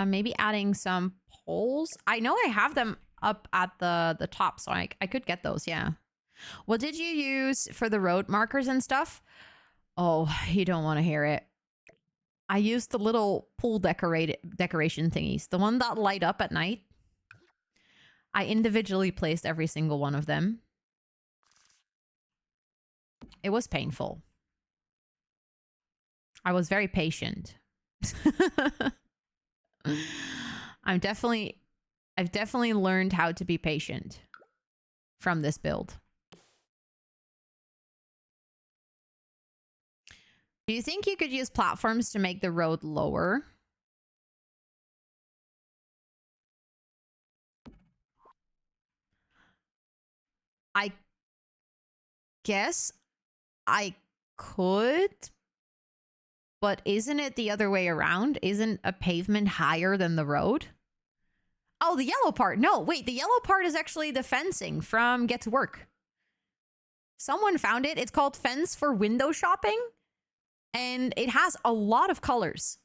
Maybe adding some poles. I know I have them up at the top, so I could get those, yeah. What did you use for the road markers and stuff? Oh, you don't want to hear it. I used the little pool decoration thingies, the one that light up at night. I individually placed every single one of them. It was painful. I was very patient. I've definitely learned how to be patient from this build. Do you think you could use platforms to make the road lower? I guess I could, but isn't it the other way around? Isn't a pavement higher than the road? Oh, the yellow part. No, wait, the yellow part is actually the fencing from Get to Work. Someone found it. It's called Fence for Window Shopping, and it has a lot of colors.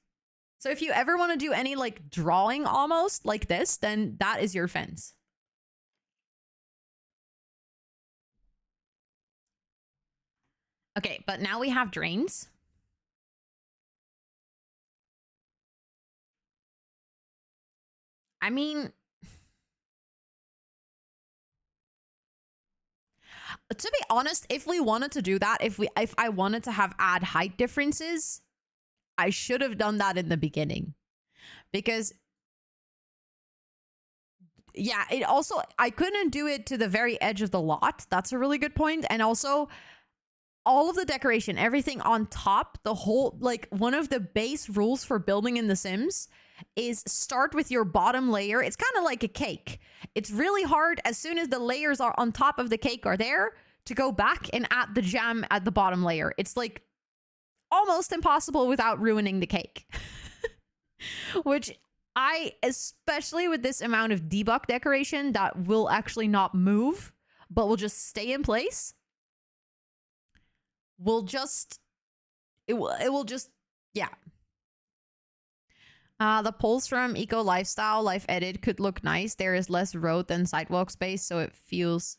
So if you ever want to do any like drawing almost like this, then that is your fence. Okay, but now we have drains. I mean, to be honest, if we wanted to do that, if I wanted to have add height differences, I should have done that in the beginning. Because yeah, it also, I couldn't do it to the very edge of the lot. That's a really good point. And also all of the decoration, everything on top, the whole, like one of the base rules for building in The Sims is start with your bottom layer. It's kind of like a cake. It's really hard as soon as the layers are on top of the cake are there to go back and add the jam at the bottom layer. It's like almost impossible without ruining the cake. Which I, especially with this amount of debug decoration that will actually not move, but will just stay in place, will just, it will just, yeah. The poles from Eco Lifestyle Life Edit could look nice. There is less road than sidewalk space, so it feels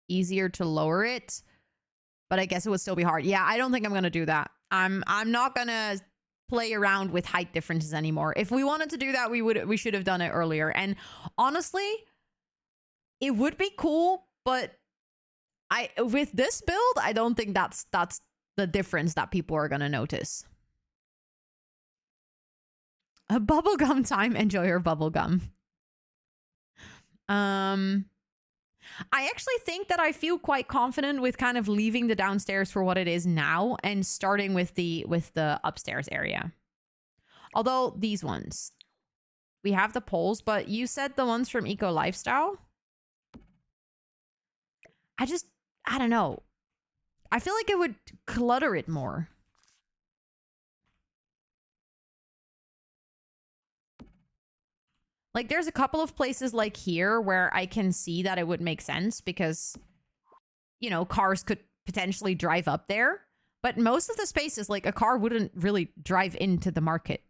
easier to lower it. But I guess it would still be hard. Yeah, I don't think I'm gonna do that. I'm not gonna play around with height differences anymore. If we wanted to do that, we should have done it earlier. And honestly, it would be cool, but with this build, I don't think that's the difference that people are gonna notice. A bubblegum time. Enjoy your bubblegum. I actually think that I feel quite confident with kind of leaving the downstairs for what it is now and starting with the upstairs area. Although these ones, we have the poles, but you said the ones from Eco Lifestyle. I don't know. I feel like it would clutter it more. Like, there's a couple of places like here where I can see that it would make sense because, you know, cars could potentially drive up there. But most of the spaces, like, a car wouldn't really drive into the market.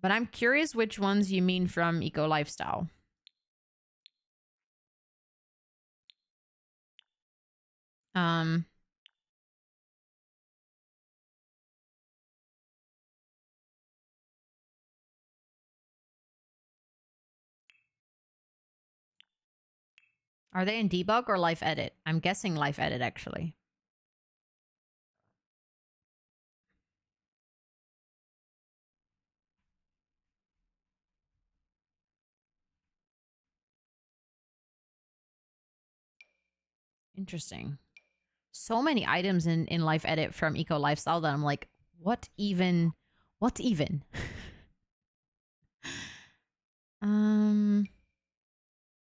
But I'm curious which ones you mean from Eco Lifestyle. Are they in debug or live edit? I'm guessing live edit, actually. Interesting. So many items in live edit from Eco Lifestyle that I'm like, what even? What even? You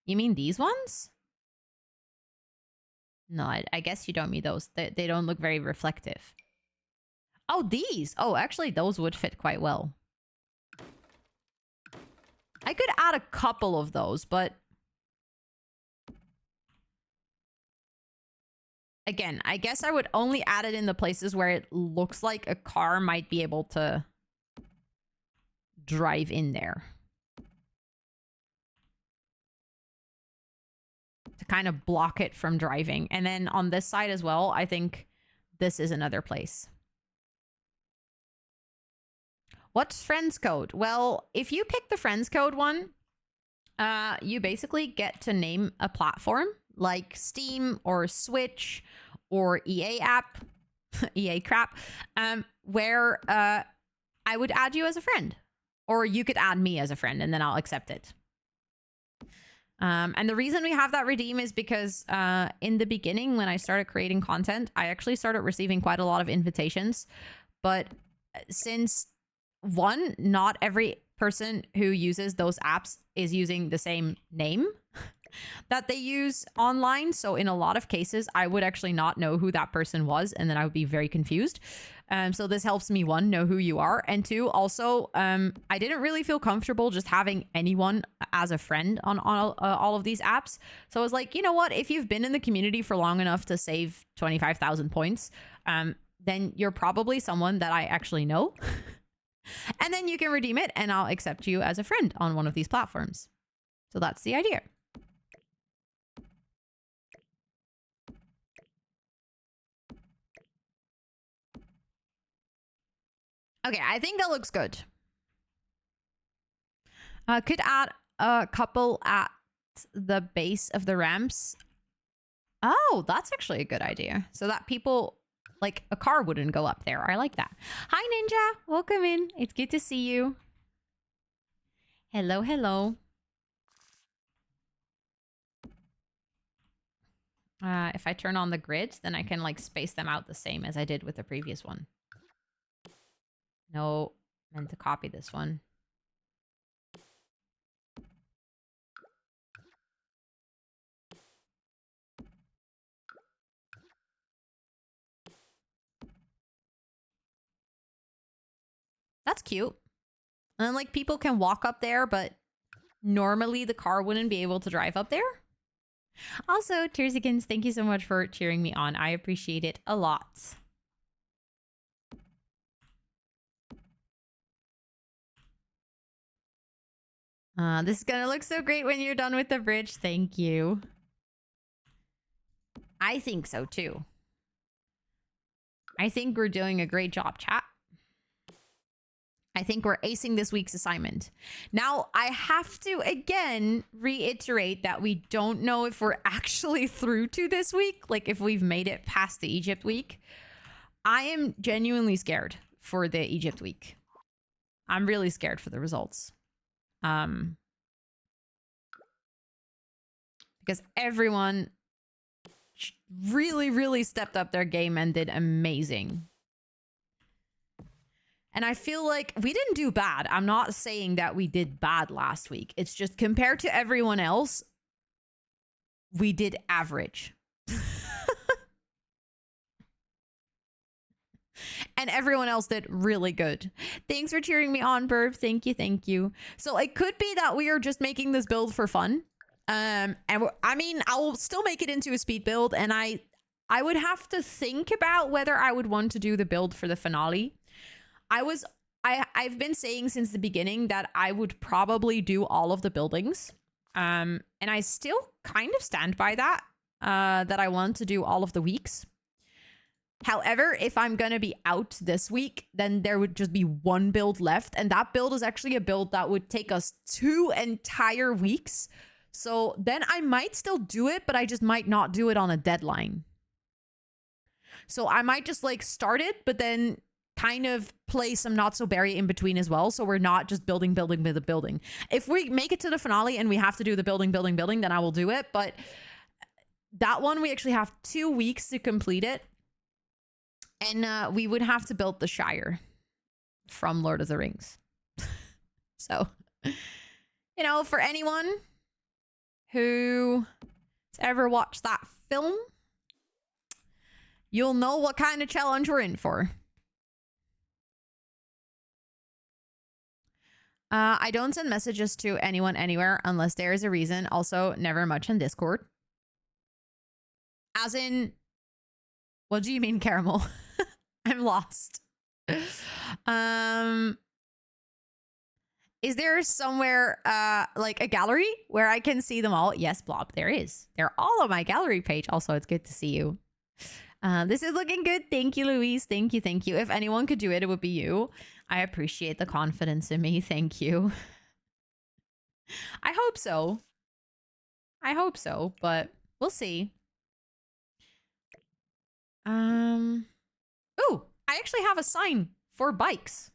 mean these ones? No, I guess you don't mean those. They don't look very reflective. Oh, these. Oh, actually, those would fit quite well. I could add a couple of those, but again, I guess I would only add it in the places where it looks like a car might be able to drive in there. To kind of block it from driving. And then on this side as well, I think this is another place. What's friends code? Well, if you pick the friends code one, you basically get to name a platform like Steam or Switch or EA app, EA crap, where I would add you as a friend. Or you could add me as a friend and then I'll accept it. And the reason we have that redeem is because in the beginning, when I started creating content, I actually started receiving quite a lot of invitations. But since one, not every person who uses those apps is using the same name that they use online. So in a lot of cases, I would actually not know who that person was, and then I would be very confused. So this helps me, one, know who you are, and two, also, I didn't really feel comfortable just having anyone as a friend on all of these apps. So I was like, you know what? If you've been in the community for long enough to save 25,000 points, then you're probably someone that I actually know. And then you can redeem it, and I'll accept you as a friend on one of these platforms. So that's the idea. Okay, I think that looks good. Could add a couple at the base of the ramps. Oh, that's actually a good idea. So that people, like a car wouldn't go up there. I like that. Hi, Ninja. Welcome in. It's good to see you. Hello, hello. If I turn on the grid, then I can like space them out the same as I did with the previous one. No, meant to copy this one. That's cute. And then like people can walk up there, but normally the car wouldn't be able to drive up there. Also, Tearsigans, thank you so much for cheering me on. I appreciate it a lot. This is gonna look so great when you're done with the bridge. Thank you. I think so too. I think we're doing a great job, chat. I think we're acing this week's assignment. Now, I have to again reiterate that we don't know if we're actually through to this week, like if we've made it past the Egypt week. I am genuinely scared for the Egypt week. I'm really scared for the results. Because everyone really, really stepped up their game and did amazing. And I feel like we didn't do bad. I'm not saying that we did bad last week. It's just compared to everyone else, we did average. And everyone else did really good. Thanks for cheering me on, Burb. Thank you, thank you. So it could be that we are just making this build for fun. And I mean, I'll still make it into a speed build, and I would have to think about whether I would want to do the build for the finale. I've been saying since the beginning that I would probably do all of the buildings. And I still kind of stand by that, that I want to do all of the weeks. However, if I'm going to be out this week, then there would just be one build left. And that build is actually a build that would take us 2 entire weeks. So then I might still do it, but I just might not do it on a deadline. So I might just like start it, but then kind of play some not so berry in between as well. So we're not just building with a building. If we make it to the finale and we have to do the building, then I will do it. But that one, we actually have 2 weeks to complete it. And we would have to build the Shire from Lord of the Rings. So, you know, for anyone who has ever watched that film, you'll know what kind of challenge we're in for. I don't send messages to anyone anywhere unless there is a reason. Also, never much on Discord. As in, what do you mean, Caramel? I'm lost. Is there somewhere like a gallery where I can see them all? Yes, Blob, there is. They're all on my gallery page. Also, it's good to see you. This is looking good. Thank you, Louise. Thank you. Thank you. If anyone could do it, it would be you. I appreciate the confidence in me. Thank you. I hope so. I hope so, but we'll see. Ooh, I actually have a sign for bikes.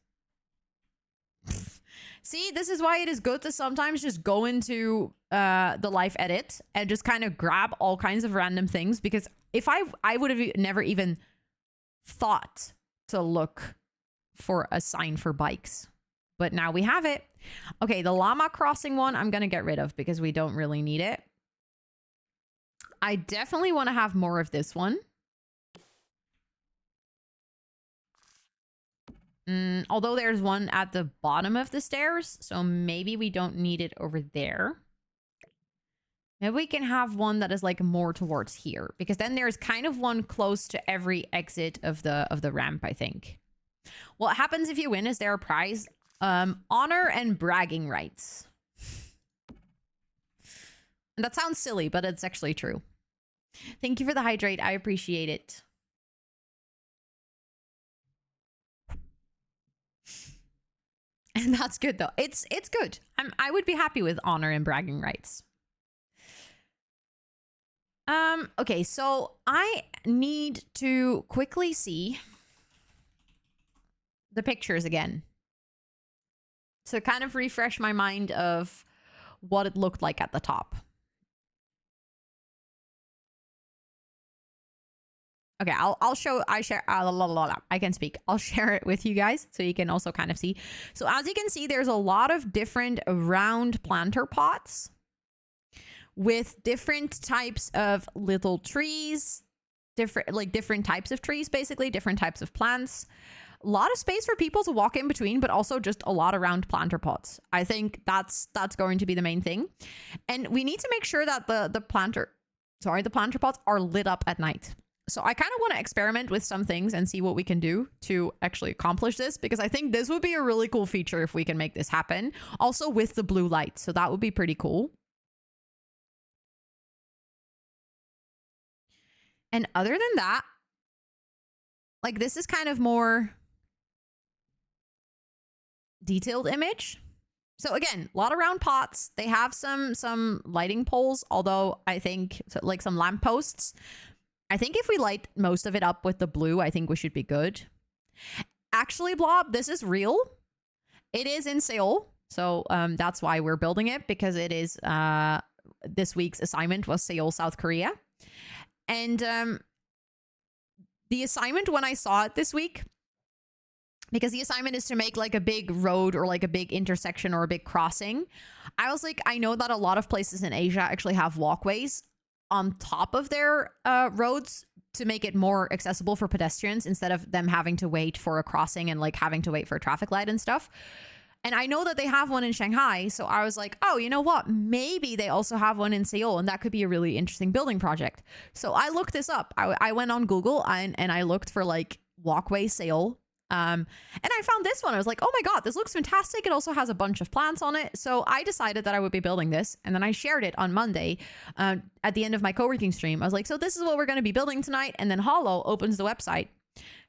See, this is why it is good to sometimes just go into the live edit and just kind of grab all kinds of random things, because if I would have never even thought to look for a sign for bikes. But now we have it. Okay, the llama crossing one I'm going to get rid of because we don't really need it. I definitely want to have more of this one. Although there's one at the bottom of the stairs, so maybe we don't need it over there. Maybe we can have one that is like more towards here, because then there's kind of one close to every exit of the ramp, I think. What happens if you win? Is there a prize? Honor and bragging rights. And that sounds silly, but it's actually true. Thank you for the hydrate. I appreciate it. And that's good though. It's good. I would be happy with honor and bragging rights. Okay, so I need to quickly see the pictures again to kind of refresh my mind of what it looked like at the top. Okay, I'll show, I can speak. I'll share it with you guys so you can also kind of see. So as you can see, there's a lot of different round planter pots with different types of little trees, different types of trees, basically, different types of plants. A lot of space for people to walk in between, but also just a lot of round planter pots. I think that's going to be the main thing. And we need to make sure that the planter pots are lit up at night. So I kind of want to experiment with some things and see what we can do to actually accomplish this, because I think this would be a really cool feature if we can make this happen. Also with the blue light. So that would be pretty cool. And other than that, like this is kind of more detailed image. So again, a lot of round pots. They have some lighting poles, although I think like some lamp posts. I think if we light most of it up with the blue, I think we should be good. Actually, Blob, this is real. It is in Seoul. So that's why we're building it, because it is this week's assignment was Seoul, South Korea. And the assignment, when I saw it this week, because the assignment is to make like a big road or like a big intersection or a big crossing, I was like, I know that a lot of places in Asia actually have walkways on top of their roads to make it more accessible for pedestrians instead of them having to wait for a crossing and like having to wait for a traffic light and stuff. And I know that they have one in Shanghai. So I was like, oh, you know what? Maybe they also have one in Seoul, and that could be a really interesting building project. So I looked this up. I went on Google and I looked for like walkway Seoul. And I found this one. I was like, oh my God, this looks fantastic. It also has a bunch of plants on it. So I decided that I would be building this. And then I shared it on Monday at the end of my co-working stream. I was like, so this is what we're going to be building tonight. And then Hollow opens the website,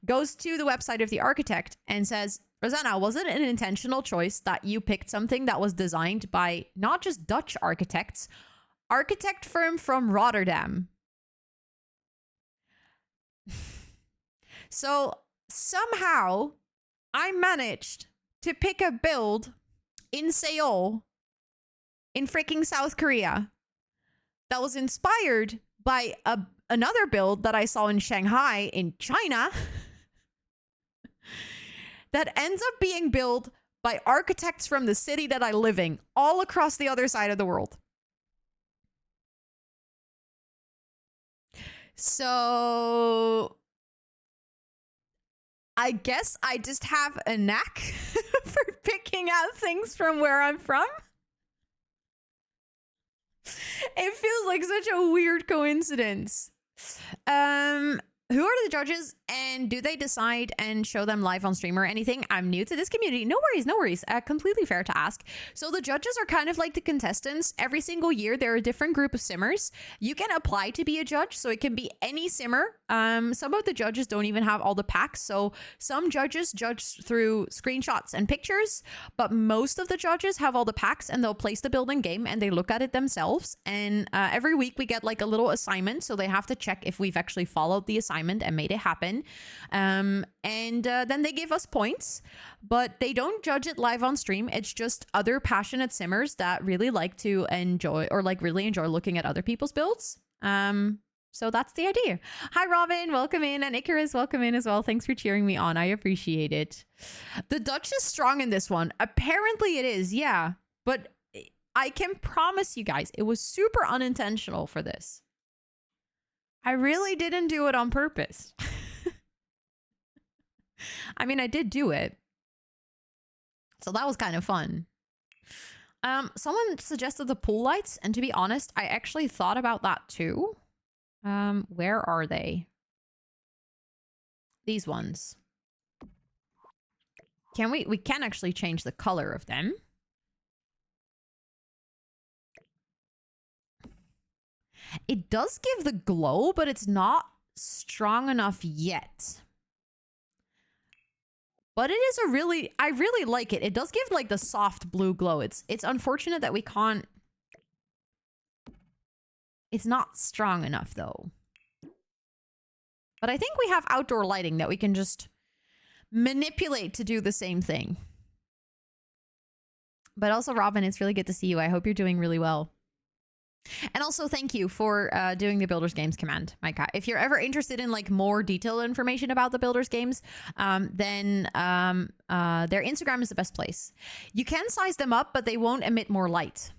goes to the website of the architect and says, Rosanna, was it an intentional choice that you picked something that was designed by not just Dutch architects, architect firm from Rotterdam? So somehow I managed to pick a build in Seoul in freaking South Korea that was inspired by another build that I saw in Shanghai in China that ends up being built by architects from the city that I live in all across the other side of the world. So I guess I just have a knack for picking out things from where I'm from. It feels like such a weird coincidence. who are the judges and do they decide and show them live on stream or anything? I'm new to this community. No worries, no worries. Completely fair to ask. So the judges are kind of like the contestants. Every single year, there are a different group of simmers. You can apply to be a judge, so it can be any simmer. Some of the judges don't even have all the packs. So some judges judge through screenshots and pictures, but most of the judges have all the packs and they'll place the building game and they look at it themselves. And every week we get like a little assignment. So they have to check if we've actually followed the assignment and made it happen. And then they give us points, but they don't judge it live on stream. It's just other passionate simmers that really like to enjoy or like really enjoy looking at other people's builds. So that's the idea. Hi, Robin. Welcome in. And Icarus, welcome in as well. Thanks for cheering me on. I appreciate it. The Dutch is strong in this one. Apparently it is. Yeah. But I can promise you guys, it was super unintentional for this. I really didn't do it on purpose. I mean, I did do it. So that was kind of fun. Someone suggested the pool lights. And to be honest, I actually thought about that too. Where are they? These ones. Can we can actually change the color of them. It does give the glow, but it's not strong enough yet. But it is I really like it. It does give like the soft blue glow. It's unfortunate that we can't. It's not strong enough though. But I think we have outdoor lighting that we can just manipulate to do the same thing. But also, Robin, it's really good to see you. I hope you're doing really well. And also, thank you for doing the Builders Games command, Micah. If you're ever interested in like more detailed information about the Builders Games, then their Instagram is the best place. You can size them up, but they won't emit more light,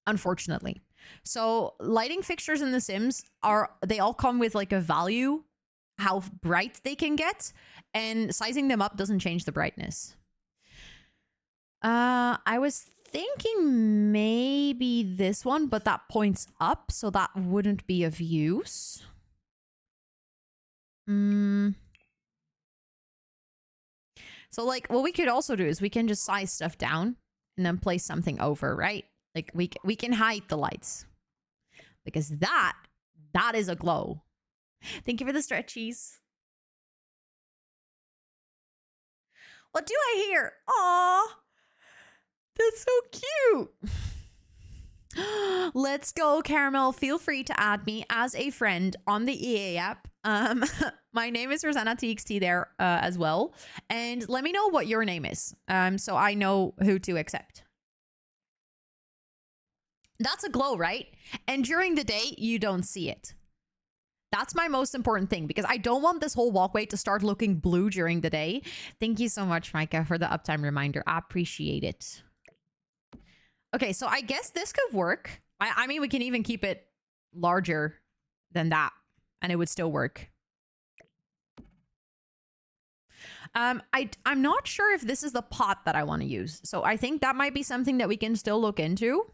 unfortunately. So lighting fixtures in The Sims they all come with like a value, how bright they can get, and sizing them up doesn't change the brightness. I was thinking maybe this one, but that points up, so that wouldn't be of use. So like what we could also do is we can just size stuff down and then place something over, right? Like we can hide the lights because that is a glow. Thank you for the stretchies. What do I hear? Aw, that's so cute. Let's go, Caramel. Feel free to add me as a friend on the EA app. My name is Rosannatxt there as well. And let me know what your name is so I know who to accept. That's a glow, right? And during the day, you don't see it. That's my most important thing because I don't want this whole walkway to start looking blue during the day. Thank you so much, Micah, for the uptime reminder. I appreciate it. Okay, so I guess this could work. I mean, we can even keep it larger than that and it would still work. I'm not sure if this is the pot that I want to use. So I think that might be something that we can still look into.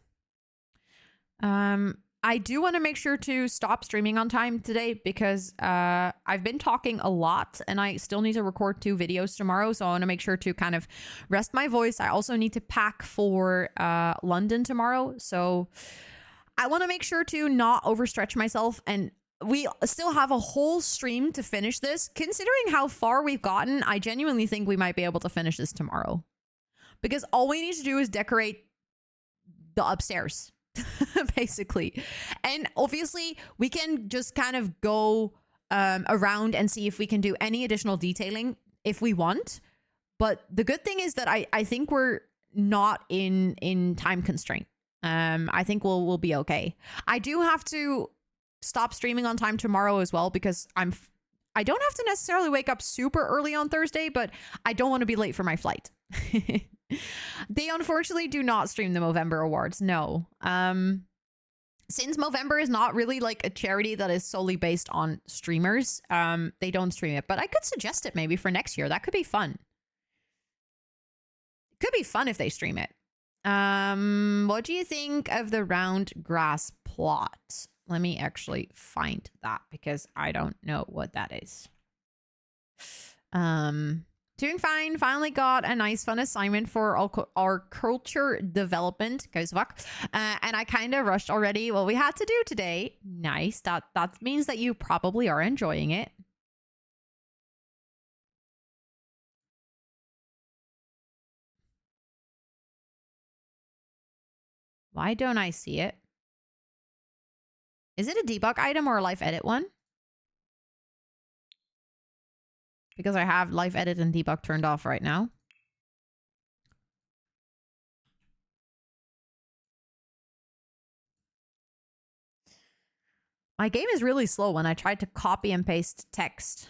I do want to make sure to stop streaming on time today because I've been talking a lot and I still need to record 2 videos tomorrow. So I want to make sure to kind of rest my voice. I also need to pack for London tomorrow. So I want to make sure to not overstretch myself. And we still have a whole stream to finish this. Considering how far we've gotten, I genuinely think we might be able to finish this tomorrow. Because all we need to do is decorate the upstairs. Basically. And obviously we can just kind of go around and see if we can do any additional detailing if we want. But the good thing is that I think we're not in time constraint. I think we'll be okay. I do have to stop streaming on time tomorrow as well because I don't have to necessarily wake up super early on Thursday, but I don't want to be late for my flight. They unfortunately do not stream the Movember Awards. No. Since Movember is not really like a charity that is solely based on streamers, they don't stream it. But I could suggest it maybe for next year. That could be fun. It could be fun if they stream it. What do you think of the round grass plot? Let me actually find that because I don't know what that is. Doing fine. Finally got a nice fun assignment for our culture development. Goes fuck. And I kind of rushed already what we had to do today. Nice. That means that you probably are enjoying it. Why don't I see it? Is it a debug item or a live edit one? Because I have live edit and debug turned off right now. My game is really slow when I tried to copy and paste text.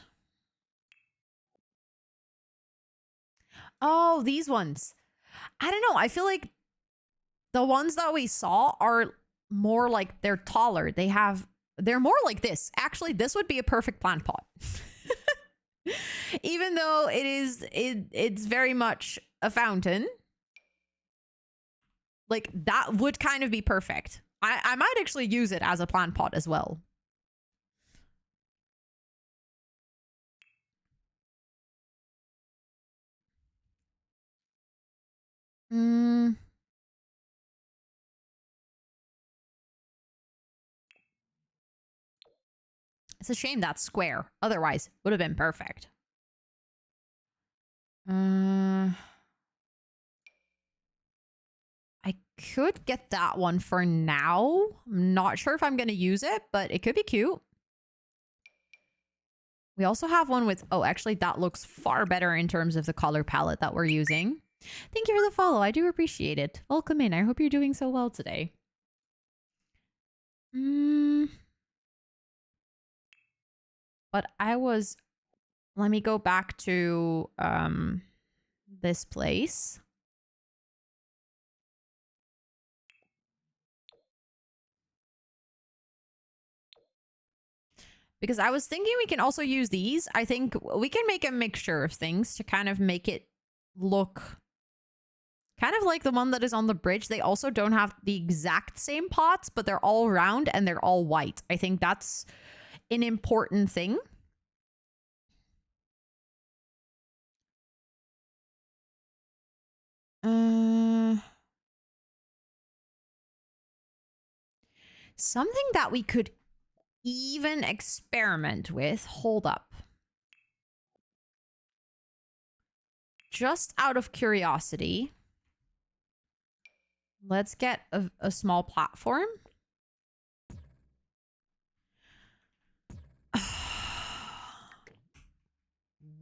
Oh, these ones. I don't know. I feel like the ones that we saw are more like they're taller. They're more like this. Actually, this would be a perfect plant pot. Even though it's very much a fountain. Like that would kind of be perfect. I might actually use it as a plant pot as well. It's a shame that's square. Otherwise, would have been perfect. I could get that one for now. I'm not sure if I'm going to use it, but it could be cute. We also have one with... Oh, actually, that looks far better in terms of the color palette that we're using. Thank you for the follow. I do appreciate it. Welcome in. I hope you're doing so well today. But I was... Let me go back to this place. Because I was thinking we can also use these. I think we can make a mixture of things to kind of make it look kind of like the one that is on the bridge. They also don't have the exact same pots, but they're all round and they're all white. I think that's an important thing. Something that we could even experiment with. Hold up. Just out of curiosity, let's get a small platform.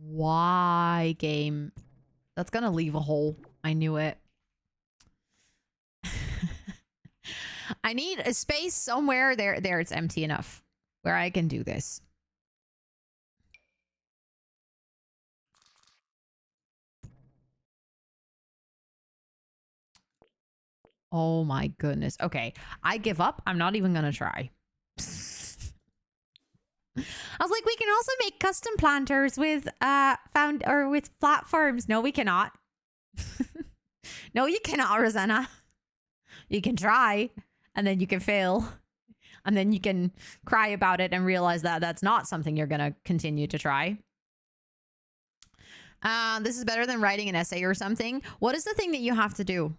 Why, game? That's gonna leave a hole. I knew it. I need a space somewhere. There, it's empty enough where I can do this. Oh my goodness. Okay, I give up. I'm not even gonna try. I was like, we can also make custom planters with with platforms. No, we cannot. No, you cannot, Rosanna. You can try, and then you can fail, and then you can cry about it and realize that that's not something you're gonna continue to try. This is better than writing an essay or something. What is the thing that you have to do?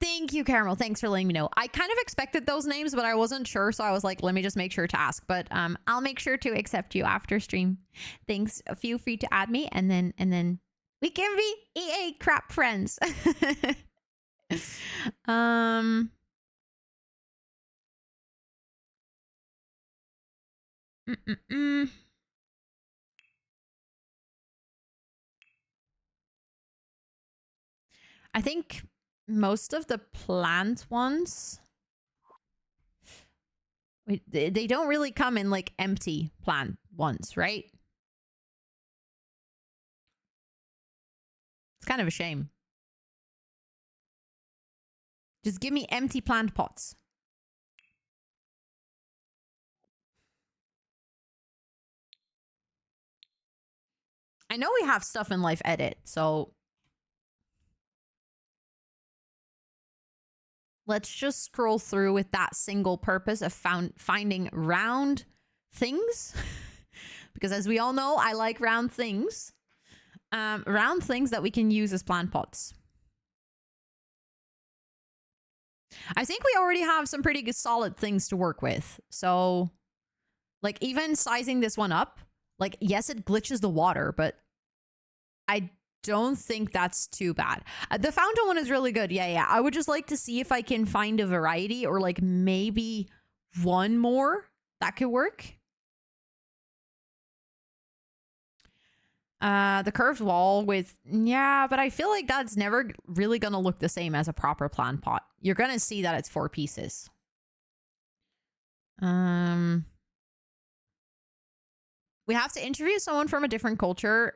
Thank you, Caramel. Thanks for letting me know. I kind of expected those names, but I wasn't sure. So I was like, let me just make sure to ask. But I'll make sure to accept you after stream. Thanks. Feel free to add me. And then we can be EA crap friends. I think most of the plant ones, they don't really come in like empty plant ones, right? It's kind of a shame. Just give me empty plant pots. I know we have stuff in Life Edit, so let's just scroll through with that single purpose of finding round things. Because as we all know, I like round things. Round things that we can use as plant pots. I think we already have some pretty good solid things to work with. So, like, even sizing this one up, like, yes, it glitches the water, but I don't think that's too bad. The fountain one is really good. Yeah. I would just like to see if I can find a variety or, like, maybe one more that could work. The curved wall with, yeah, but I feel like that's never really going to look the same as a proper plant pot. You're going to see that it's 4 pieces. We have to interview someone from a different culture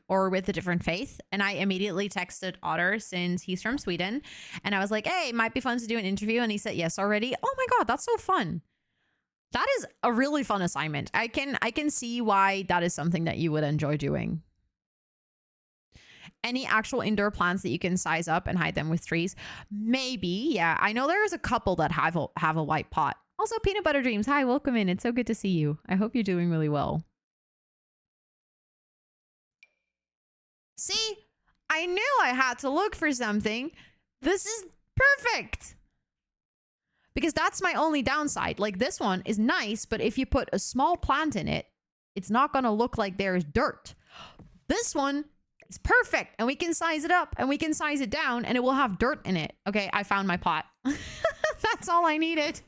or with a different faith. And I immediately texted Otter since he's from Sweden. And I was like, hey, it might be fun to do an interview. And he said yes already. Oh my God, that's so fun. That is a really fun assignment. I can see why that is something that you would enjoy doing. Any actual indoor plants that you can size up and hide them with trees? Maybe, yeah. I know there's a couple that have a white pot. Also, Peanut Butter Dreams. Hi, welcome in. It's so good to see you. I hope you're doing really well. See, I knew I had to look for something. This is perfect. Because that's my only downside. Like, this one is nice, but if you put a small plant in it, it's not going to look like there's dirt. This one is perfect, and we can size it up, and we can size it down, and it will have dirt in it. Okay, I found my pot. That's all I needed.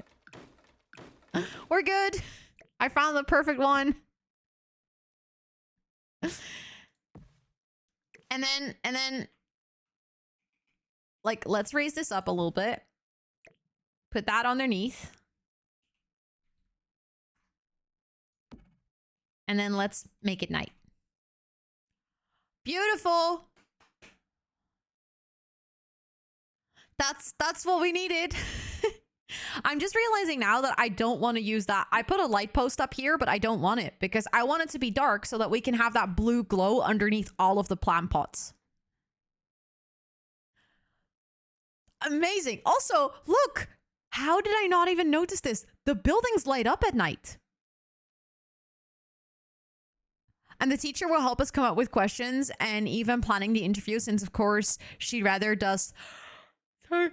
We're good. I found the perfect one. And then, like, let's raise this up a little bit. Put that underneath. And then let's make it night. Beautiful. That's what we needed. I'm just realizing now that I don't want to use that. I put a light post up here, but I don't want it because I want it to be dark so that we can have that blue glow underneath all of the plant pots. Amazing. Also, look. How did I not even notice this? The buildings light up at night. And the teacher will help us come up with questions and even planning the interview since, of course, she rather does it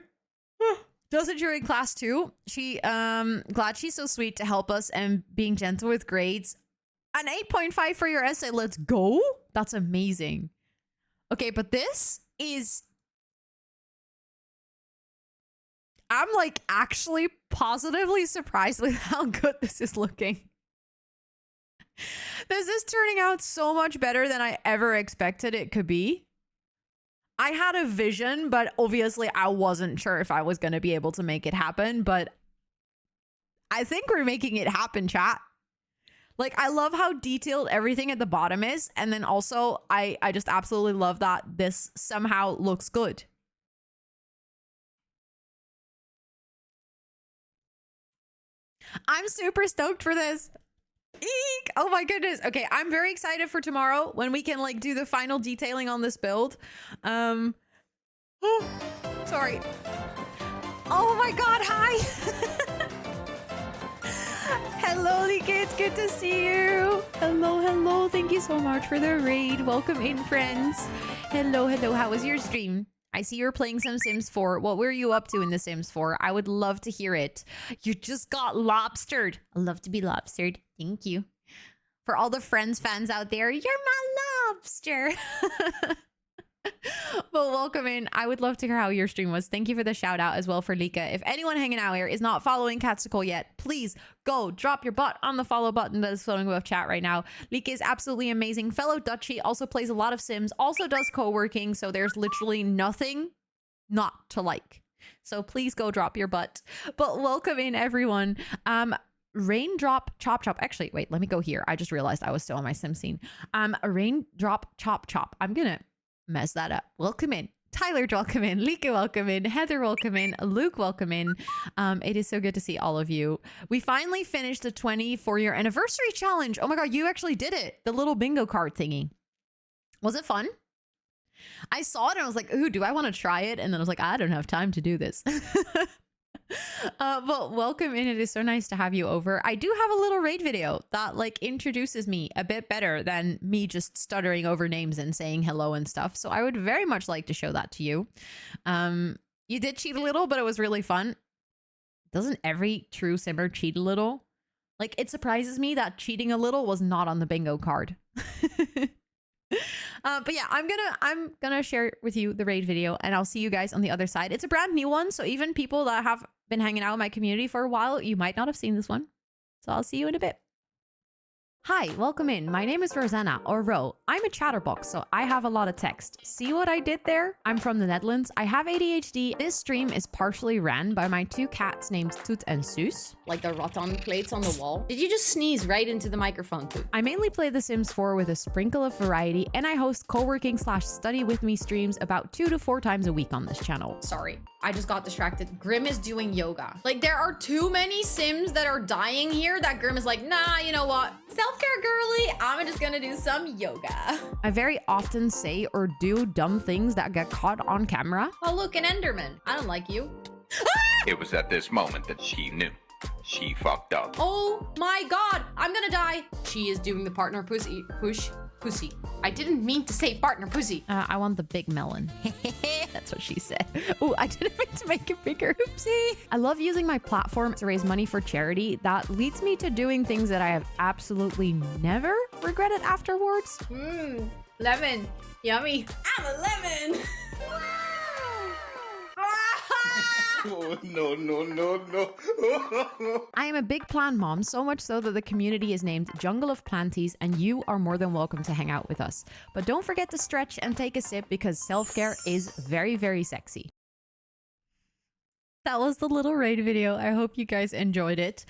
during class too. She, glad she's so sweet to help us and being gentle with grades. An 8.5 for your essay. Let's go. That's amazing. Okay, but this is... I'm like actually positively surprised with how good this is looking. This is turning out so much better than I ever expected it could be. I had a vision, but obviously I wasn't sure if I was going to be able to make it happen, but I think we're making it happen, chat. Like, I love how detailed everything at the bottom is. And then also, I just absolutely love that this somehow looks good. I'm super stoked for this. Eek! Oh my goodness. Okay, I'm very excited for tomorrow when we can like do the final detailing on this build. Oh, sorry. Oh my god, hi. Hello, Lika, it's good to see you. Hello. Thank you so much for the raid. Welcome in, friends. Hello. How was your stream? I see you were playing some Sims 4. What were you up to in the Sims 4? I would love to hear it. You just got lobstered. I love to be lobstered. Thank you. For all the Friends fans out there, you're my lobster. Well, welcome in. I would love to hear how your stream was. Thank you for the shout out as well for Lika. If anyone hanging out here is not following Catsicle yet, please go drop your butt on the follow button that is floating above chat right now. Lika is absolutely amazing. Fellow Dutchie, also plays a lot of Sims, also does co-working, so there's literally nothing not to like. So please go drop your butt. But welcome in, everyone. Raindrop chop chop. Actually, wait, let me go here. I just realized I was still on my Sim scene. Raindrop chop chop. I'm gonna mess that up. Welcome in. Tyler, welcome in. Lika, welcome in. Heather, welcome in. Luke, welcome in. It is so good to see all of you. We finally finished the 24-year anniversary challenge. Oh my god, you actually did it. The little bingo card thingy. Was it fun? I saw it and I was like, ooh, do I want to try it? And then I was like, I don't have time to do this. But welcome in. It is so nice to have you over. I do have a little raid video that like introduces me a bit better than me just stuttering over names and saying hello and stuff. So I would very much like to show that to you. You did cheat a little, but it was really fun. Doesn't every true simmer cheat a little? Like, it surprises me that cheating a little was not on the bingo card. But yeah, I'm gonna share with you the raid video, and I'll see you guys on the other side. It's a brand new one, so even people that have been hanging out in my community for a while, you might not have seen this one. So I'll see you in a bit. Hi, welcome in. My name is Rosanna, or Ro. I'm a chatterbox, so I have a lot of text. See what I did there? I'm from the Netherlands. I have ADHD. This stream is partially ran by my two cats named Toet and Suus. Like the rattan plates on the wall. Did you just sneeze right into the microphone, Toet? I mainly play The Sims 4 with a sprinkle of variety, and I host co-working/study with me streams about 2 to 4 times a week on this channel. Sorry, I just got distracted. Grim is doing yoga. Like, there are too many Sims that are dying here that Grim is like, nah, you know what? Self-care girly, I'm just gonna do some yoga. I very often say or do dumb things that get caught on camera. Oh, look, an Enderman. I don't like you. It was at this moment that she knew. She fucked up. Oh my god, I'm gonna die. She is doing the partner pussy. Pussy. I didn't mean to say partner pussy. I want the big melon. That's what she said. Oh, I didn't mean to make it bigger. Oopsie. I love using my platform to raise money for charity. That leads me to doing things that I have absolutely never regretted afterwards. Lemon. Yummy. I'm a lemon. Oh, no. I am a big plant mom, so much so that the community is named Jungle of Planties, and you are more than welcome to hang out with us. But don't forget to stretch and take a sip, because self-care is very, very sexy. That was the little raid video. I hope you guys enjoyed it.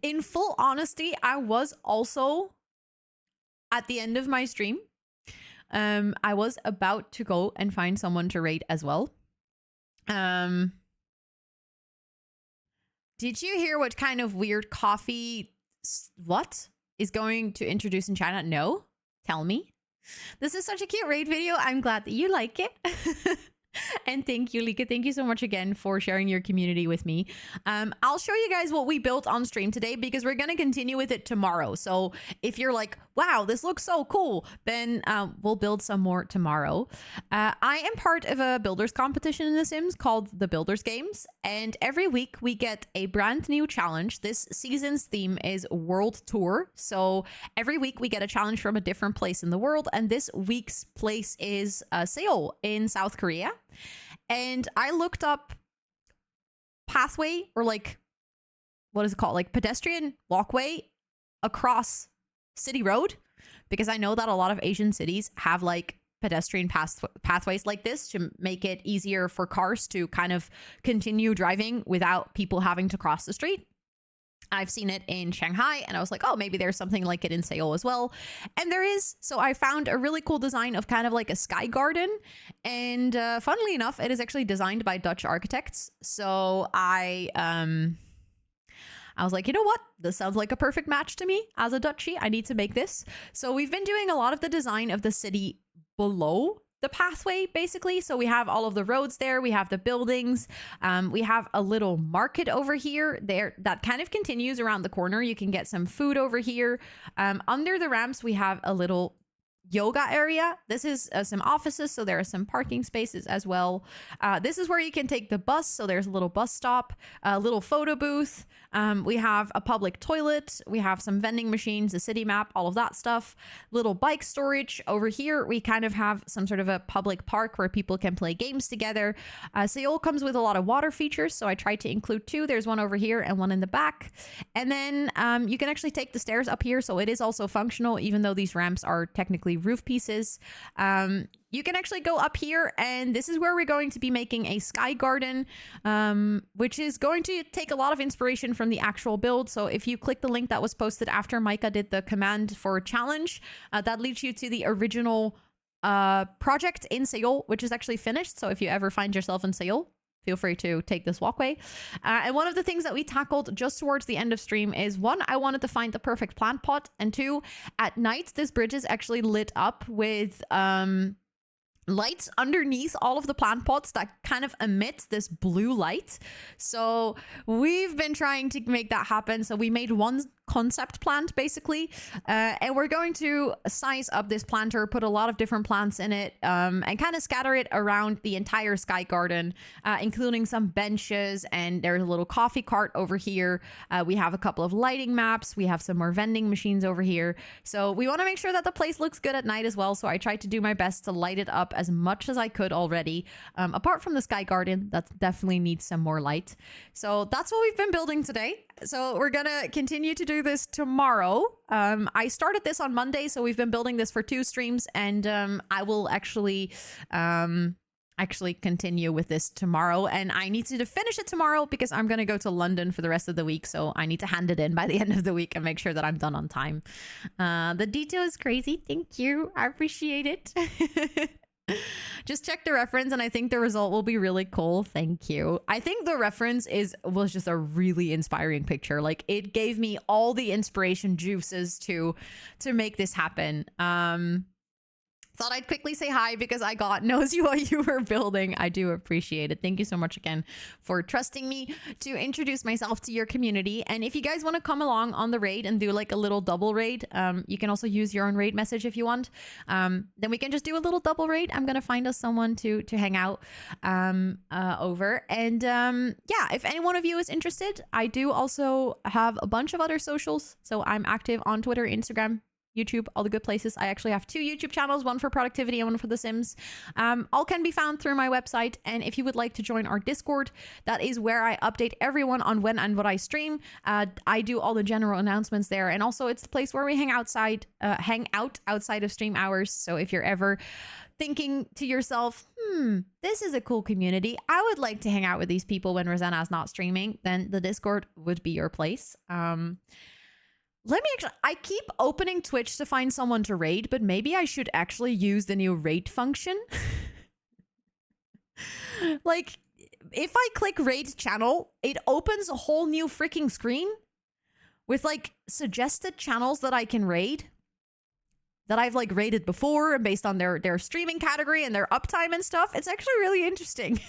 In full honesty, I was also at the end of my stream. I was about to go and find someone to raid as well. Did you hear what kind of weird coffee is going to introduce in China? No? Tell me. This is such a cute raid video. I'm glad that you like it. And thank you, Lika. Thank you so much again for sharing your community with me. I'll show you guys what we built on stream today, because we're going to continue with it tomorrow. So if you're like, wow, this looks so cool, then we'll build some more tomorrow. I am part of a builders competition in The Sims called the Builders Games. And every week we get a brand new challenge. This season's theme is World Tour. So every week we get a challenge from a different place in the world. And this week's place is Seoul in South Korea. And I looked up pathway, or like, what is it called? Like pedestrian walkway across city road, because I know that a lot of Asian cities have like pedestrian pathways like this to make it easier for cars to kind of continue driving without people having to cross the street. I've seen it in Shanghai, and I was like, oh, maybe there's something like it in Seoul as well. And there is. So I found a really cool design of kind of like a sky garden. And funnily enough, it is actually designed by Dutch architects. So I was like, you know what? This sounds like a perfect match to me as a Dutchie. I need to make this. So we've been doing a lot of the design of the city below the pathway, basically. So we have all of the roads there. We have the buildings. We have a little market over here there that kind of continues around the corner. You can get some food over here. Under the ramps, we have a little yoga area. This is some offices, so there are some parking spaces as well. This is where you can take the bus, so there's a little bus stop, a little photo booth. We have a public toilet. We have some vending machines, a city map, all of that stuff. Little bike storage. Over here, we kind of have some sort of a public park where people can play games together. Seoul comes with a lot of water features, so I tried to include 2. There's one over here and one in the back. And then you can actually take the stairs up here, so it is also functional, even though these ramps are technically roof pieces. You can actually go up here, and this is where we're going to be making a sky garden, which is going to take a lot of inspiration from the actual build. So if you click the link that was posted after Micah did the command for a challenge, that leads you to the original project in Seoul, which is actually finished. So if you ever find yourself in Seoul, feel free to take this walkway. And one of the things that we tackled just towards the end of stream is, 1, I wanted to find the perfect plant pot, and 2, at night, this bridge is actually lit up with lights underneath all of the plant pots that kind of emit this blue light. So we've been trying to make that happen. So we made one concept plant basically, and we're going to size up this planter, put a lot of different plants in it, and kind of scatter it around the entire sky garden, including some benches, and there's a little coffee cart over here. We have a couple of lighting maps, we have some more vending machines over here, so we want to make sure that the place looks good at night as well. So I tried to do my best to light it up as much as I could already, apart from the sky garden that definitely needs some more light. So that's what we've been building today. So we're gonna continue to do this tomorrow. I started this on Monday, so we've been building this for 2 streams, and I will actually continue with this tomorrow. And I need to finish it tomorrow because I'm gonna go to London for the rest of the week, so I need to hand it in by the end of the week and make sure that I'm done on time. The detail is crazy. Thank you. I appreciate it. Just check the reference and I think the result will be really cool. Thank you. I think the reference was just a really inspiring picture. Like, it gave me all the inspiration juices to make this happen. Thought I'd quickly say hi because I got knows you what you were building. I do appreciate it. Thank you so much again for trusting me to introduce myself to your community. And if you guys want to come along on the raid and do like a little double raid, you can also use your own raid message if you want. Then we can just do a little double raid. I'm gonna find us someone to hang out over. And yeah, if any one of you is interested, I do also have a bunch of other socials. So I'm active on Twitter, Instagram, YouTube, all the good places. I actually have 2 YouTube channels, one for productivity and one for The Sims. All can be found through my website. And if you would like to join our Discord, that is where I update everyone on when and what I stream. I do all the general announcements there. And also it's the place where we hang out outside of stream hours. So if you're ever thinking to yourself, this is a cool community, I would like to hang out with these people when Rosanna's not streaming, then the Discord would be your place. I keep opening Twitch to find someone to raid, but maybe I should actually use the new raid function. Like, if I click raid channel, it opens a whole new freaking screen with like suggested channels that I can raid, that I've like raided before and based on their streaming category and their uptime and stuff. It's actually really interesting.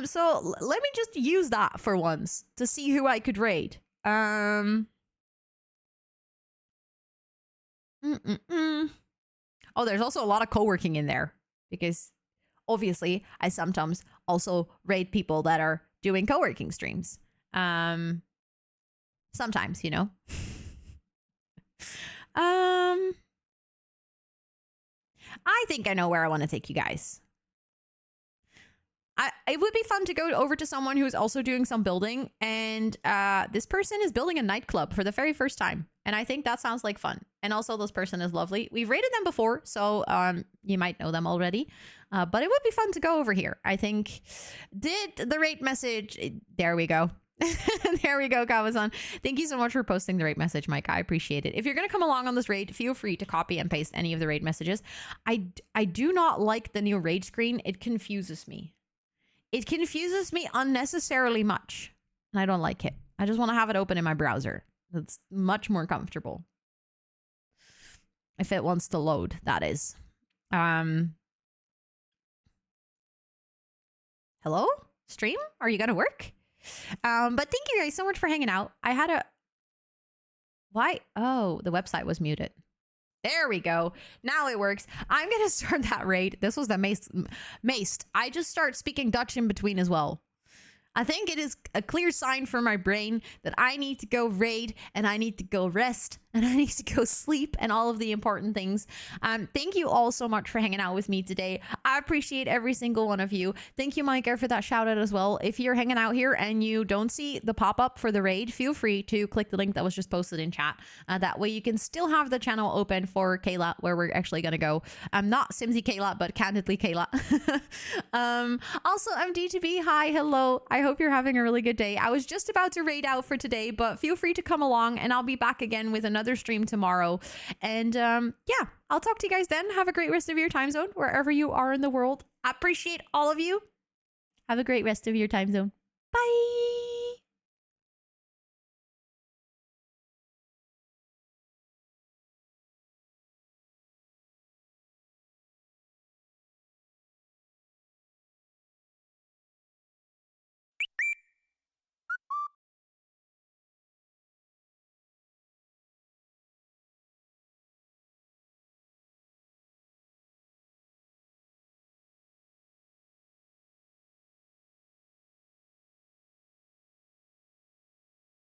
So let me just use that for once to see who I could raid. Oh, there's also a lot of co-working in there because obviously I sometimes also raid people that are doing co-working streams. Sometimes, you know. I think I know where I want to take you guys. It would be fun to go over to someone who's also doing some building, and this person is building a nightclub for the very first time, and I think that sounds like fun. And also this person is lovely. We've rated them before, so you might know them already, but it would be fun to go over here. I think did the rate message. There we go. There we go, Kawa-san. Thank you so much for posting the raid message, Mike. I appreciate it. If you're going to come along on this raid, feel free to copy and paste any of the raid messages. I do not like the new raid screen. It confuses me. It confuses me unnecessarily much, and I don't like it. I just want to have it open in my browser. It's much more comfortable. If it wants to load, that is. Hello? Stream? Are you going to work? But thank you guys so much for hanging out. I had a... Why? Oh, the website was muted. There we go. Now it works. I'm going to start that raid. This was the Maced. I just start speaking Dutch in between as well. I think it is a clear sign for my brain that I need to go raid and I need to go rest and I need to go sleep and all of the important things. Thank you all so much for hanging out with me today. I appreciate every single one of you. Thank you, Micah, for that shout out as well. If you're hanging out here and you don't see the pop-up for the raid, feel free to click the link that was just posted in chat. That way you can still have the channel open for Kayla, where we're actually going to go. Not Simsy Kayla, but Candidly Kayla. Also, I'm D2B. Hi, hello. I hope you're having a really good day. I was just about to raid out for today, but feel free to come along and I'll be back again with another stream tomorrow. And yeah, I'll talk to you guys then. Have a great rest of your time zone wherever you are in the world. I appreciate all of you. Have a great rest of your time zone. Bye.